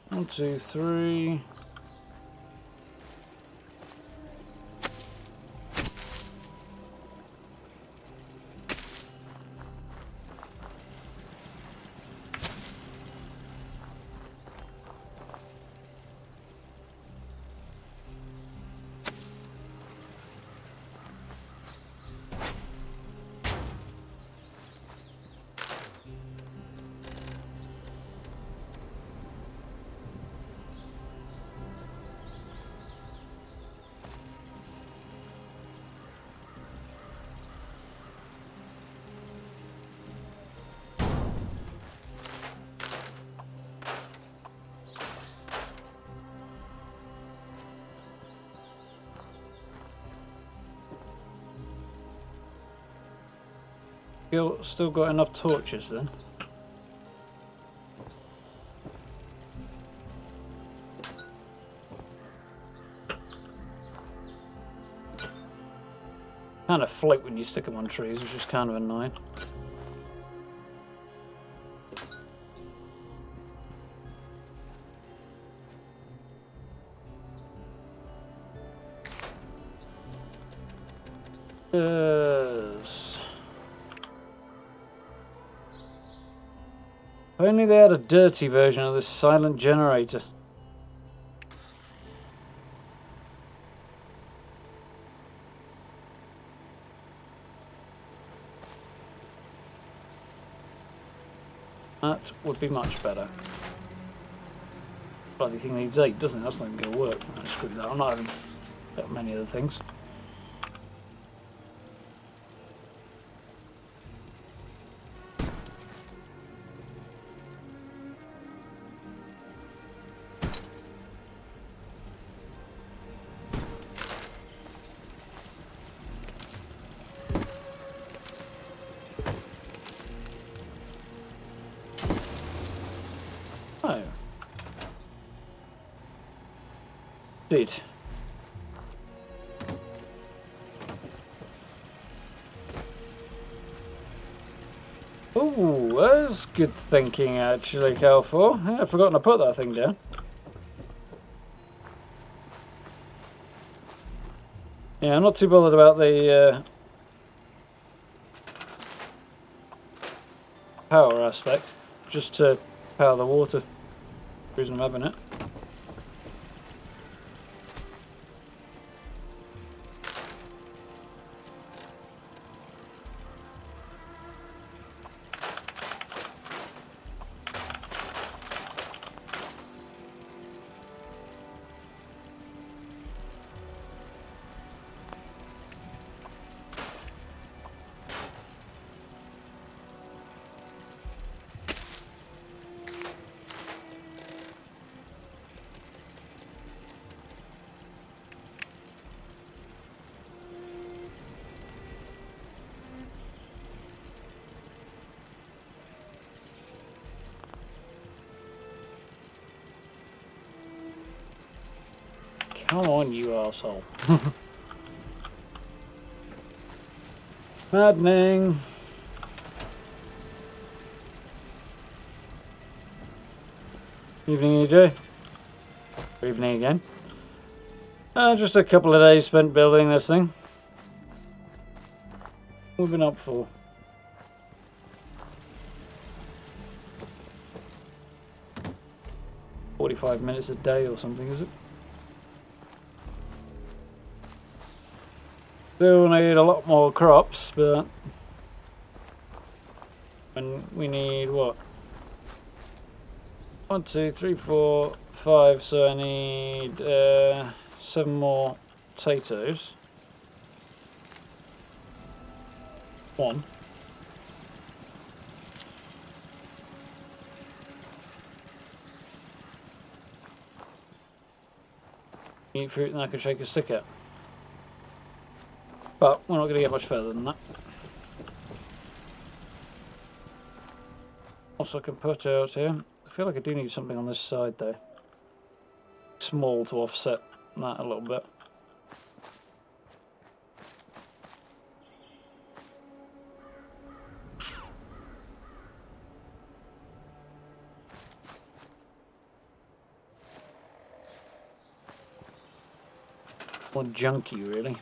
[SPEAKER 1] 1, 2, 3. Still got enough torches then. Kind of float when you stick them on trees, which is kind of annoying. Yes. If only they had a dirty version of this silent generator. That would be much better. Bloody thing needs 8, doesn't it? That's not even going to work. Oh, screw that. I'm not having that many other things. Oh. Did. Oh, that's good thinking actually, Cal4. Yeah, I've forgotten to put that thing down. Yeah, I'm not too bothered about the power aspect, just to power the water. The reason I'm having it. Come on, you asshole. Maddening. Evening, EJ. Evening again. Just a couple of days spent building this thing. What have we been up for? "45 minutes a day or something, is it? Still need a lot more crops, but and we need what? 1, 2, 3, 4, 5. So I need 7 more potatoes. One. Eat fruit and I can shake a stick at. But we're not going to get much further than that. Also, I can put out here. I feel like I do need something on this side though. Small to offset that a little bit. More junky, really.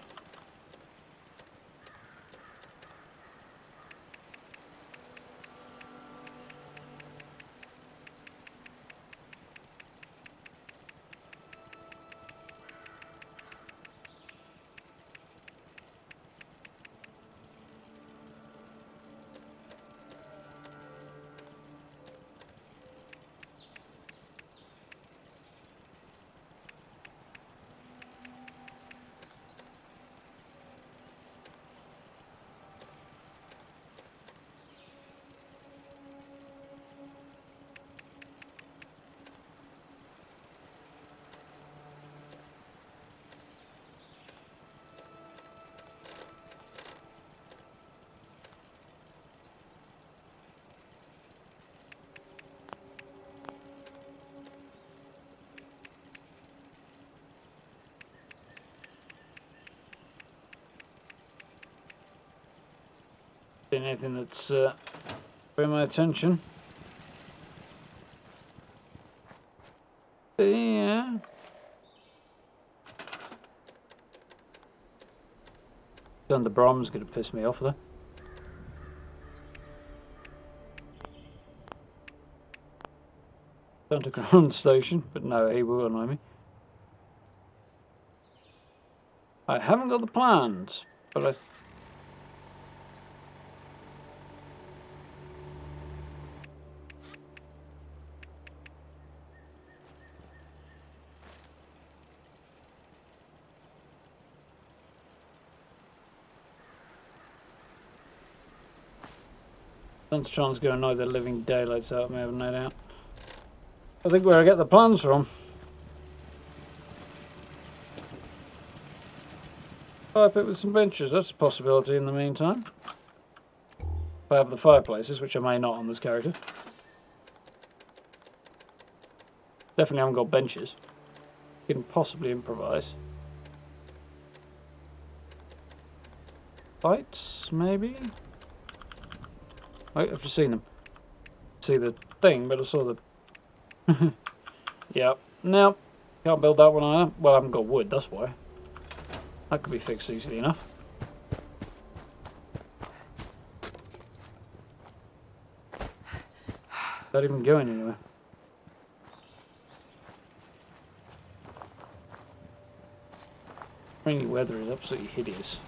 [SPEAKER 1] Anything that's grabbing my attention. But yeah. Thunder Brom's gonna piss me off though. Underground station, but no, he will annoy me. I haven't got the plans, but I Sunshine going to annoy the living daylights out of me, I have no doubt. I think where I get the plans from. Fire pit with some benches, that's a possibility in the meantime. If I have the fireplaces, which I may not on this character. Definitely haven't got benches. You can possibly improvise. Lights, maybe? Wait, I've just seen them. See the thing, but I saw the... Yep. No, can't build that one either. Well, I haven't got wood, that's why. That could be fixed easily enough. Not even going anywhere. Rainy weather is absolutely hideous.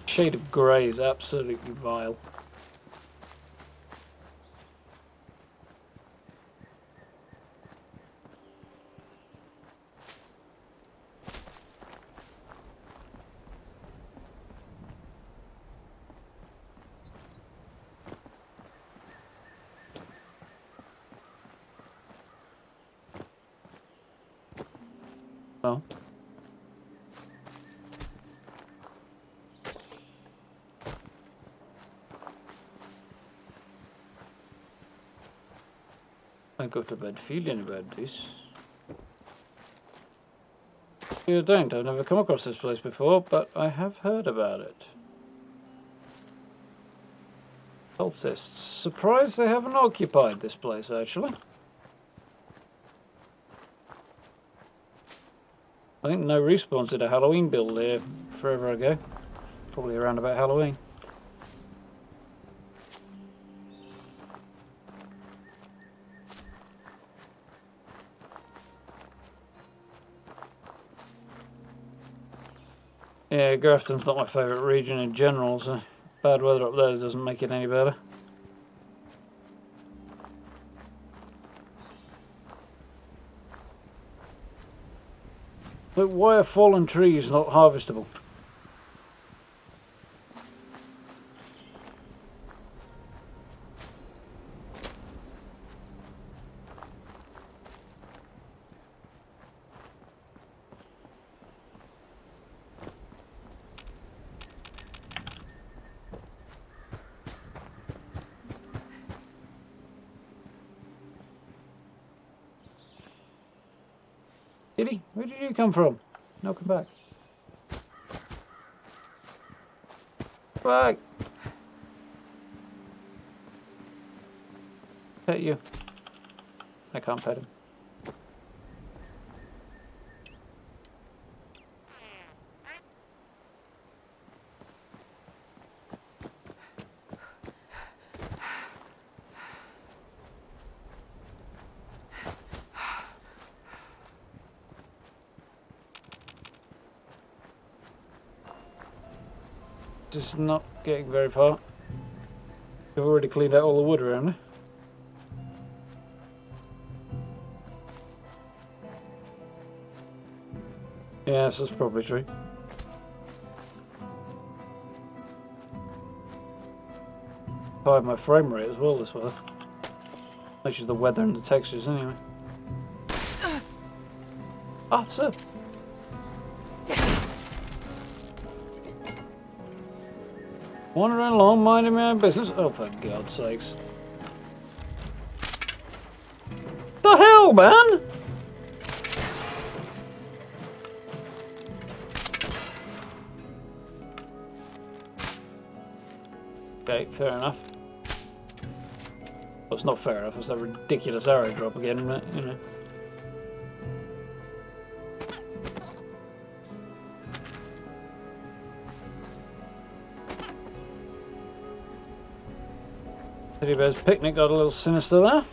[SPEAKER 1] Shade of grey is absolutely vile. Well. I go to bed feeling about this. You don't. I've never come across this place before, but I have heard about it. Cultists. Surprised they haven't occupied this place, actually. I think No Respawns did a Halloween build here forever ago. Probably around about Halloween. Yeah, Grafton's not my favourite region in general, so bad weather up there doesn't make it any better. But why are fallen trees not harvestable? Kitty, where did you come from? No, come back. Back. Pet you. I can't pet him. Just not getting very far. I've already cleaned out all the wood around it. Yes, that's probably true. I have my frame rate as well this way. Which is the weather and the textures anyway. Ah, sir. Wandering along, minding my own business. Oh, for God's sakes. The hell, man? Okay, fair enough. Well, it's not fair enough. It's that ridiculous arrow drop again, isn't it? You know. Teddy Bear's Picnic got a little sinister there.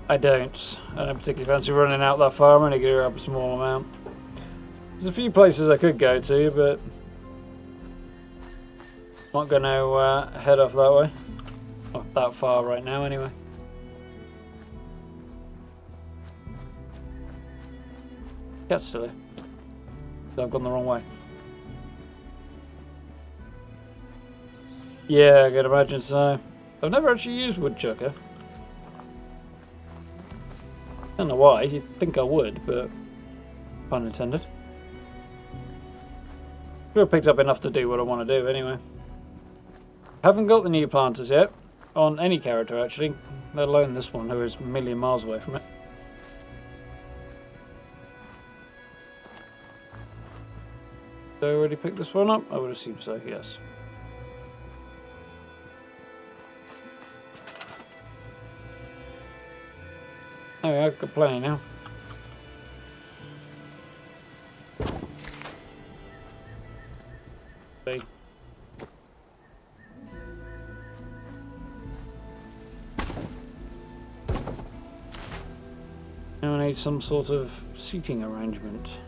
[SPEAKER 1] I don't particularly fancy running out that far. I'm only going to grab a small amount. There's a few places I could go to, but I'm not going to head off that way. Not that far right now, anyway. Cat's still here. So I've gone the wrong way. Yeah, I could imagine so. I've never actually used woodchucker. I don't know why, you'd think I would, but pun intended. Sure, picked up enough to do what I want to do anyway. Haven't got the new planters yet, on any character actually, let alone this one who is a million miles away from it. Did I already pick this one up? I would assume so, yes. Oh, I've got plenty now. See. Now I need some sort of seating arrangement.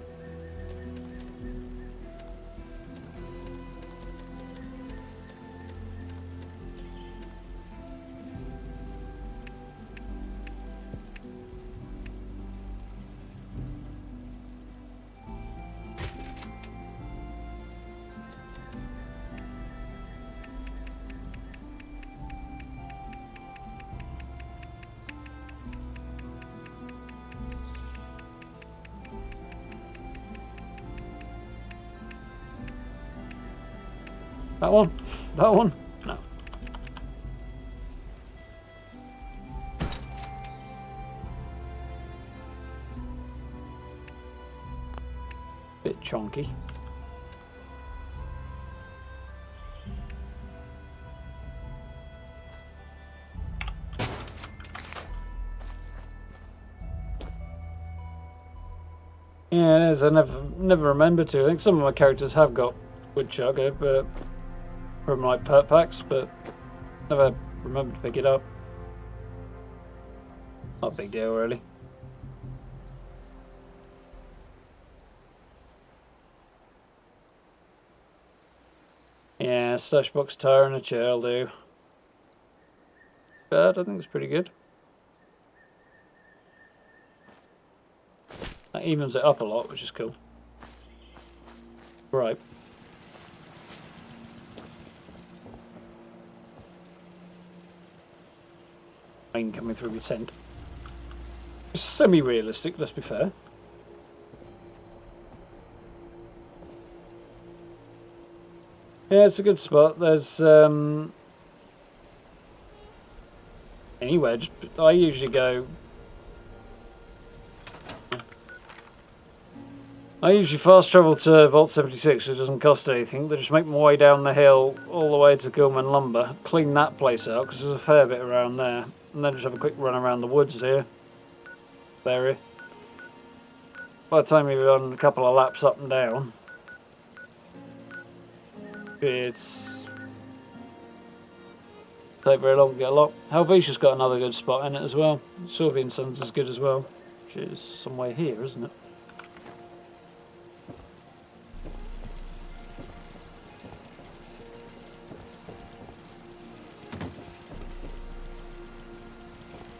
[SPEAKER 1] That one? That one? No. Bit chonky. Yeah, it is. I never remembered to. I think some of my characters have got woodchucker, but from like perk packs, but never remembered to pick it up. Not a big deal, really. Yeah, stash box tire and a chair will do. Bad, I think it's pretty good. That evens it up a lot, which is cool. Right. Rain coming through your tent. It's semi-realistic, let's be fair. Yeah, it's a good spot. There's anywhere. I usually go. I usually fast travel to Vault 76, which doesn't cost anything. They just make my way down the hill all the way to Gilman Lumber, clean that place out because there's a fair bit around there, and then just have a quick run around the woods here. Area. By the time you've done a couple of laps up and down, it's take very long to get a lot. Helvetia's got another good spot in it as well. Sylvian Sun's is good as well, which is somewhere here, isn't it?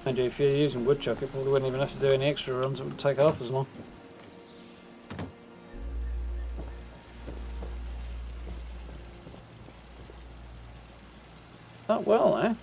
[SPEAKER 1] And if you're using woodchuck, it probably wouldn't even have to do any extra runs. It would take half as long. That well, eh?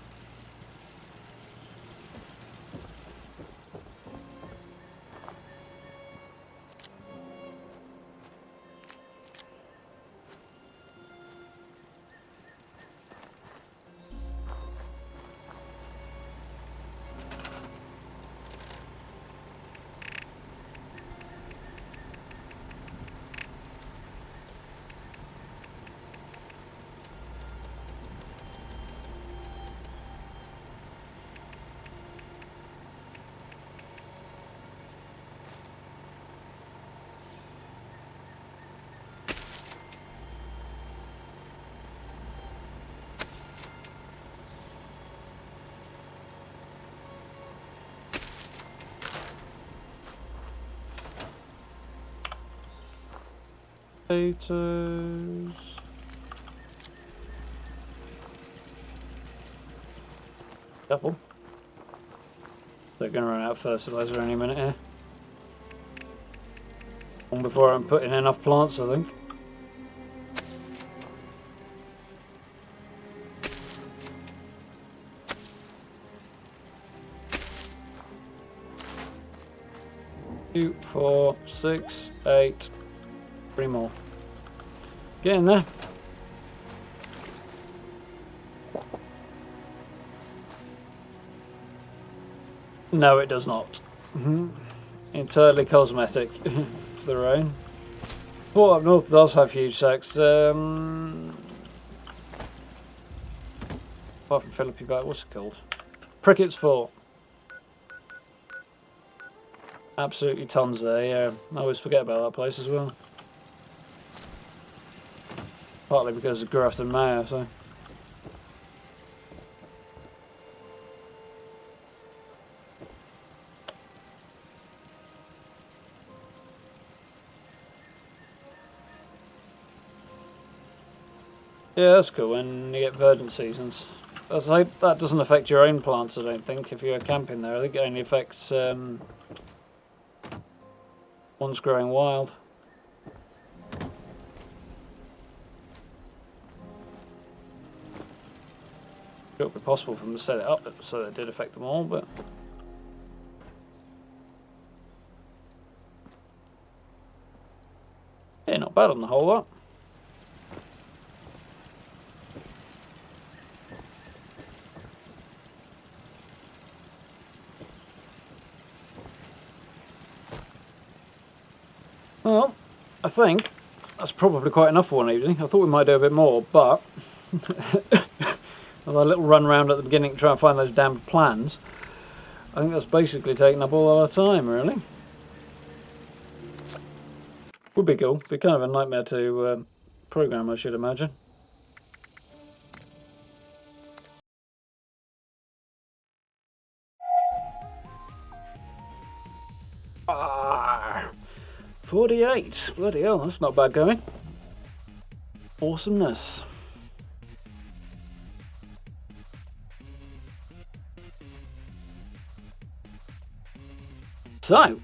[SPEAKER 1] Potatoes. Couple. They're going to run out of fertilizer any minute here. Long before I'm putting enough plants, I think. Two, 4, 6, 8. 3 more. Get in there. No, it does not. Entirely cosmetic for the rain. Fort up north does have huge sacks. Apart from Philippi Bay, what's it called? Prickett's Fort. Absolutely tons there, yeah. I always forget about that place as well. Partly because of Grafton Mayor, so. Yeah, that's cool when you get verdant seasons. That doesn't affect your own plants, I don't think, if you're camping there. I think it only affects ones growing wild. It would be possible for them to set it up so that it did affect them all, but yeah, not bad on the whole lot. Well, I think that's probably quite enough for one evening. I thought we might do a bit more, but a little run round at the beginning to try and find those damn plans. I think that's basically taken up all our time, really. Would be cool. Be kind of a nightmare to program, I should imagine. Ah, 48. Bloody hell, that's not bad going. Awesomeness. So,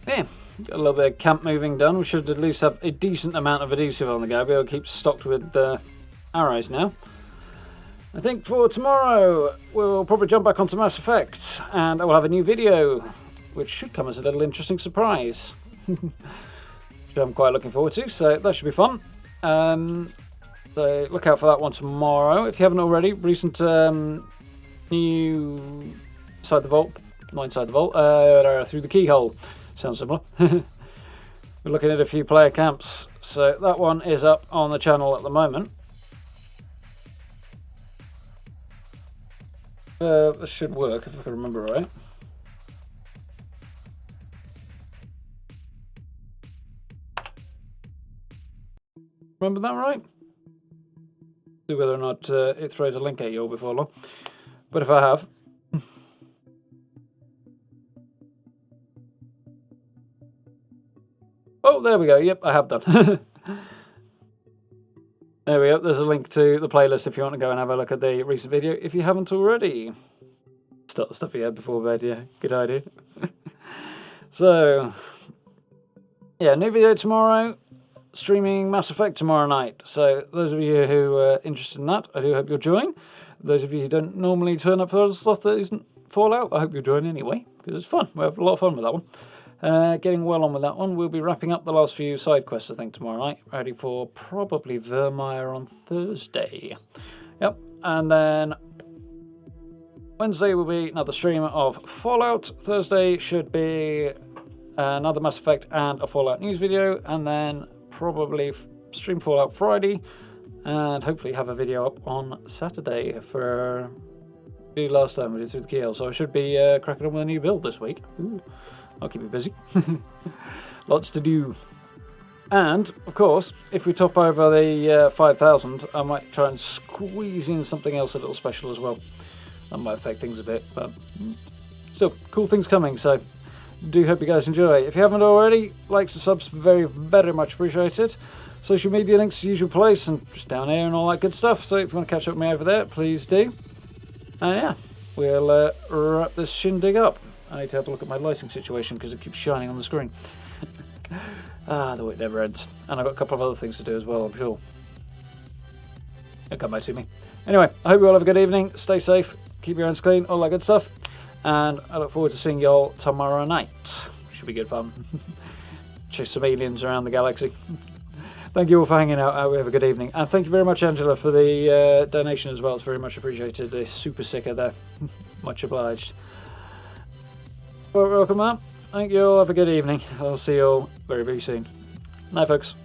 [SPEAKER 1] yeah, got a little bit of camp moving done. We should at least have a decent amount of adhesive on the go. Be able to keep stocked with arrows now. I think for tomorrow we'll probably jump back onto Mass Effect, and I will have a new video, which should come as a little interesting surprise. Which I'm quite looking forward to, so that should be fun. So look out for that one tomorrow. If you haven't already, recent new Inside the Vault, not Inside the Vault, Through the Keyhole. Sounds similar. We're looking at a few player camps, so that one is up on the channel at the moment. This should work if I can remember right. Remember that right? See whether or not it throws a link at you all before long. But if I have... Oh, there we go. Yep, I have done. There we go. There's a link to the playlist if you want to go and have a look at the recent video if you haven't already. Start the stuff you had before bed, yeah. Good idea. So, yeah, new video tomorrow. Streaming Mass Effect tomorrow night. So, those of you who are interested in that, I do hope you'll join. Those of you who don't normally turn up for stuff that isn't Fallout, I hope you'll join anyway, because it's fun. We have a lot of fun with that one. Getting well on with that one. We'll be wrapping up the last few side quests, I think, tomorrow night. Ready for probably Vermeer on Thursday. Yep. And then Wednesday will be another stream of Fallout. Thursday should be another Mass Effect and a Fallout news video. And then probably stream Fallout Friday. And hopefully have a video up on Saturday for the last time we did Through the Keyhole. So I should be cracking on with a new build this week. Ooh. I'll keep you busy. Lots to do. And, of course, if we top over the 5,000, I might try and squeeze in something else a little special as well. That might affect things a bit, but still, cool things coming, so do hope you guys enjoy. If you haven't already, likes and subs, very, very much appreciated. Social media links, usual place, and just down here and all that good stuff. So if you want to catch up with me over there, please do. And yeah, we'll wrap this shindig up. I need to have a look at my lighting situation because it keeps shining on the screen. The wait never ends. And I've got a couple of other things to do as well, I'm sure. It'll come back to me. Anyway, I hope you all have a good evening. Stay safe, keep your hands clean, all that good stuff. And I look forward to seeing you all tomorrow night. Should be good fun. Chase some aliens around the galaxy. Thank you all for hanging out. I hope you have a good evening. And thank you very much, Angela, for the donation as well. It's very much appreciated. The super sicker there. Much obliged. Well, welcome, man. Thank you all. Have a good evening. I'll see you all very, very soon. Night, folks.